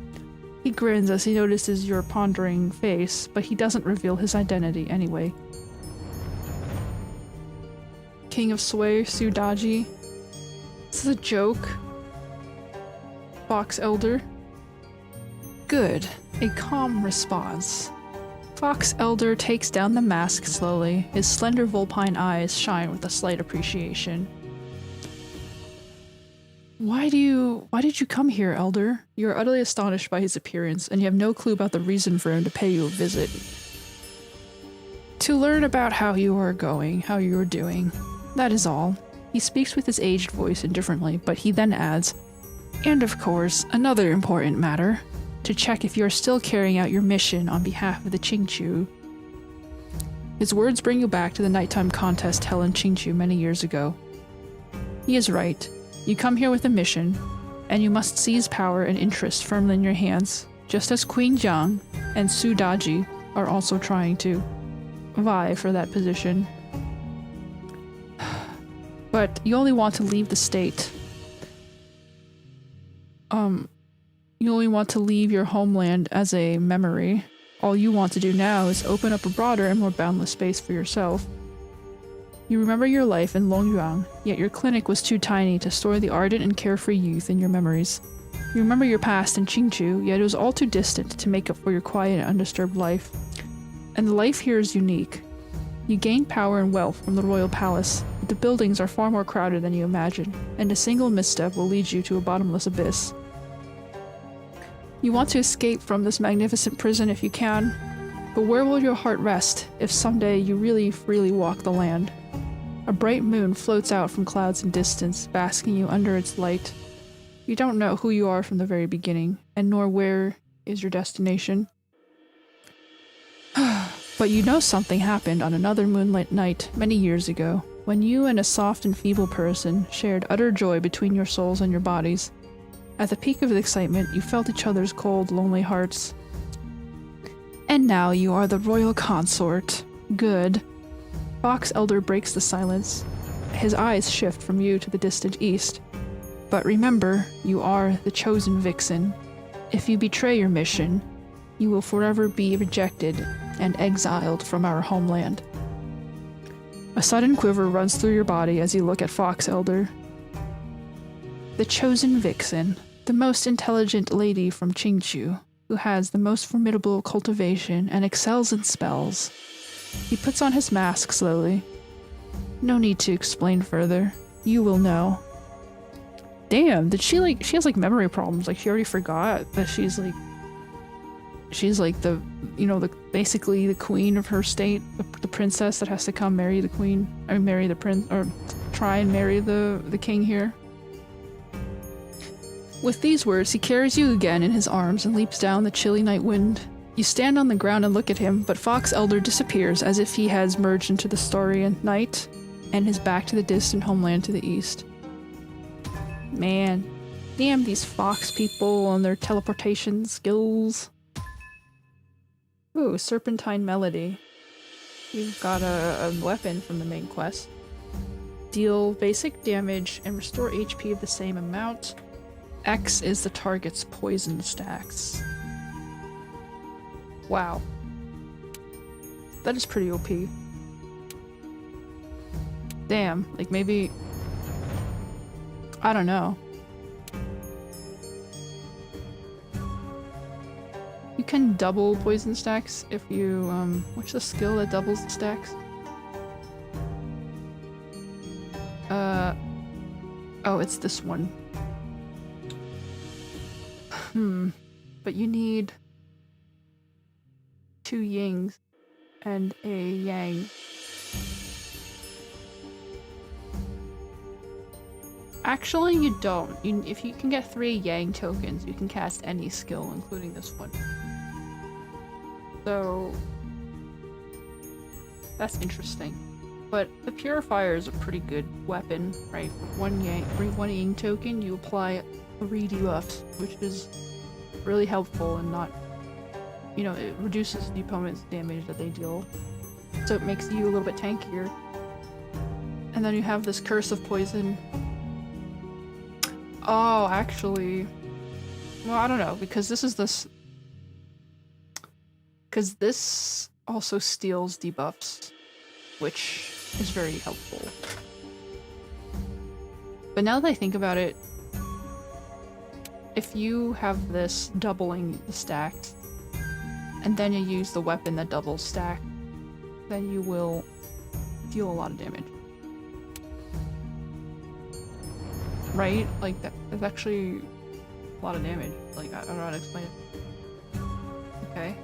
He grins as he notices your pondering face, but he doesn't reveal his identity anyway. king of Sway, Sudaji. This is a joke. Fox Elder. Good. A calm response. Fox Elder takes down the mask slowly. His slender vulpine eyes shine with a slight appreciation. Why did you come here, Elder? You are utterly astonished by his appearance, and you have no clue about the reason for him to pay you a visit. To learn about how you are going, how you are doing. That is all. He speaks with his aged voice indifferently, but he then adds, and of course, another important matter. To check if you are still carrying out your mission on behalf of the Qingqiu. His words bring you back to the nighttime contest held in Qingqiu many years ago. He is right. You come here with a mission, and you must seize power and interest firmly in your hands, just as Queen Jiang and Su Daji are also trying to vie for that position. But you only want to leave the state. You only want to leave your homeland as a memory. All you want to do now is open up a broader and more boundless space for yourself. You remember your life in Longyuan, yet your clinic was too tiny to store the ardent and carefree youth in your memories. You remember your past in Qingqiu, yet it was all too distant to make up for your quiet and undisturbed life. And the life here is unique. You gain power and wealth from the royal palace, but the buildings are far more crowded than you imagine, and a single misstep will lead you to a bottomless abyss. You want to escape from this magnificent prison if you can, but where will your heart rest if someday you really freely walk the land? A bright moon floats out from clouds in distance, basking you under its light. You don't know who you are from the very beginning, and nor where is your destination. But you know something happened on another moonlit night many years ago, when you and a soft and feeble person shared utter joy between your souls and your bodies. At the peak of the excitement, you felt each other's cold, lonely hearts. And now you are the royal consort. Good. Fox Elder breaks the silence. His eyes shift from you to the distant east. But remember, you are the chosen vixen. If you betray your mission, you will forever be rejected and exiled from our homeland. A sudden quiver runs through your body as you look at Fox Elder. The chosen vixen, the most intelligent lady from Qingqiu, who has the most formidable cultivation and excels in spells. He puts on his mask slowly. No need to explain further. You will know. Damn, she has like memory problems. Like she already forgot that she's like the, basically the queen of her state, the princess that has to come marry the queen, marry the prince, or try and marry the king here. With these words, he carries you again in his arms and leaps down the chilly night wind. You stand on the ground and look at him, but Fox Elder disappears as if he has merged into the starry night and his back to the distant homeland to the east. Man, damn these fox people and their teleportation skills. Ooh, Serpentine Melody. You've got a weapon from the main quest. Deal basic damage and restore HP of the same amount. X is the target's poison stacks. Wow. That is pretty OP. Damn, like maybe... I don't know. You can double poison stacks if you, what's the skill that doubles the stacks? Oh, it's this one. But you need 2 yings and a yang. Actually, you don't. If you can get 3 yang tokens, you can cast any skill, including this one. So that's interesting. But the Purifier is a pretty good weapon, right? For 1 yang token, you apply 3 debuffs, which is really helpful and not, it reduces the opponent's damage that they deal. So it makes you a little bit tankier. And then you have this Curse of Poison. Oh, actually... Well, I don't know, because this also steals debuffs, which is very helpful. But now that I think about it, if you have this doubling the stacks, and then you use the weapon that doubles stack, then you will deal a lot of damage. Right? Like, that's actually a lot of damage. Like, I don't know how to explain it. Okay,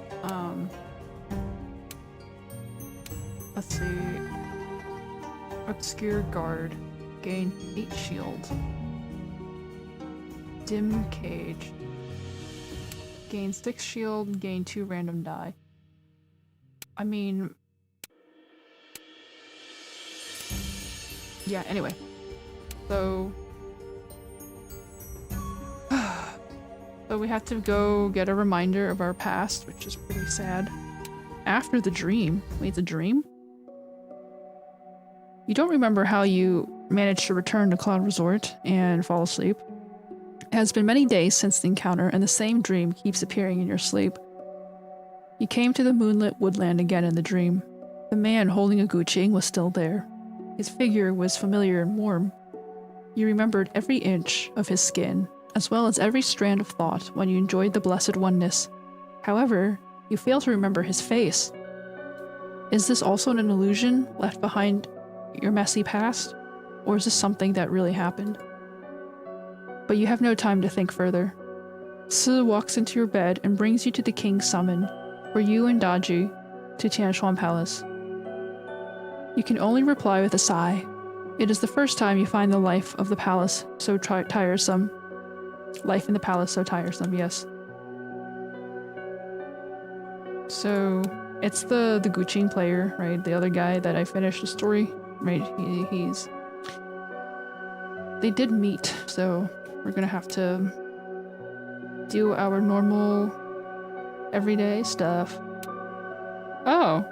let's see. Obscure Guard. Gain 8 shield. Dim Cage. Gain 6 shield, gain 2 random die. I mean... yeah, anyway. So... so we have to go get a reminder of our past, which is pretty sad. After the dream. Wait, the dream? You don't remember how you managed to return to Cloud Resort and fall asleep. It has been many days since the encounter, and the same dream keeps appearing in your sleep. You came to the moonlit woodland again in the dream. The man holding a guqing was still there. His figure was familiar and warm. You remembered every inch of his skin, as well as every strand of thought when you enjoyed the Blessed Oneness. However, you fail to remember his face. Is this also an illusion left behind your messy past? Or is this something that really happened? But you have no time to think further. Si walks into your bed and brings you to the King's Summon, for you and Daji to Tianshuan Palace. You can only reply with a sigh. It is the first time you find the life of the palace so tiresome. Life in the palace so tiresome, yes. So, it's the guqing player, right? The other guy that I finished the story, right? He's... They did meet, so we're gonna have to do our normal, everyday stuff. Oh.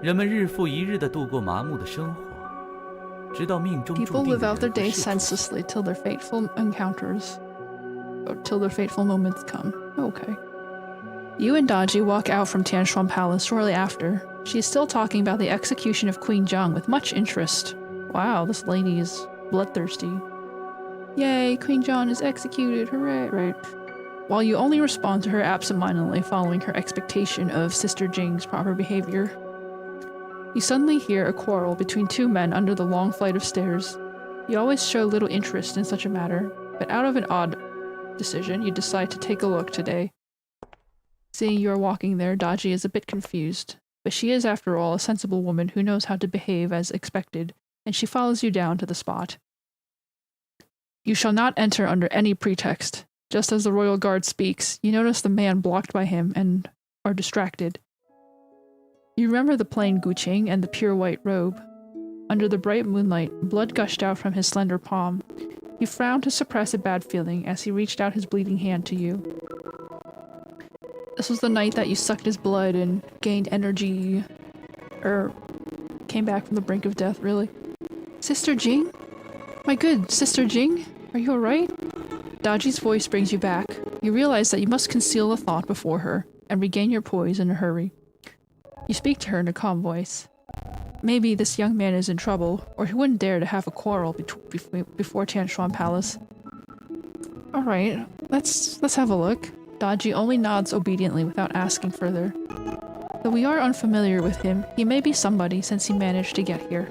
人们日复一日地度过麻木的生活，直到命中注定的 People live out their 人和 days 事 senselessly till their fateful encounters, or till their fateful moments come. Okay. You and Daji walk out from Tianshuan Palace shortly after. She is still talking about the execution of Queen Zhang with much interest. Wow, this lady is bloodthirsty. Yay, Queen Zhang is executed, hooray, right. While you only respond to her absentmindedly following her expectation of Sister Jing's proper behavior. You suddenly hear a quarrel between two men under the long flight of stairs. You always show little interest in such a matter, but out of an odd decision, you decide to take a look today. Seeing you are walking there, Daji is a bit confused, but she is, after all, a sensible woman who knows how to behave as expected, and she follows you down to the spot. You shall not enter under any pretext. Just as the royal guard speaks, you notice the man blocked by him and are distracted. You remember the plain guqing and the pure white robe. Under the bright moonlight, blood gushed out from his slender palm. He frowned to suppress a bad feeling as he reached out his bleeding hand to you. This was the night that you sucked his blood and gained energy, or came back from the brink of death, really. Sister Jing? My good Sister Jing? Are you alright? Daji's voice brings you back. You realize that you must conceal the thought before her, and regain your poise in a hurry. You speak to her in a calm voice. Maybe this young man is in trouble, or he wouldn't dare to have a quarrel before Tianshuan Palace. Alright, let's have a look. Daji only nods obediently without asking further. Though we are unfamiliar with him, he may be somebody since he managed to get here.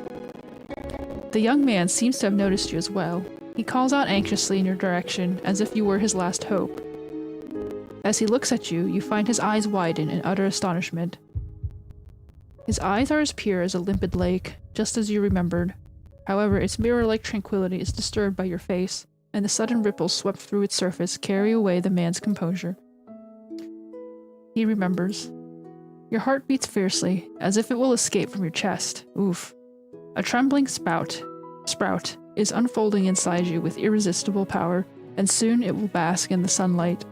The young man seems to have noticed you as well. He calls out anxiously in your direction, as if you were his last hope. As he looks at you, you find his eyes widen in utter astonishment. His eyes are as pure as a limpid lake, just as you remembered. However, its mirror-like tranquility is disturbed by your face, and the sudden ripples swept through its surface carry away the man's composure. He remembers. Your heart beats fiercely, as if it will escape from your chest. Oof. A trembling sprout is unfolding inside you with irresistible power, and soon it will bask in the sunlight.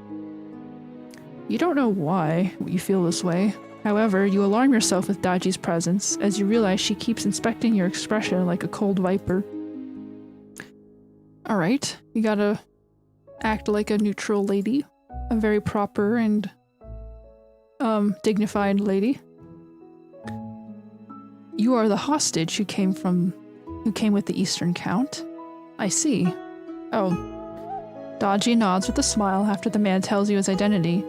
You don't know why you feel this way. However, you alarm yourself with Daji's presence, as you realize she keeps inspecting your expression like a cold viper. Alright, you gotta act like a neutral lady. A very proper and, dignified lady. You are the hostage who came with the Eastern Count. I see. Oh. Daji nods with a smile after the man tells you his identity.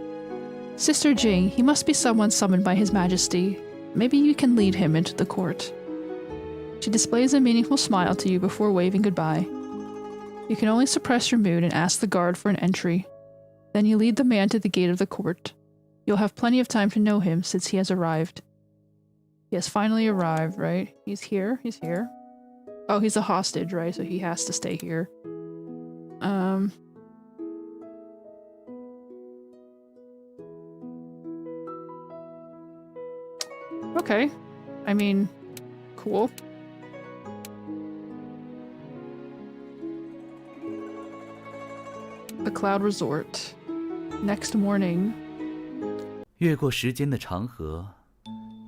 Sister Jing, he must be someone summoned by His Majesty. Maybe you can lead him into the court. She displays a meaningful smile to you before waving goodbye. You can only suppress your mood and ask the guard for an entry. Then you lead the man to the gate of the court. You'll have plenty of time to know him since he has arrived. He has finally arrived, right? He's here? He's here? Oh, he's a hostage, right? So he has to stay here. Okay. I mean, cool. The Cloud Resort. Next morning. 越过时间的长河，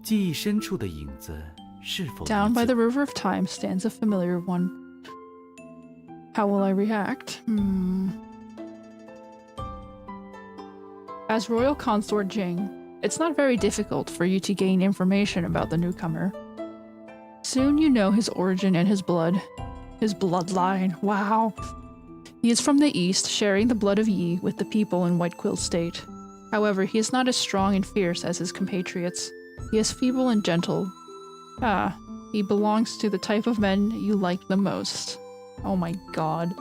记忆深处的影子是否 Down 依 by 旧 the river of time stands a familiar one. How will I react? As royal consort Jing, it's not very difficult for you to gain information about the newcomer. Soon you know his origin and his blood. His bloodline, wow. He is from the east, sharing the blood of Yi with the people in White Quill State. However, he is not as strong and fierce as his compatriots. He is feeble and gentle. Ah, he belongs to the type of men you like the most. Oh my god.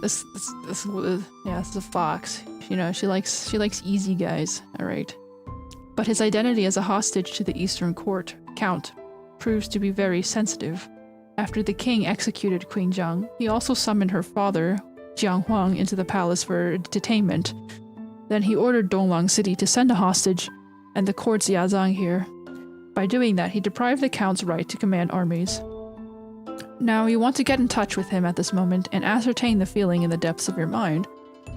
This is a fox. You know, she likes easy guys, alright. But his identity as a hostage to the Eastern Court, Count, proves to be very sensitive. After the king executed Queen Jiang, he also summoned her father, Jiang Huang, into the palace for detainment. Then he ordered Donglang City to send a hostage, and the court's Yazang here. By doing that, he deprived the count's right to command armies. Now, you want to get in touch with him at this moment and ascertain the feeling in the depths of your mind.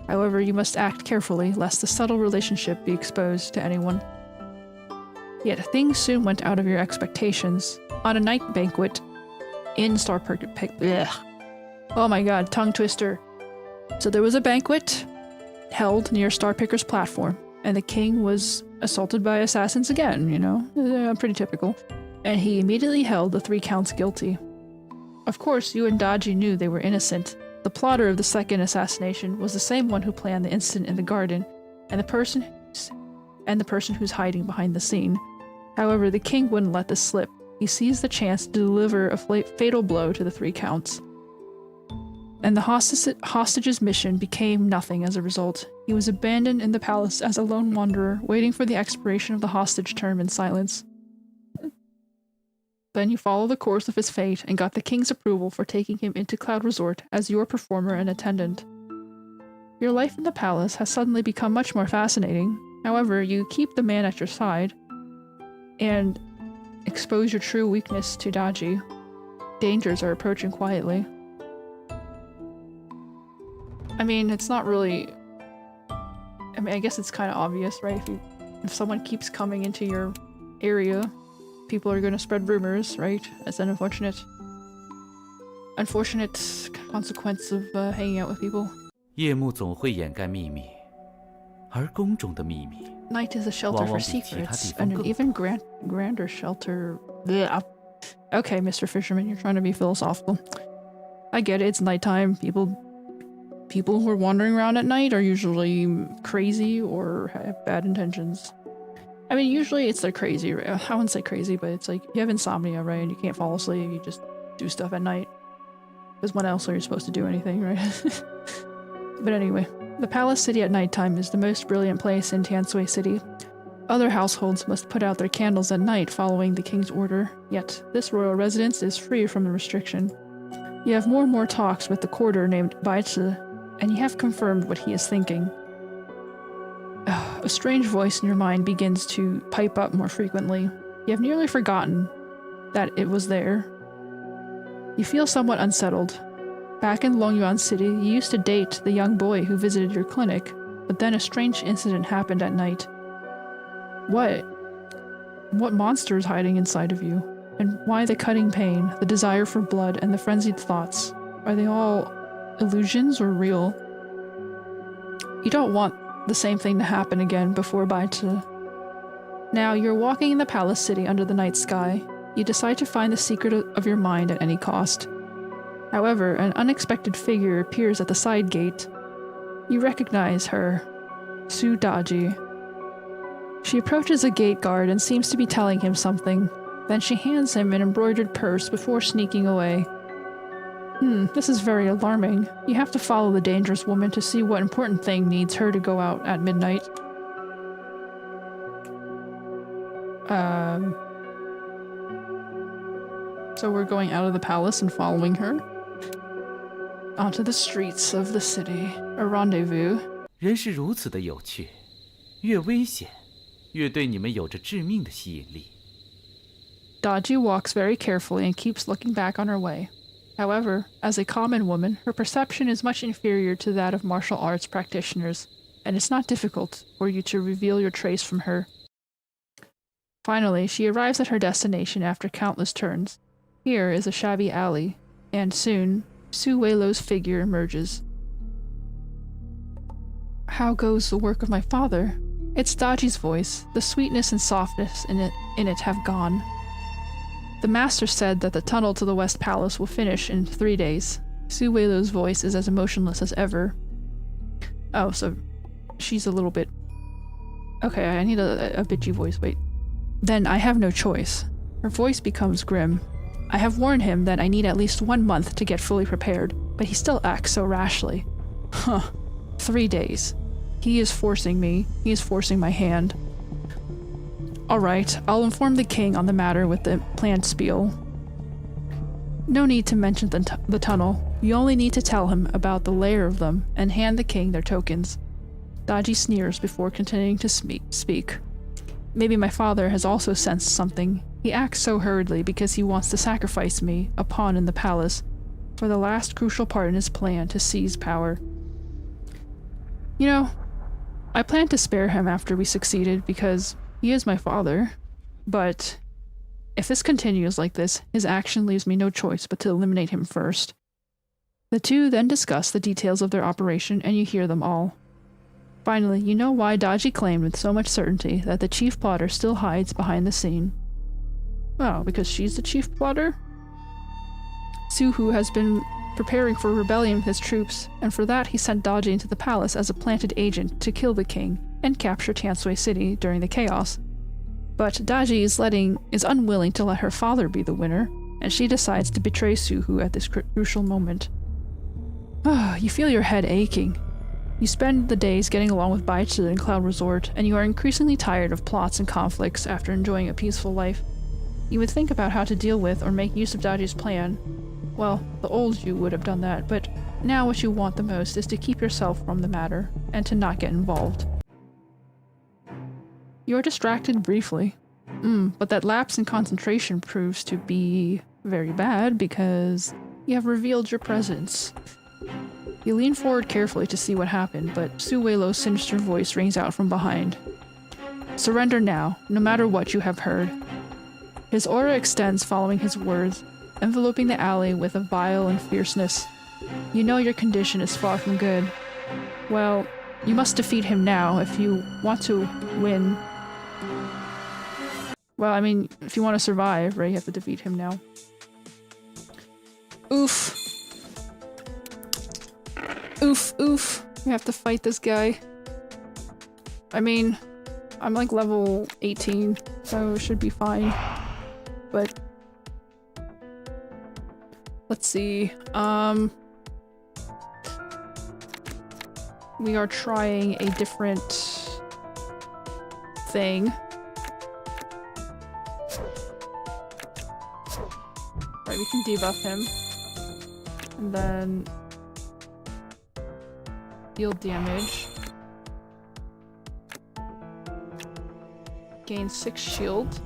However, you must act carefully, lest the subtle relationship be exposed to anyone. Yet things soon went out of your expectations. On a night banquet in Oh my god, tongue twister. So there was a banquet held near Starpicker's platform, and the king was assaulted by assassins again, you know? Pretty typical. And he immediately held the 3 counts guilty. Of course, you and Daji knew they were innocent. The plotter of the second assassination was the same one who planned the incident in the garden, and the person who's hiding behind the scene. However, the king wouldn't let this slip. He seized the chance to deliver a fatal blow to the 3 counts. And the hostage's mission became nothing as a result. He was abandoned in the palace as a lone wanderer, waiting for the expiration of the hostage term in silence. Then you followed the course of his fate and got the king's approval for taking him into Cloud Resort as your performer and attendant. Your life in the palace has suddenly become much more fascinating. However, you keep the man at your side and expose your true weakness to Daji. Dangers are approaching quietly. I mean, it's not really... I mean, I guess it's kind of obvious, right? If someone keeps coming into your area, people are going to spread rumors, right? That's an unfortunate consequence of hanging out with people. 夜幕总会掩盖秘密，而宫中的秘密 Night is a shelter for secrets, and an even grander shelter. Blech. Okay, Mr. Fisherman, you're trying to be philosophical. I get it, it's nighttime. People who are wandering around at night are usually crazy or have bad intentions. I mean, usually it's like crazy. I wouldn't say crazy, but it's like you have insomnia, right? And you can't fall asleep. You just do stuff at night. Because when else are you supposed to do anything, right? But anyway, the palace city at nighttime is the most brilliant place in Tiansui City. Other households must put out their candles at night following the king's order, yet this royal residence is free from the restriction. You have more and more talks with the courtier named Baizi, and you have confirmed what he is thinking. A strange voice in your mind begins to pipe up more frequently. You have nearly forgotten that it was there. You feel somewhat unsettled. Back in Longyuan City, you used to date the young boy who visited your clinic, but then a strange incident happened at night. What monster is hiding inside of you? And why the cutting pain, the desire for blood, and the frenzied thoughts? Are they all illusions or real? You don't want the same thing to happen again before Baizi. Now you're walking in the palace city under the night sky. You decide to find the secret of your mind at any cost. However, an unexpected figure appears at the side gate. You recognize her, Su Daji. She approaches the gate guard and seems to be telling him something. Then she hands him an embroidered purse before sneaking away. This is very alarming. You have to follow the dangerous woman to see what important thing needs her to go out at midnight. So we're going out of the palace and following her onto the streets of the city, a rendezvous. 人是如此的有趣，越危险，越对你们有着致命的吸引力。Daji walks very carefully and keeps looking back on her way. However, as a common woman, her perception is much inferior to that of martial arts practitioners, and it's not difficult for you to reveal your trace from her. Finally, she arrives at her destination after countless turns. Here is a shabby alley, and soon, Su Weilo's figure emerges. How goes the work of my father? It's Daji's voice. The sweetness and softness in it have gone. The master said that the tunnel to the West Palace will finish in 3 days. Su Weilo's voice is as emotionless as ever. Oh, so she's a little bit... Okay, I need a bitchy voice, wait. Then I have no choice. Her voice becomes grim. I have warned him that I need at least 1 month to get fully prepared, but he still acts so rashly. 3 days. He is forcing me. He is forcing my hand. Alright, I'll inform the king on the matter with the planned spiel. No need to mention the tunnel. You only need to tell him about the layer of them and hand the king their tokens. Daji sneers before continuing to speak. Maybe my father has also sensed something. He acts so hurriedly because he wants to sacrifice me, a pawn in the palace, for the last crucial part in his plan to seize power. You know, I planned to spare him after we succeeded because he is my father, but if this continues like this, his action leaves me no choice but to eliminate him first. The two then discuss the details of their operation and you hear them all. Finally, you know why Daji claimed with so much certainty that the chief plotter still hides behind the scene. Oh, because she's the chief plotter? Suhu has been preparing for rebellion with his troops, and for that he sent Daji into the palace as a planted agent to kill the king and capture Tansui City during the chaos. But Daji is unwilling to let her father be the winner, and she decides to betray Suhu at this crucial moment. You feel your head aching. You spend the days getting along with Baichi in Cloud Resort, and you are increasingly tired of plots and conflicts after enjoying a peaceful life. You would think about how to deal with or make use of Daji's plan. Well, the old you would have done that, but now what you want the most is to keep yourself from the matter, and to not get involved. You are distracted briefly. But that lapse in concentration proves to be very bad because you have revealed your presence. You lean forward carefully to see what happened, but Su Weilo's sinister voice rings out from behind. Surrender now, no matter what you have heard. His aura extends following his words, enveloping the alley with a vile and fierceness. You know your condition is far from good. Well, you must defeat him now if you want to win. Well, I mean, if you want to survive, right, you have to defeat him now. Oof. Oof, oof. We have to fight this guy. I mean, I'm like level 18, so it should be fine. But let's see. We are trying a different thing. Right, we can debuff him. And then deal damage. Gain 6 shield.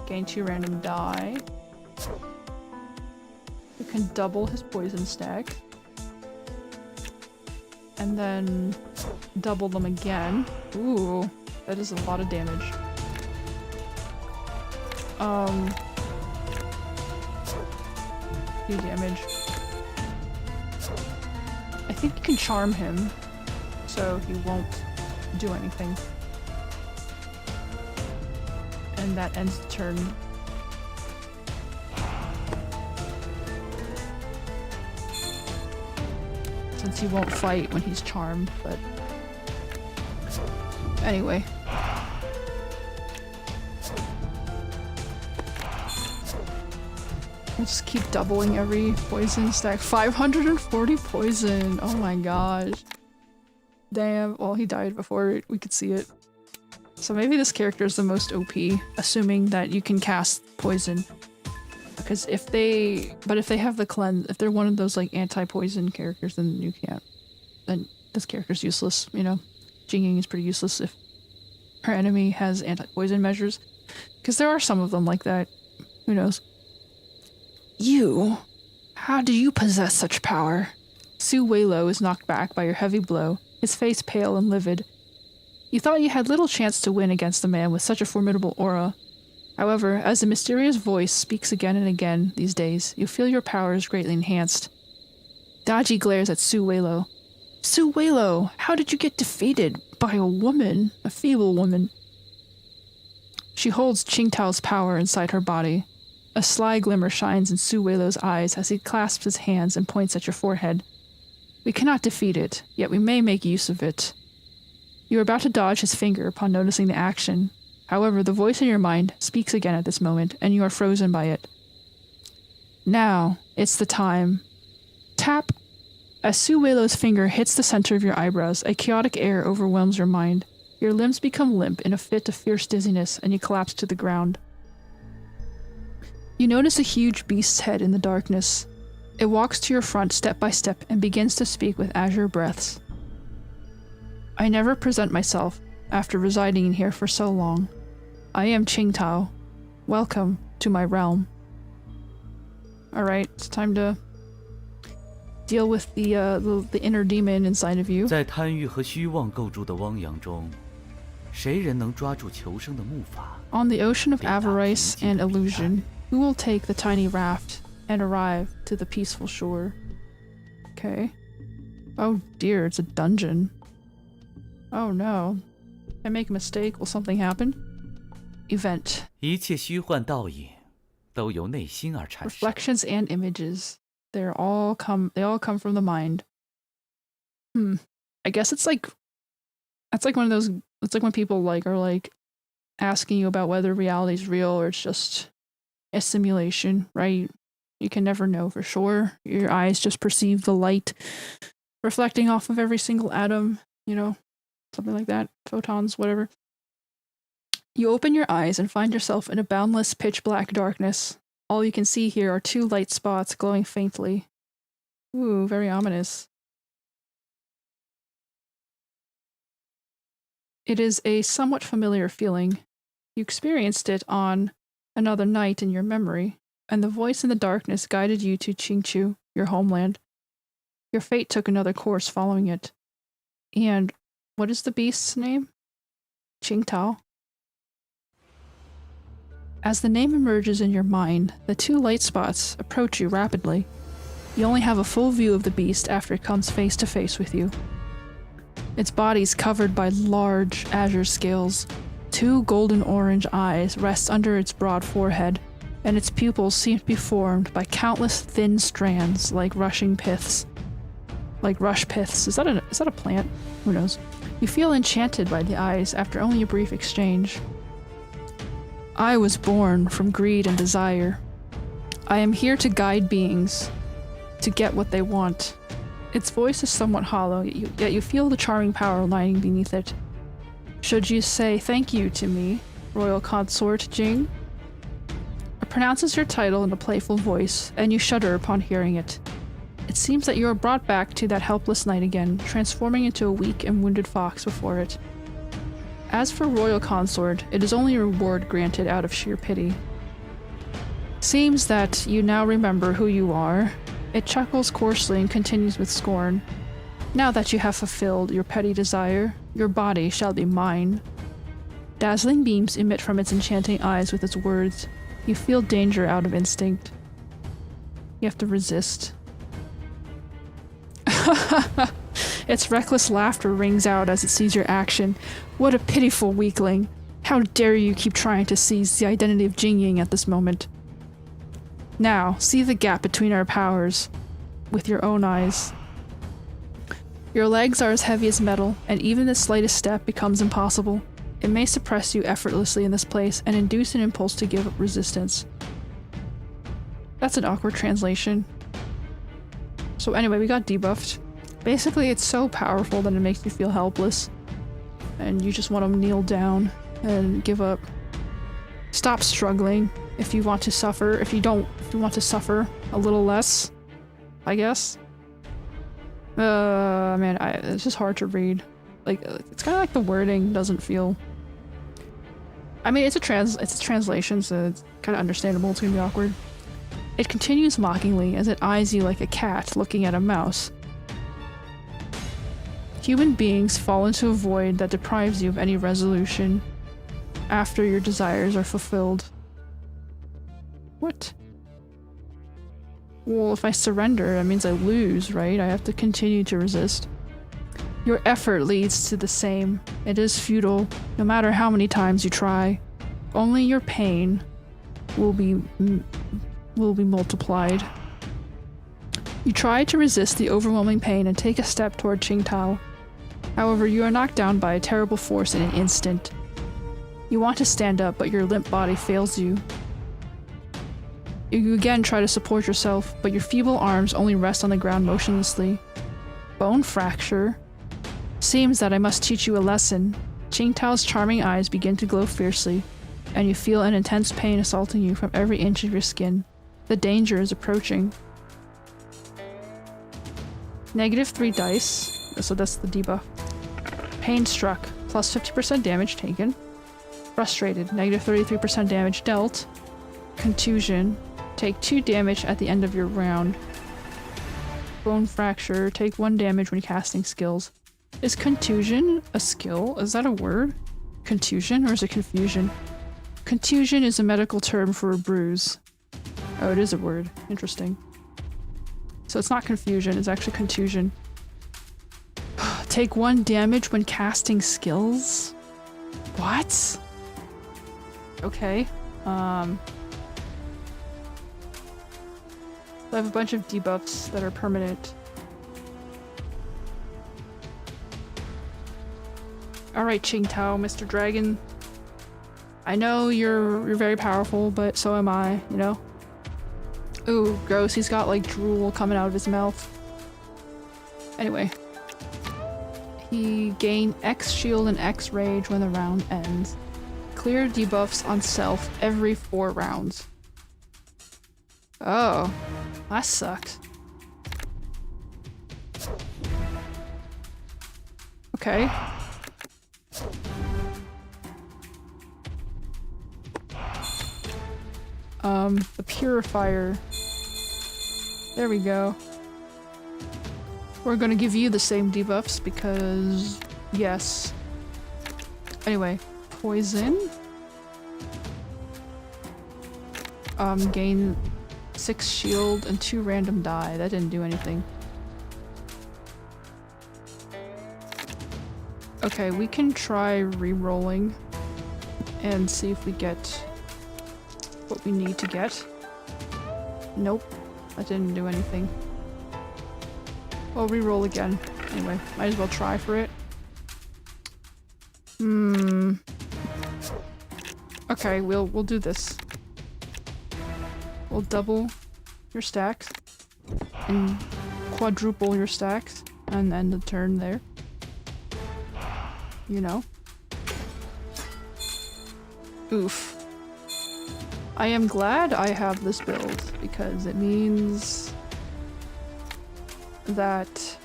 Gain 2 random die. We can double his poison stack. And then double them again. Ooh, that is a lot of damage. Do damage. I think you can charm him, so he won't do anything. And that ends the turn. since he won't fight when he's charmed, but anyway. We'll just keep doubling every poison stack. 540 poison! Oh my gosh. Damn. Well, he died before we could see it. So maybe this character is the most OP, assuming that you can cast poison. Because if they have the cleanse, if they're one of those like anti-poison characters, then you can't. Then this character's useless, you know? Jinging is pretty useless if her enemy has anti-poison measures. Because there are some of them like that. Who knows? You? How do you possess such power? Su Weilo is knocked back by your heavy blow, his face pale and livid. You thought you had little chance to win against a man with such a formidable aura. However, as the mysterious voice speaks again and again these days, you feel your power is greatly enhanced. Daji glares at Su Weilo. Su Weilo, how did you get defeated by a woman? A feeble woman. She holds Qingtao's power inside her body. A sly glimmer shines in Su Weilo's eyes as he clasps his hands and points at your forehead. We cannot defeat it, yet we may make use of it. You are about to dodge his finger upon noticing the action. However, the voice in your mind speaks again at this moment, and you are frozen by it. Now, it's the time. Tap! As Su Weilo's finger hits the center of your eyebrows, a chaotic air overwhelms your mind. Your limbs become limp in a fit of fierce dizziness, and you collapse to the ground. You notice a huge beast's head in the darkness. It walks to your front step by step and begins to speak with azure breaths. I never present myself after residing in here for so long. I am Qingtao. Welcome to my realm. Alright, it's time to deal with the inner demon inside of you. 在贪欲和虚妄构筑的汪洋中，谁人能抓住求生的木筏？ On the ocean of avarice and illusion, who will take the tiny raft and arrive to the peaceful shore? Okay. Oh dear, it's a dungeon. Oh no. Did I make a mistake? Will something happen? Event. 一切虚幻倒影，都由内心而产生。 Reflections and images. They all come from the mind. I guess it's like one of those, it's like when people are like asking you about whether reality is real or it's just a simulation, right? You can never know for sure. Your eyes just perceive the light reflecting off of every single atom, you know, something like that. Photons, whatever. You open your eyes and find yourself in a boundless pitch black darkness. All you can see here are two light spots glowing faintly. Ooh, very ominous. It is a somewhat familiar feeling. You experienced it on another night in your memory, and the voice in the darkness guided you to Qingchu, your homeland. Your fate took another course following it. And what is the beast's name? Qingtao. As the name emerges in your mind, the two light spots approach you rapidly. You only have a full view of the beast after it comes face to face with you. Its body is covered by large azure scales. Two golden-orange eyes rest under its broad forehead, and its pupils seem to be formed by countless thin strands like rushing piths. Like rush piths. Is that a plant? Who knows? You feel enchanted by the eyes after only a brief exchange. I was born from greed and desire. I am here to guide beings, to get what they want. Its voice is somewhat hollow, yet you feel the charming power lying beneath it. Should you say thank you to me, royal consort Jing? It pronounces your title in a playful voice, and you shudder upon hearing it. It seems that you are brought back to that helpless night again, transforming into a weak and wounded fox before it. As for royal consort, it is only a reward granted out of sheer pity. Seems that you now remember who you are. It chuckles coarsely and continues with scorn. Now that you have fulfilled your petty desire, your body shall be mine. Dazzling beams emit from its enchanting eyes with its words. You feel danger out of instinct. You have to resist. Its reckless laughter rings out as it sees your action. What a pitiful weakling! How dare you keep trying to seize the identity of Jingying at this moment? Now, see the gap between our powers with your own eyes. Your legs are as heavy as metal, and even the slightest step becomes impossible. It may suppress you effortlessly in this place and induce an impulse to give up resistance. That's an awkward translation. So anyway, we got debuffed. Basically, it's so powerful that it makes you feel helpless. And you just want to kneel down and give up. Stop struggling if you want to suffer. If you want to suffer a little less, I guess. Man, it's just hard to read. Like, it's kind of like the wording doesn't feel... I mean, it's a translation, so it's kind of understandable. It's gonna be awkward. It continues mockingly as it eyes you like a cat looking at a mouse. Human beings fall into a void that deprives you of any resolution after your desires are fulfilled. What? Well, if I surrender, that means I lose, right? I have to continue to resist. Your effort leads to the same. It is futile, no matter how many times you try. Only your pain will be multiplied. You try to resist the overwhelming pain and take a step toward Qingtao. However, you are knocked down by a terrible force in an instant. You want to stand up, but your limp body fails you. You again try to support yourself, but your feeble arms only rest on the ground motionlessly. Bone fracture. Seems that I must teach you a lesson. Qingtao's charming eyes begin to glow fiercely, and you feel an intense pain assaulting you from every inch of your skin. The danger is approaching. -3 dice. So that's the debuff. Pain struck. Plus 50% damage taken. Frustrated. -33% damage dealt. Contusion. Take 2 damage at the end of your round. Bone fracture. Take 1 damage when casting skills. Is contusion a skill? Is that a word? Contusion? Or is it confusion? Contusion is a medical term for a bruise. Oh, it is a word. Interesting. So it's not confusion, it's actually contusion. Take 1 damage when casting skills? What? Okay. I have a bunch of debuffs that are permanent. Alright, Qingtao, Mr. Dragon. I know you're very powerful, but so am I, you know? Ooh, gross. He's got like drool coming out of his mouth. Anyway. He gain X shield and X rage when the round ends. Clear debuffs on self every 4 rounds. Oh, that sucks. Okay. The purifier. There we go. We're gonna give you the same debuffs because... yes. Anyway, poison. Gain 6 shield and 2 random die. That didn't do anything. Okay, we can try re-rolling and see if we get what we need to get. Nope, that didn't do anything. We'll re-roll again. Anyway, might as well try for it. Okay, we'll do this. We'll double your stacks and quadruple your stacks and end the turn there. You know? Oof. I am glad I have this build because it means that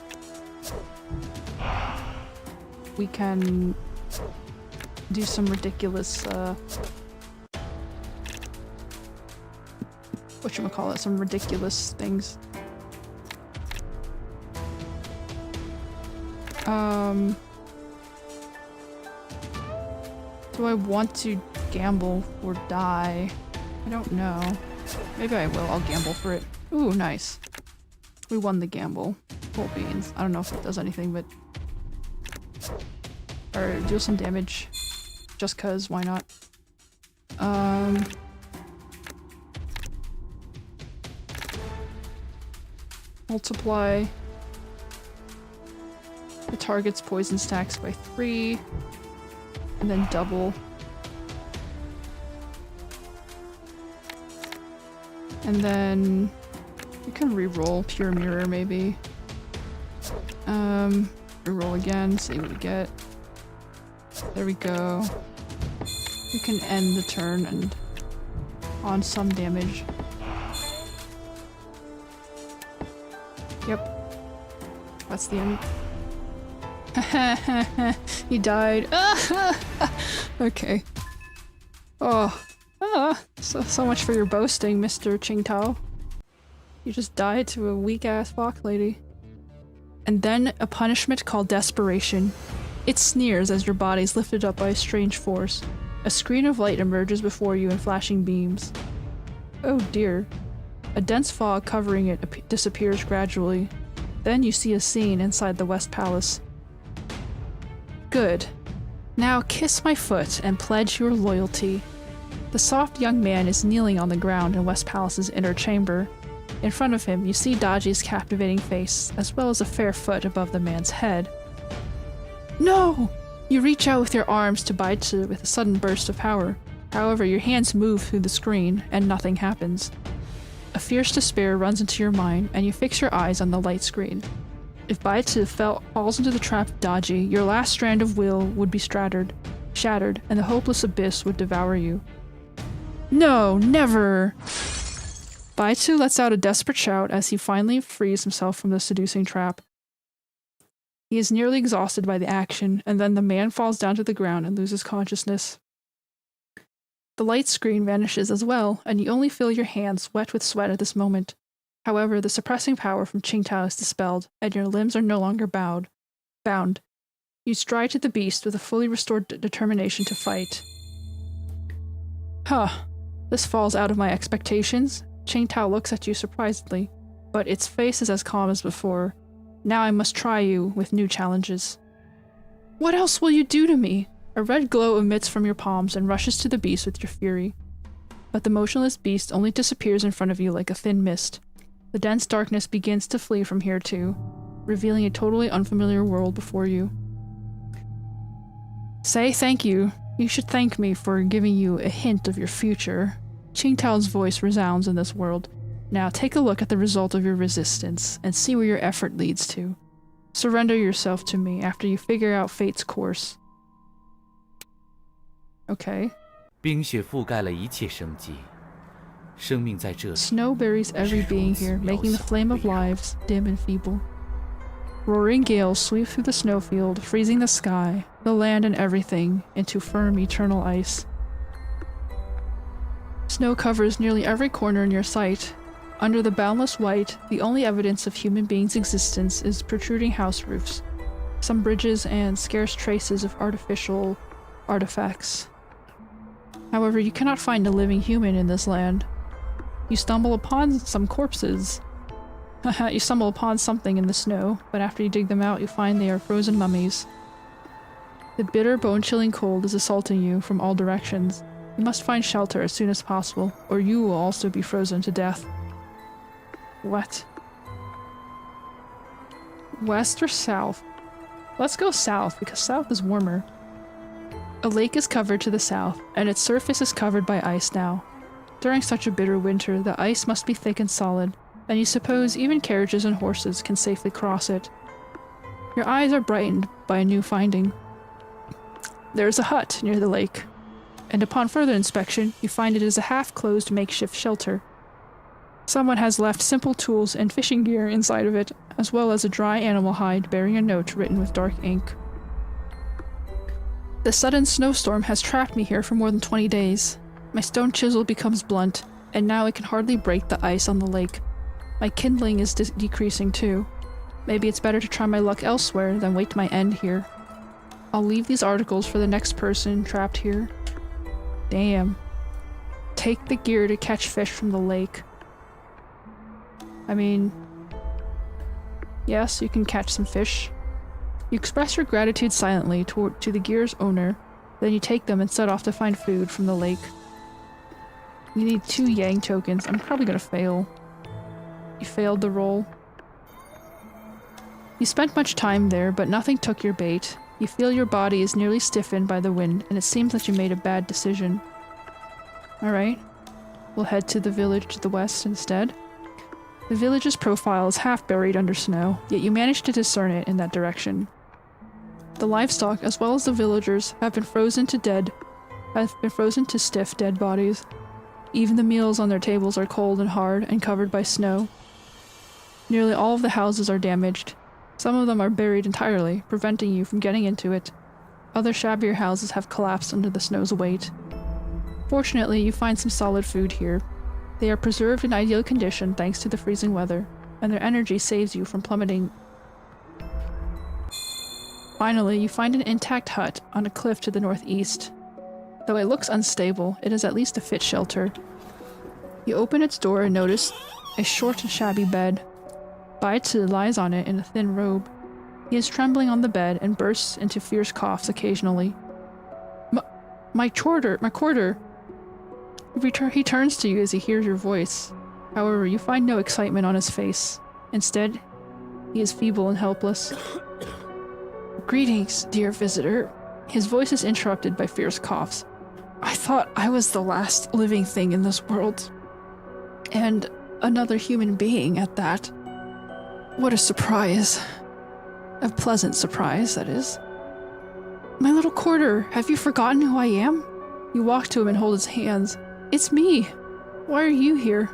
we can do some ridiculous, whatchamacallit, some ridiculous things. Do I want to gamble or die? I don't know. Maybe I will. I'll gamble for it. Ooh, nice. We won the gamble. Full beans. I don't know if it does anything, but... or deal some damage. Just cause, why not? Multiply. the target's poison stacks by 3, and then double. And then you can re-roll Pure Mirror, maybe. Re-roll again, see what we get. There we go. We can end the turn and on some damage. Yep. That's the end. He died. Okay. Oh. So much for your boasting, Mr. Qingtao. You just died to a weak-ass fox lady. And then a punishment called Desperation. It sneers as your body is lifted up by a strange force. A screen of light emerges before you in flashing beams. Oh dear. A dense fog covering it disappears gradually. Then you see a scene inside the West Palace. Good. Now kiss my foot and pledge your loyalty. The soft young man is kneeling on the ground in West Palace's inner chamber. In front of him, you see Daji's captivating face, as well as a fair foot above the man's head. No! You reach out with your arms to Baizi with a sudden burst of power. However, your hands move through the screen, and nothing happens. A fierce despair runs into your mind, and you fix your eyes on the light screen. If Baizi falls into the trap of Daji, your last strand of will would be shattered, and the hopeless abyss would devour you. No, never! Baizi lets out a desperate shout as he finally frees himself from the seducing trap. He is nearly exhausted by the action, and then the man falls down to the ground and loses consciousness. The light screen vanishes as well, and you only feel your hands wet with sweat at this moment. However, the suppressing power from Qingtao is dispelled, and your limbs are no longer bound. You stride to the beast with a fully restored determination to fight. Huh. This falls out of my expectations. Qingtao looks at you surprisedly, but its face is as calm as before. Now I must try you with new challenges. What else will you do to me? A red glow emits from your palms and rushes to the beast with your fury. But the motionless beast only disappears in front of you like a thin mist. The dense darkness begins to flee from here too, revealing a totally unfamiliar world before you. Say thank you. You should thank me for giving you a hint of your future. Qingtao's voice resounds in this world. Now take a look at the result of your resistance, and see where your effort leads to. Surrender yourself to me after you figure out fate's course. Okay. 冰雪覆盖了一切生机，生命在这里。 Snow buries every being here, making the flame of lives dim and feeble. Roaring gales sweep through the snowfield, freezing the sky, the land and everything into firm eternal ice. Snow covers nearly every corner in your sight. Under the boundless white, the only evidence of human beings' existence is protruding house roofs, some bridges, and scarce traces of artificial artifacts. However, you cannot find a living human in this land. You stumble upon some corpses. You stumble upon something in the snow, but after you dig them out, you find they are frozen mummies. The bitter, bone-chilling cold is assaulting you from all directions. You must find shelter as soon as possible, or you will also be frozen to death. What? West or south? Let's go south, because south is warmer. A lake is covered to the south, and its surface is covered by ice now. During such a bitter winter, the ice must be thick and solid, and you suppose even carriages and horses can safely cross it. Your eyes are brightened by a new finding. There is a hut near the lake, and upon further inspection, you find it is a half-closed makeshift shelter. Someone has left simple tools and fishing gear inside of it, as well as a dry animal hide bearing a note written with dark ink. The sudden snowstorm has trapped me here for more than 20 days. My stone chisel becomes blunt, and now it can hardly break the ice on the lake. My kindling is decreasing too. Maybe it's better to try my luck elsewhere than wait my end here. I'll leave these articles for the next person trapped here. Damn. Take the gear to catch fish from the lake. I mean, yes, you can catch some fish. You express your gratitude silently to the gear's owner, then you take them and set off to find food from the lake. You need 2 Yang tokens. I'm probably gonna fail. You failed the roll. You spent much time there, but nothing took your bait. You feel your body is nearly stiffened by the wind, and it seems that you made a bad decision. Alright, we'll head to the village to the west instead. The village's profile is half buried under snow, yet you manage to discern it in that direction. The livestock, as well as the villagers, have been frozen to stiff, dead bodies. Even the meals on their tables are cold and hard and covered by snow. Nearly all of the houses are damaged. Some of them are buried entirely, preventing you from getting into it. Other shabbier houses have collapsed under the snow's weight. Fortunately, you find some solid food here. They are preserved in ideal condition thanks to the freezing weather, and their energy saves you from plummeting. Finally, you find an intact hut on a cliff to the northeast. Though it looks unstable, it is at least a fit shelter. You open its door and notice a short and shabby bed. Baitu lies on it in a thin robe. He is trembling on the bed and bursts into fierce coughs occasionally. My quarter! He turns to you as he hears your voice. However, you find no excitement on his face. Instead, he is feeble and helpless. Greetings, dear visitor. His voice is interrupted by fierce coughs. I thought I was the last living thing in this world. And another human being at that. What a surprise. A pleasant surprise, that is. My little quarter, have you forgotten who I am? You walk to him and hold his hands. It's me. Why are you here?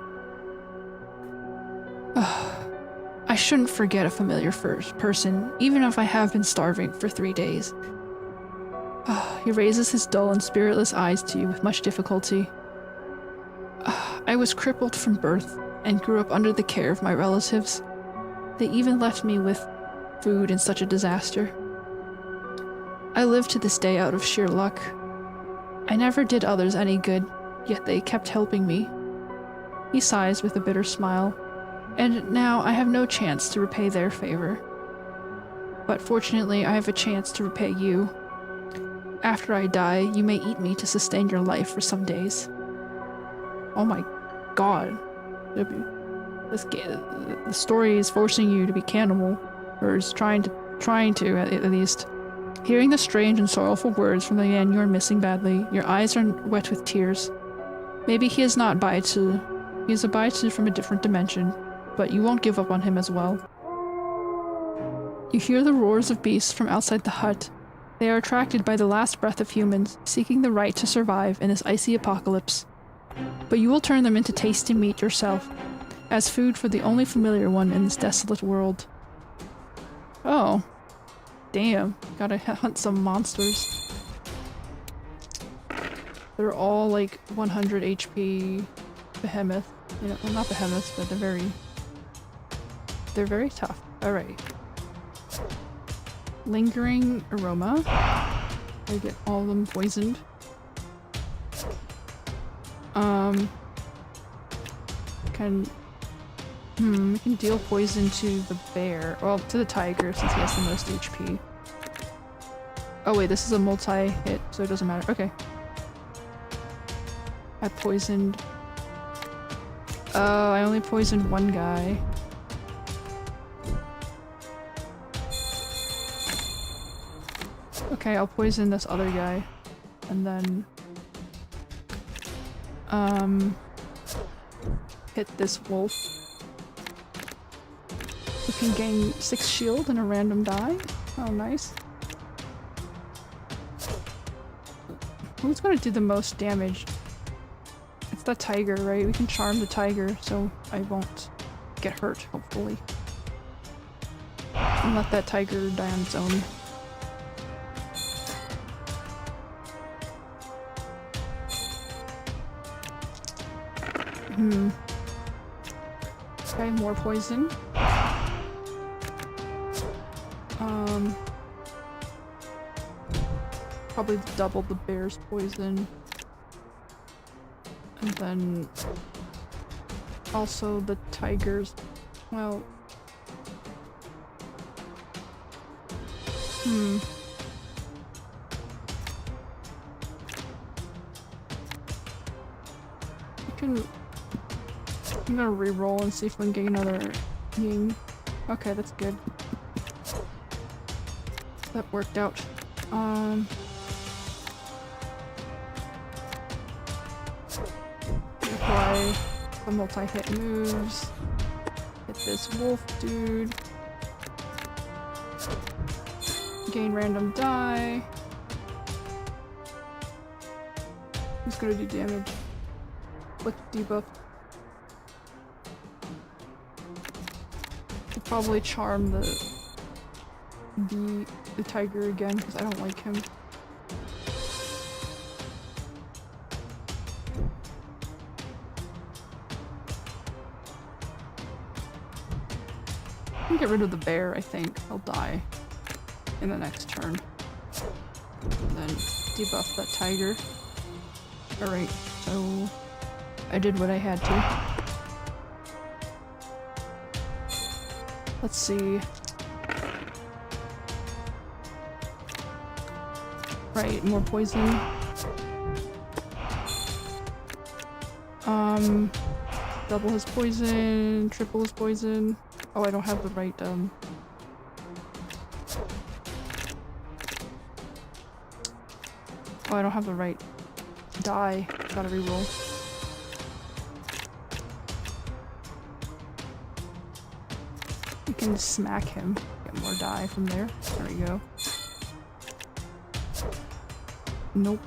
I shouldn't forget a familiar person, even if I have been starving for 3 days. He raises his dull and spiritless eyes to you with much difficulty. I was crippled from birth and grew up under the care of my relatives. They even left me with food in such a disaster. I live to this day out of sheer luck. I never did others any good, yet they kept helping me. He sighs with a bitter smile, and now I have no chance to repay their favor. But fortunately, I have a chance to repay you. After I die, you may eat me to sustain your life for some days. Oh my god. The story is forcing you to be cannibal, or is trying to at least. Hearing the strange and sorrowful words from the man you are missing badly, your eyes are wet with tears. Maybe he is not Baitu. He is a Baitu from a different dimension, but you won't give up on him as well. You hear the roars of beasts from outside the hut. They are attracted by the last breath of humans, seeking the right to survive in this icy apocalypse. But you will turn them into tasty meat yourself, as food for the only familiar one in this desolate world. Oh. Damn. Gotta hunt some monsters. They're all like 100 HP behemoth. You know, well, not behemoths, but they're very tough. Alright. Lingering aroma. I get all of them poisoned. We can deal poison to the bear. Well, to the tiger since he has the most HP. Oh wait, this is a multi-hit, so it doesn't matter. Okay. I poisoned... Oh, I only poisoned one guy. Okay, I'll poison this other guy. And then... hit this wolf. You can gain 6 shield and a random die. Oh, nice. Who's gonna do the most damage? It's the tiger, right? We can charm the tiger so I won't get hurt, hopefully. And let that tiger die on its own. Okay, more poison. Probably double the bear's poison. And then also the tiger's, well... I'm gonna re-roll and see if we can get another ying. Okay, that's good. That worked out. Apply the multi-hit moves. Hit this wolf dude. Gain random die. Who's gonna do damage? With debuff. I'll probably charm the tiger again because I don't like him. I can get rid of the bear, I think. He'll die in the next turn. And then debuff that tiger. Alright, so I did what I had to. Let's see. Right, more poison. Double his poison, triple his poison. Oh, I don't have the right, Oh, I don't have the right die. Gotta reroll. We can smack him. Get more die from there. There we go. Nope.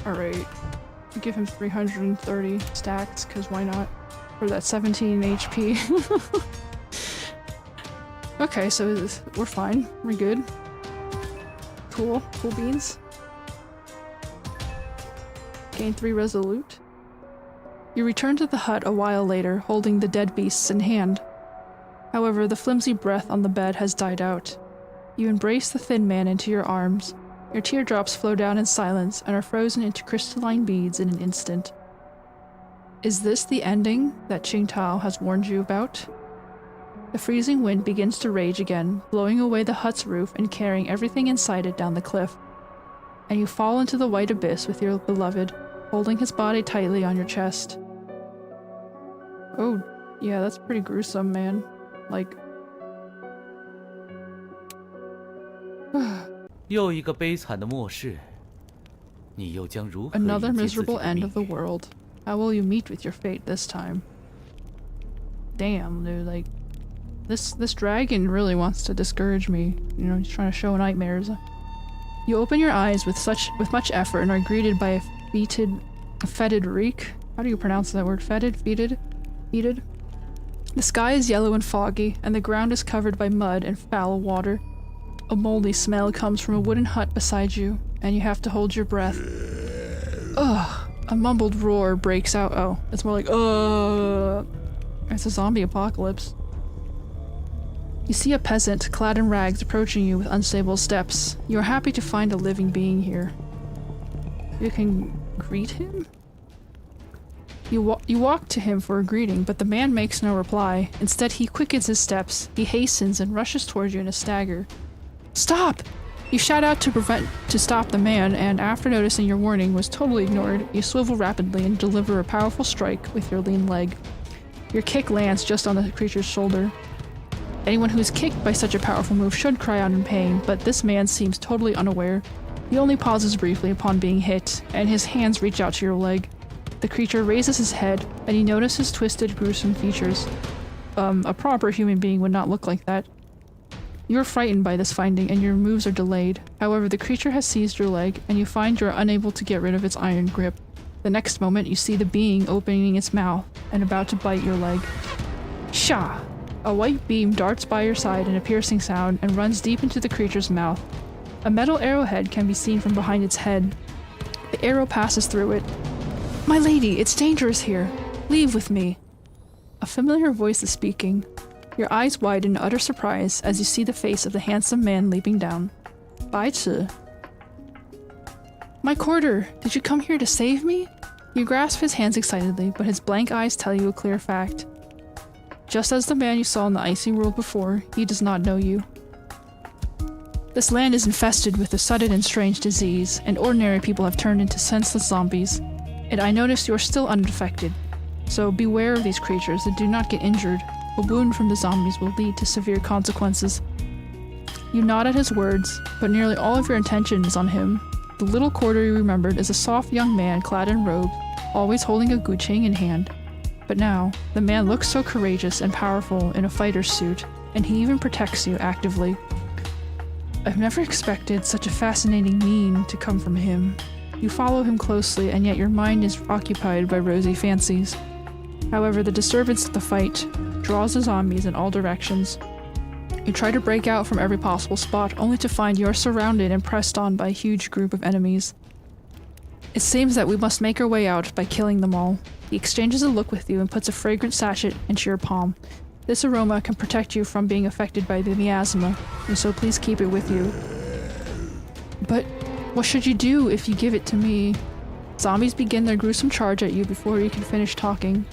Alright. Give him 330 stacks, because why not? For that 17 HP. Okay, so we're fine. We're good. Cool. Cool beans. Gain 3 resolute. You return to the hut a while later, holding the dead beasts in hand. However, the flimsy breath on the bed has died out. You embrace the thin man into your arms. Your teardrops flow down in silence and are frozen into crystalline beads in an instant. Is this the ending that Qingtao has warned you about? The freezing wind begins to rage again, blowing away the hut's roof and carrying everything inside it down the cliff. And you fall into the white abyss with your beloved, holding his body tightly on your chest. Oh, yeah, that's pretty gruesome, man. Like... 又一个悲惨的末世，你又将如何 Another 迎接自己的 miserable end 命 of the 运？ world. How will you meet with your fate this time? Damn, dude, like... This dragon really wants to discourage me. You know, he's trying to show nightmares. You open your eyes with much effort and are greeted by a fetid reek. How do you pronounce that word? Fetid? Fetid? The sky is yellow and foggy, and the ground is covered by mud and foul water. A moldy smell comes from a wooden hut beside you, and you have to hold your breath. Ugh! A mumbled roar breaks out. Oh, it's more like, ugh! It's a zombie apocalypse. You see a peasant, clad in rags, approaching you with unstable steps. You are happy to find a living being here. You can greet him? You walk to him for a greeting, but the man makes no reply. Instead, he quickens his steps. He hastens and rushes towards you in a stagger. Stop! You shout out to stop the man, and after noticing your warning was totally ignored, you swivel rapidly and deliver a powerful strike with your lean leg. Your kick lands just on the creature's shoulder. Anyone who is kicked by such a powerful move should cry out in pain, but this man seems totally unaware. He only pauses briefly upon being hit, and his hands reach out to your leg. The creature raises his head, and you notice his twisted, gruesome features. A proper human being would not look like that. You are frightened by this finding, and your moves are delayed. However, the creature has seized your leg, and you find you are unable to get rid of its iron grip. The next moment, you see the being opening its mouth and about to bite your leg. Shah! A white beam darts by your side in a piercing sound and runs deep into the creature's mouth. A metal arrowhead can be seen from behind its head. The arrow passes through it. My lady, it's dangerous here. Leave with me. A familiar voice is speaking. Your eyes widen in utter surprise as you see the face of the handsome man leaping down. Bai Ci. My quarter! Did you come here to save me? You grasp his hands excitedly, but his blank eyes tell you a clear fact. Just as the man you saw in the icy world before, he does not know you. This land is infested with a sudden and strange disease, and ordinary people have turned into senseless zombies. And I notice you're still unaffected. So beware of these creatures and do not get injured. A wound from the zombies will lead to severe consequences. You nod at his words, but nearly all of your attention is on him. The little quarter you remembered is a soft young man clad in robes, always holding a guqing in hand. But now, the man looks so courageous and powerful in a fighter's suit, and he even protects you actively. I've never expected such a fascinating mien to come from him. You follow him closely, and yet your mind is occupied by rosy fancies. However, the disturbance of the fight draws the zombies in all directions. You try to break out from every possible spot, only to find you are surrounded and pressed on by a huge group of enemies. It seems that we must make our way out by killing them all. He exchanges a look with you and puts a fragrant sachet into your palm. This aroma can protect you from being affected by the miasma, and so please keep it with you. But what should you do if you give it to me? Zombies begin their gruesome charge at you before you can finish talking.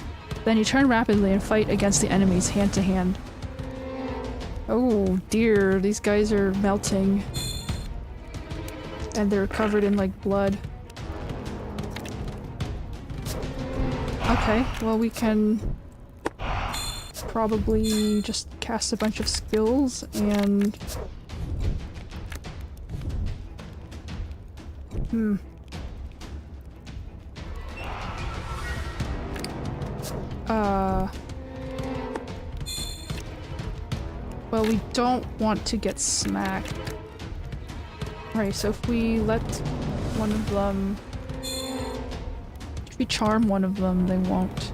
Then you turn rapidly and fight against the enemies hand to hand. Oh dear, these guys are melting. And they're covered in like blood. Okay, well we can probably just cast a bunch of skills and... Well, we don't want to get smacked. Right, so if we let one of them... If we charm one of them, they won't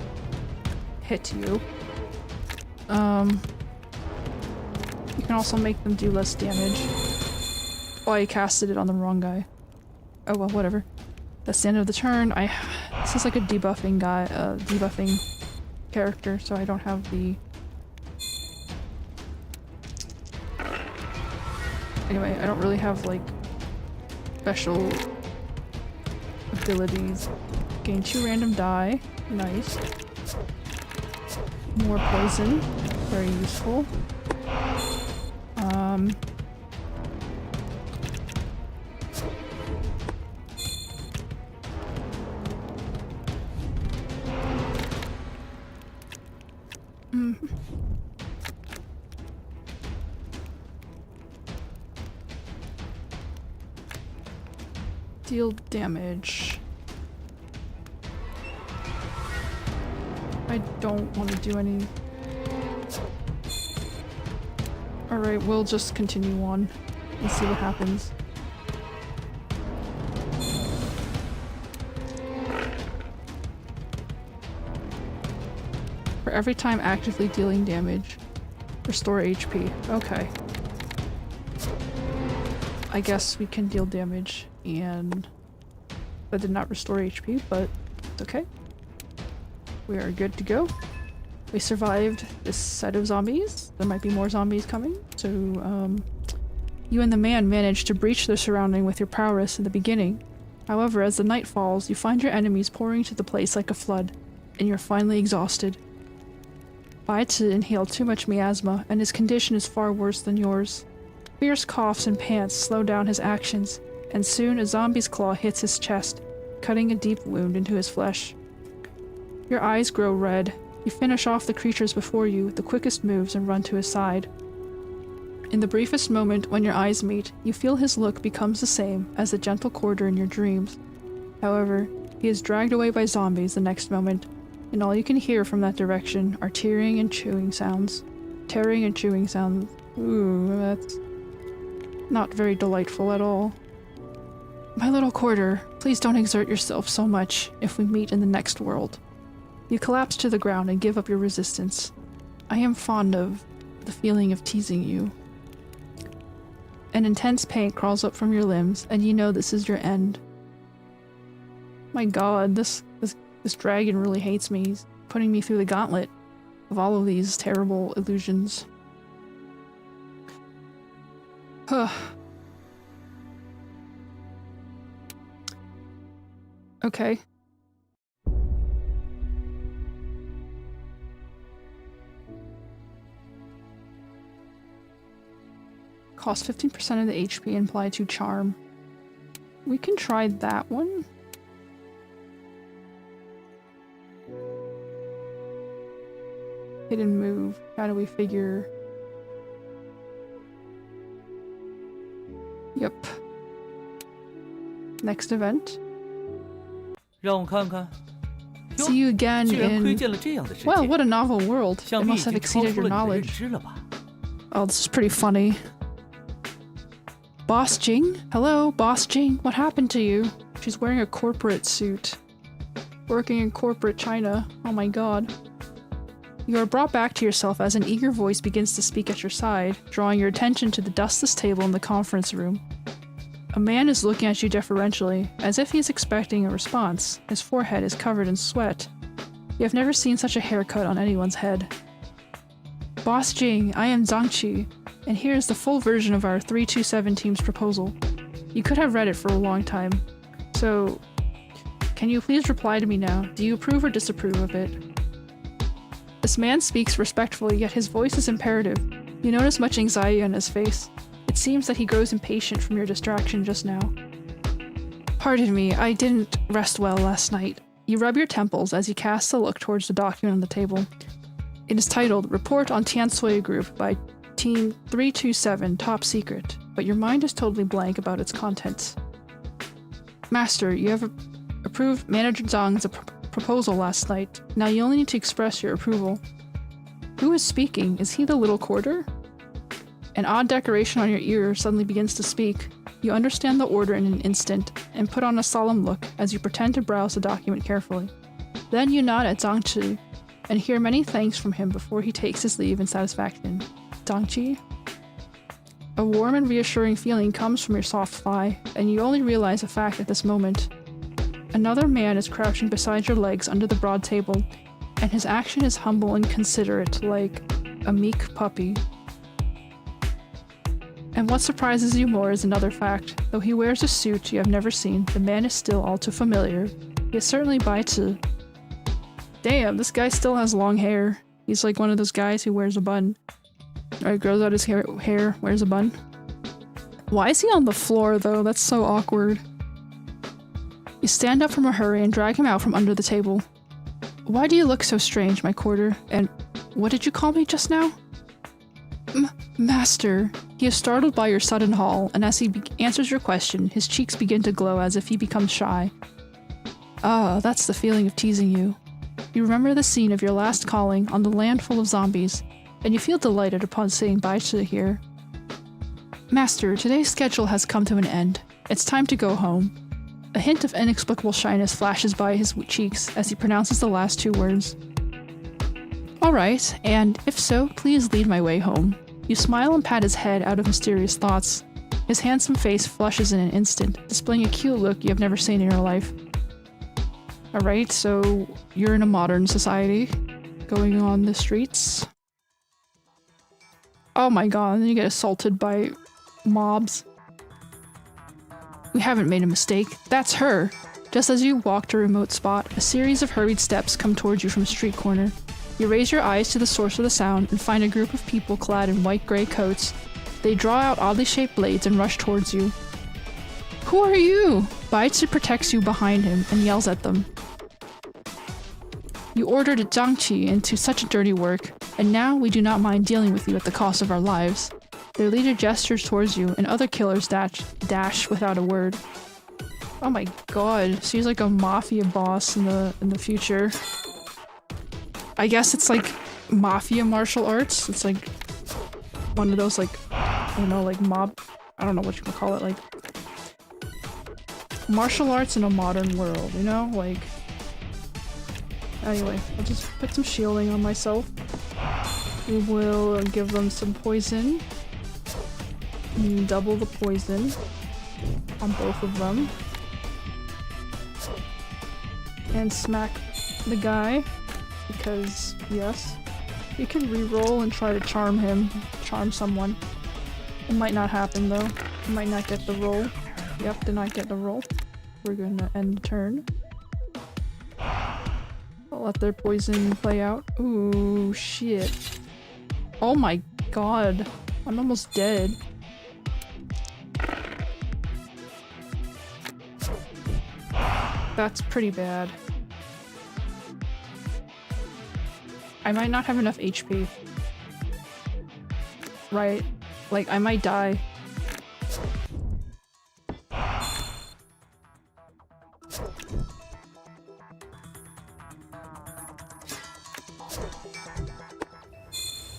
hit you. You can also make them do less damage. Oh, I casted it on the wrong guy. Oh well, whatever. That's the end of the turn. This is like a debuffing guy, debuffing character, so I don't have the... Anyway, I don't really have like special abilities. Gain 2 random die. Nice. More poison. Very useful. Deal damage. I don't want to do any... Alright, we'll just continue on and see what happens. For every time actively dealing damage, restore HP. Okay. I guess we can deal damage, and that did not restore HP, but it's okay. We are good to go. We survived this set of zombies. There might be more zombies coming, so you and the man managed to breach their surrounding with your prowess in the beginning. However, as the night falls, you find your enemies pouring to the place like a flood, and you're finally exhausted. Bites inhaled too much miasma, and his condition is far worse than yours. Fierce coughs and pants slow down his actions, and soon a zombie's claw hits his chest, cutting a deep wound into his flesh. Your eyes grow red. You finish off the creatures before you with the quickest moves and run to his side. In the briefest moment when your eyes meet, you feel his look becomes the same as the gentle quarter in your dreams. However, he is dragged away by zombies the next moment, and all you can hear from that direction are tearing and chewing sounds. Tearing and chewing sounds. Ooh, that's not very delightful at all. My little quarter, please don't exert yourself so much if we meet in the next world. You collapse to the ground and give up your resistance. I am fond of the feeling of teasing you. An intense pain crawls up from your limbs, and you know this is your end. My god, this dragon really hates me. He's putting me through the gauntlet of all of these terrible illusions. Huh. Okay. Cost 15% of the HP and apply to charm. We can try that one. Hidden move. How do we figure... Yep. Next event. 让我看看。哟， See you again 居然窥 in... 见了这样的世界。 Well, what a novel world. It 想必已 must have 经超 exceeded 出 your 了你的认 knowledge. 知了吧？ Oh, this is pretty funny. Boss Jing? Hello, Boss Jing. What happened to you? She's wearing a corporate suit. Working in corporate China. Oh my god. You are brought back to yourself as an eager voice begins to speak at your side, drawing your attention to the dustless table in the conference room. A man is looking at you deferentially, as if he is expecting a response. His forehead is covered in sweat. You have never seen such a haircut on anyone's head. Boss Jing, I am Zhang Qi, and here is the full version of our 327 team's proposal. You could have read it for a long time. So, can you please reply to me now? Do you approve or disapprove of it? This man speaks respectfully, yet his voice is imperative. You notice much anxiety on his face. It seems that he grows impatient from your distraction just now. Pardon me, I didn't rest well last night. You rub your temples as you cast a look towards the document on the table. It is titled Report on Tiansui Group by Team 327 Top Secret, but your mind is totally blank about its contents. Master, you have approved Manager Zhang's proposal last night. Now you only need to express your approval. Who is speaking? Is he the little quarter? An odd decoration on your ear suddenly begins to speak. You understand the order in an instant, and put on a solemn look as you pretend to browse the document carefully. Then you nod at Zhang Qi, and hear many thanks from him before he takes his leave in satisfaction. Zhang Qi? A warm and reassuring feeling comes from your soft thigh, and you only realize a fact at this moment. Another man is crouching beside your legs under the broad table, and his action is humble and considerate, like a meek puppy. And what surprises you more is another fact. Though he wears a suit you have never seen, the man is still all too familiar. He is certainly Bai Zi. Damn, this guy still has long hair. He's like one of those guys who wears a bun. Or grows out his hair, wears a bun. Why is he on the floor though? That's so awkward. You stand up from a hurry and drag him out from under the table. Why do you look so strange, my quarter? And what did you call me just now? Master. He is startled by your sudden haul, and as he answers your question, his cheeks begin to glow as if he becomes shy. Ah, that's the feeling of teasing you. You remember the scene of your last calling on the land full of zombies, and you feel delighted upon seeing Bai Zi here. Master, today's schedule has come to an end. It's time to go home. A hint of inexplicable shyness flashes by his cheeks as he pronounces the last two words. Alright, and if so, please lead my way home. You smile and pat his head out of mysterious thoughts. His handsome face flushes in an instant, displaying a cute look you have never seen in your life. Alright, so you're in a modern society, going on the streets. Oh my god, and then you get assaulted by mobs. We haven't made a mistake. That's her! Just as you walk to a remote spot, a series of hurried steps come towards you from a street corner. You raise your eyes to the source of the sound and find a group of people clad in white-gray coats. They draw out oddly shaped blades and rush towards you. Who are you? Bai Zi protects you behind him and yells at them. You ordered Zhang Qi into such dirty work, and now we do not mind dealing with you at the cost of our lives. Their leader gestures towards you, and other killers dash without a word. Oh my god, she's like a mafia boss in the future. I guess it's like mafia martial arts. It's like one of those like, you know, like mob, I don't know what you can call it, like martial arts in a modern world, you know? Like, anyway, I'll just put some shielding on myself. We will give them some poison. Double the poison on both of them. And smack the guy. Because, yes, you can re-roll and try to charm him. Charm someone. It might not happen though. You might not get the roll. Yep, did not get the roll. We're gonna end the turn. I'll let their poison play out. Ooh, shit. Oh my god. I'm almost dead. That's pretty bad. I might not have enough HP. Right? Like, I might die.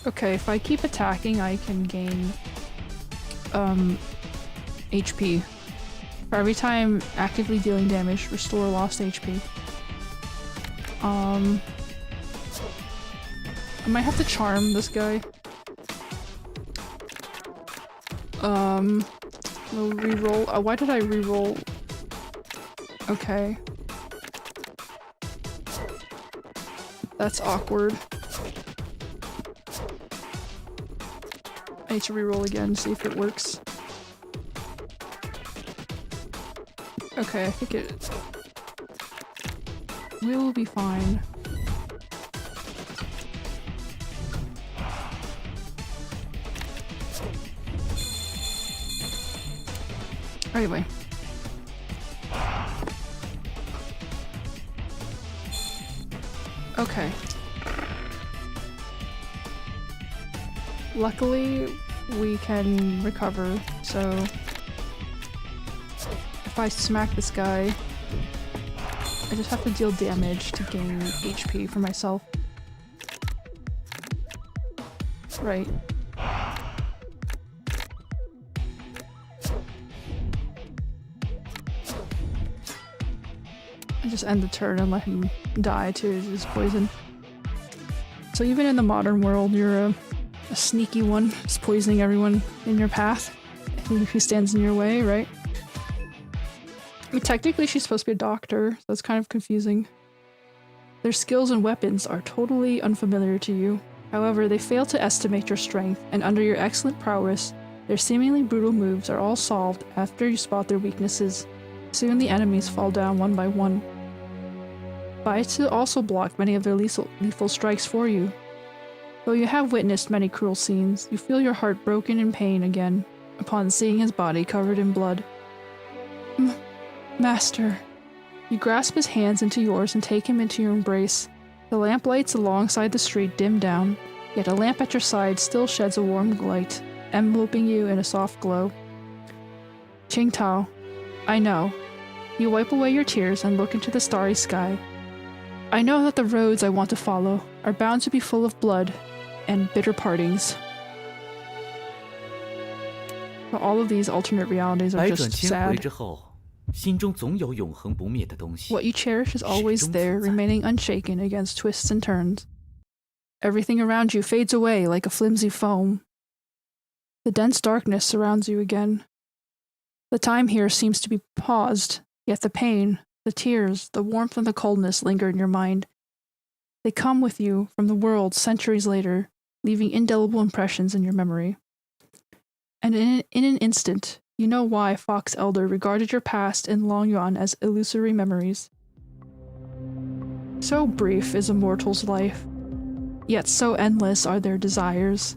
Okay, if I keep attacking, I can gain HP. For every time actively dealing damage, restore lost HP. I might have to charm this guy. We'll reroll. Why did I reroll? Okay. That's awkward. I need to reroll again, see if it works. Okay, I think it will be fine. Anyway. Okay. Luckily, we can recover, so if I smack this guy, I just have to deal damage to gain HP for myself. Right. I just end the turn and let him die to his poison. So even in the modern world, you're a sneaky one, just poisoning everyone in your path who stands in your way, right? I mean, technically she's supposed to be a doctor, so that's kind of confusing. Their skills and weapons are totally unfamiliar to you. However, they fail to estimate your strength, and under your excellent prowess, their seemingly brutal moves are all solved after you spot their weaknesses. Soon the enemies fall down one by one. Bites also block many of their lethal strikes for you. Though you have witnessed many cruel scenes, you feel your heart broken in pain again upon seeing his body covered in blood. Master. You grasp his hands into yours and take him into your embrace. The lamp lights alongside the street dim down, yet a lamp at your side still sheds a warm light, enveloping you in a soft glow. Qingtao, I know. You wipe away your tears and look into the starry sky. I know that the roads I want to follow are bound to be full of blood and bitter partings. But all of these alternate realities are just sad. What you cherish is always there, remaining unshaken against twists and turns. Everything around you fades away like a flimsy foam. The dense darkness surrounds you again. The time here seems to be paused, yet the pain, the tears, the warmth and the coldness linger in your mind. They come with you from the world centuries later, leaving indelible impressions in your memory. And in an instant, you know why Fox Elder regarded your past in Long Yuan as illusory memories. So brief is a mortal's life, yet so endless are their desires.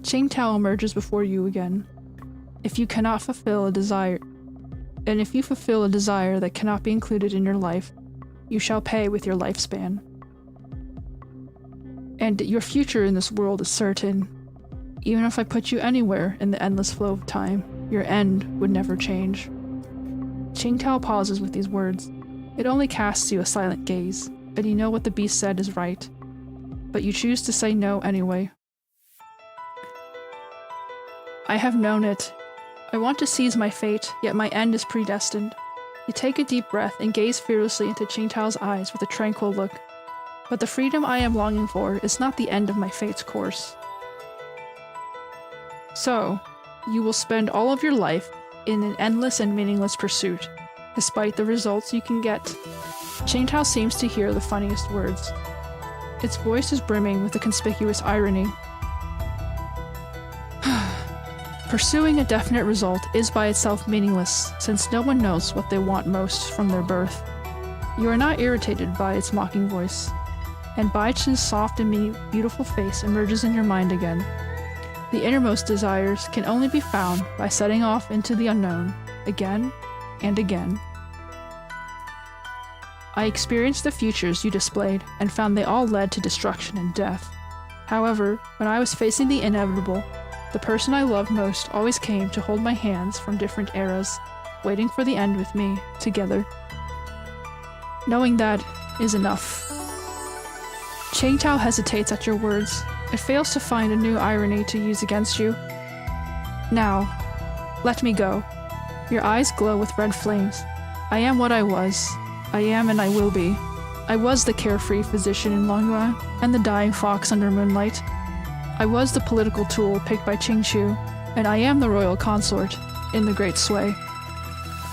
Qingtao emerges before you again. If you cannot fulfill a desire, and if you fulfill a desire that cannot be included in your life, you shall pay with your lifespan. And your future in this world is certain. Even if I put you anywhere in the endless flow of time, your end would never change. Qingtao pauses with these words. It only casts you a silent gaze, and you know what the beast said is right. But you choose to say no anyway. I have known it. I want to seize my fate, yet my end is predestined. You take a deep breath and gaze fearlessly into Qingtao's eyes with a tranquil look. But the freedom I am longing for is not the end of my fate's course. So, you will spend all of your life in an endless and meaningless pursuit, despite the results you can get. Qingtao seems to hear the funniest words. Its voice is brimming with a conspicuous irony. Pursuing a definite result is by itself meaningless, since no one knows what they want most from their birth. You are not irritated by its mocking voice, and Baichi's soft and beautiful face emerges in your mind again. The innermost desires can only be found by setting off into the unknown, again and again. I experienced the futures you displayed and found they all led to destruction and death. However, when I was facing the inevitable, the person I loved most always came to hold my hands from different eras, waiting for the end with me, together. Knowing that is enough. Qingtao hesitates at your words. It fails to find a new irony to use against you. Now, let me go. Your eyes glow with red flames. I am what I was. I am and I will be. I was the carefree physician in Longyuan and the dying fox under moonlight. I was the political tool picked by Qingqiu, and I am the royal consort in the Great Sway.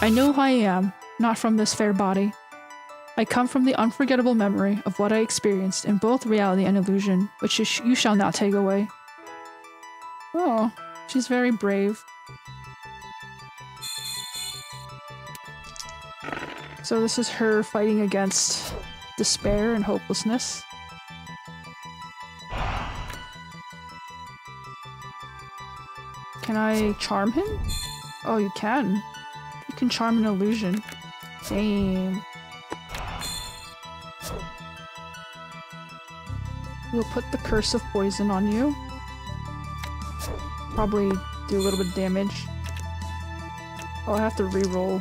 I know who I am, not from this fair body. I come from the unforgettable memory of what I experienced in both reality and illusion, which you shall not take away. Oh, she's very brave. So this is her fighting against despair and hopelessness. Can I charm him? Oh, you can. You can charm an illusion. Damn. We'll put the curse of poison on you. Probably do a little bit of damage. Oh, I have to re-roll.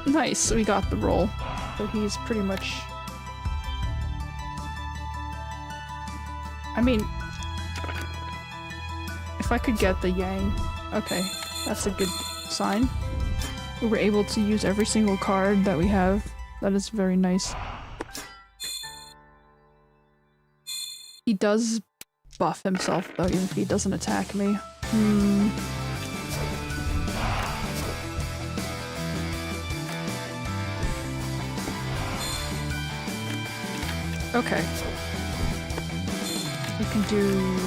Nice, we got the roll. So he's pretty much... I mean... if I could get the Yang... Okay, that's a good sign. We were able to use every single card that we have. That is very nice. He does buff himself though, even if he doesn't attack me. Okay. We can do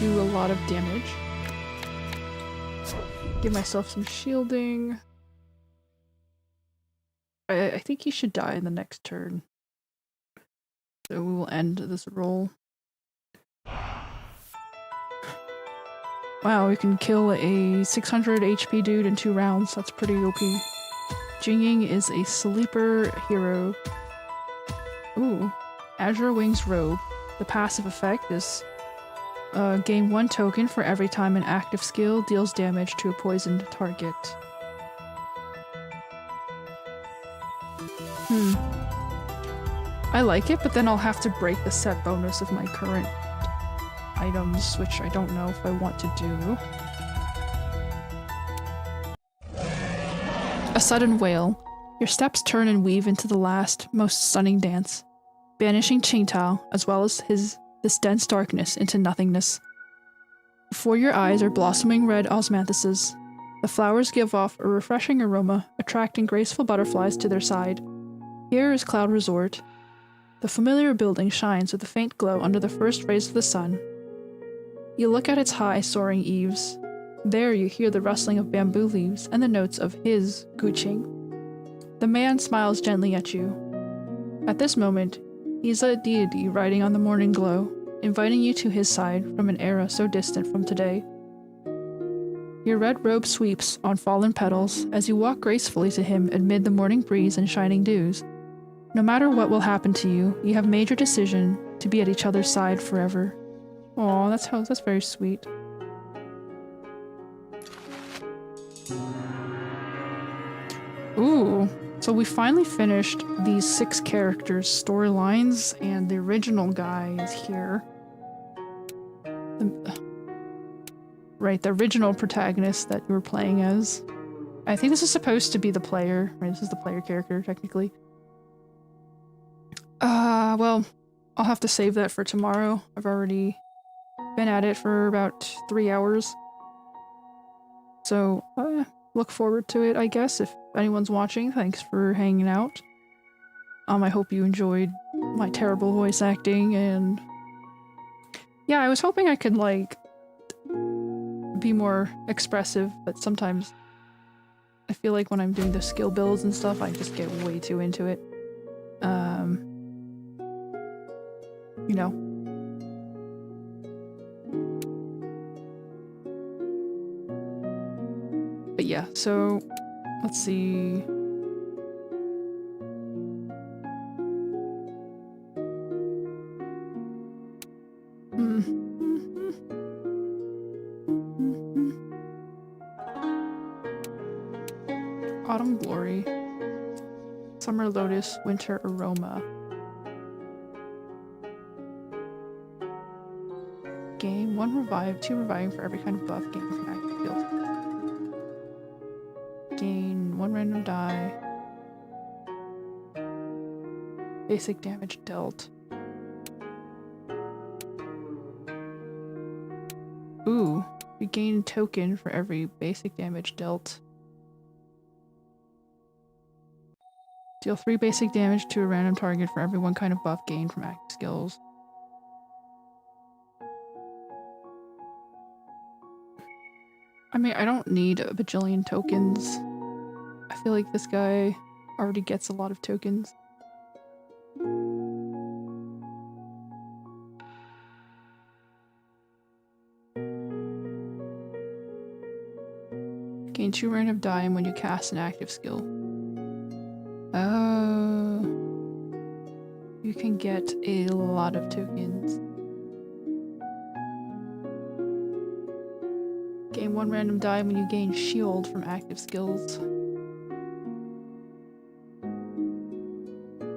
a lot of damage. Give myself some shielding. I think he should die in the next turn. So we will end this roll. Wow, we can kill a 600 HP dude in 2 rounds. That's pretty OP. Jingying is a sleeper hero. Ooh. Azure Wings Robe. The passive effect is gain 1 token for every time an active skill deals damage to a poisoned target. I like it, but then I'll have to break the set bonus of my current items, which I don't know if I want to do. A sudden wail. Your steps turn and weave into the last, most stunning dance, banishing Qingtao, as well as this dense darkness into nothingness. Before your eyes are blossoming red osmanthuses. The flowers give off a refreshing aroma, attracting graceful butterflies to their side. Here is Cloud Resort. The familiar building shines with a faint glow under the first rays of the sun. You look at its high, soaring eaves. There you hear the rustling of bamboo leaves and the notes of his guqing. The man smiles gently at you. At this moment, he's a deity riding on the morning glow, inviting you to his side from an era so distant from today. Your red robe sweeps on fallen petals as you walk gracefully to him amid the morning breeze and shining dews. No matter what will happen to you, you have made your decision to be at each other's side forever. Aw, that's very sweet. Ooh, so we finally finished these 6 characters' storylines, and the original guy is here. Right, the original protagonist that you were playing as. I think this is supposed to be the player, right? This is the player character, technically. Well, I'll have to save that for tomorrow. I've already been at it for about 3 hours. So, look forward to it, I guess, if anyone's watching. Thanks for hanging out. I hope you enjoyed my terrible voice acting, and... yeah, I was hoping I could, like, be more expressive, but sometimes I feel like when I'm doing the skill builds and stuff, I just get way too into it. You know. yeah, so let's see. Autumn Glory, Summer Lotus, Winter Aroma. Gain 1 revive, 2 reviving for every kind of buff gained from active skills. Gain 1 random die. Basic damage dealt. Ooh, you gain a token for every basic damage dealt. Deal 3 basic damage to a random target for every 1 kind of buff gained from active skills. I mean, I don't need a bajillion tokens. I feel like this guy already gets a lot of tokens. Gain 2 random die when you cast an active skill. Oh. You can get a lot of tokens. Gain 1 random die when you gain shield from active skills.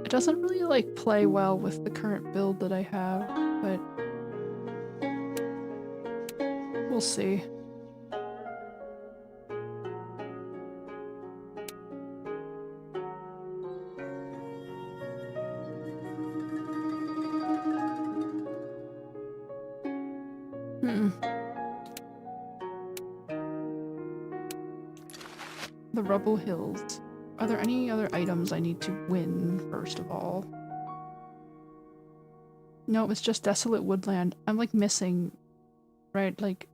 It doesn't really like play well with the current build that I have, but we'll see. The Rubble Hills. Are there any other items I need to win, first of all? No, it's just Desolate Woodland. I'm like missing, right? Like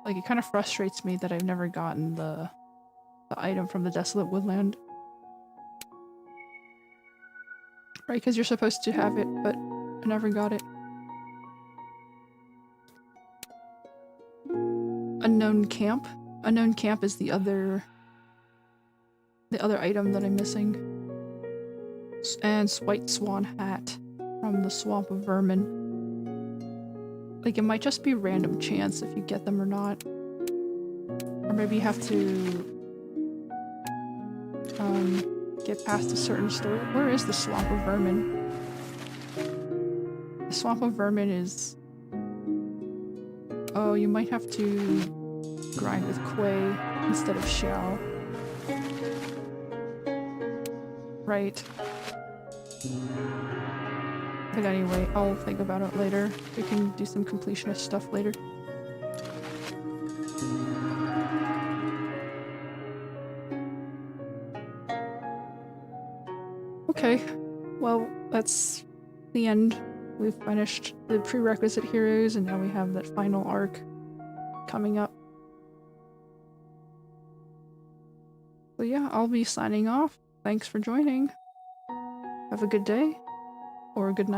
it kind of frustrates me that I've never gotten the item from the Desolate Woodland. Right, because you're supposed to have it, but I never got it. Unknown Camp. Unknown Camp is the other item that I'm missing. And White Swan Hat from the Swamp of Vermin. Like, it might just be random chance if you get them or not. Or maybe you have to get past a certain story. Where is the Swamp of Vermin? The Swamp of Vermin is... Oh, you might have to grind with Quay instead of Xiao. Right. But anyway, I'll think about it later. We can do some completionist stuff later. Okay, well, that's the end. We've finished the prerequisite heroes, and now we have that final arc coming up. So yeah, I'll be signing off. Thanks for joining. Have a good day, or a good night.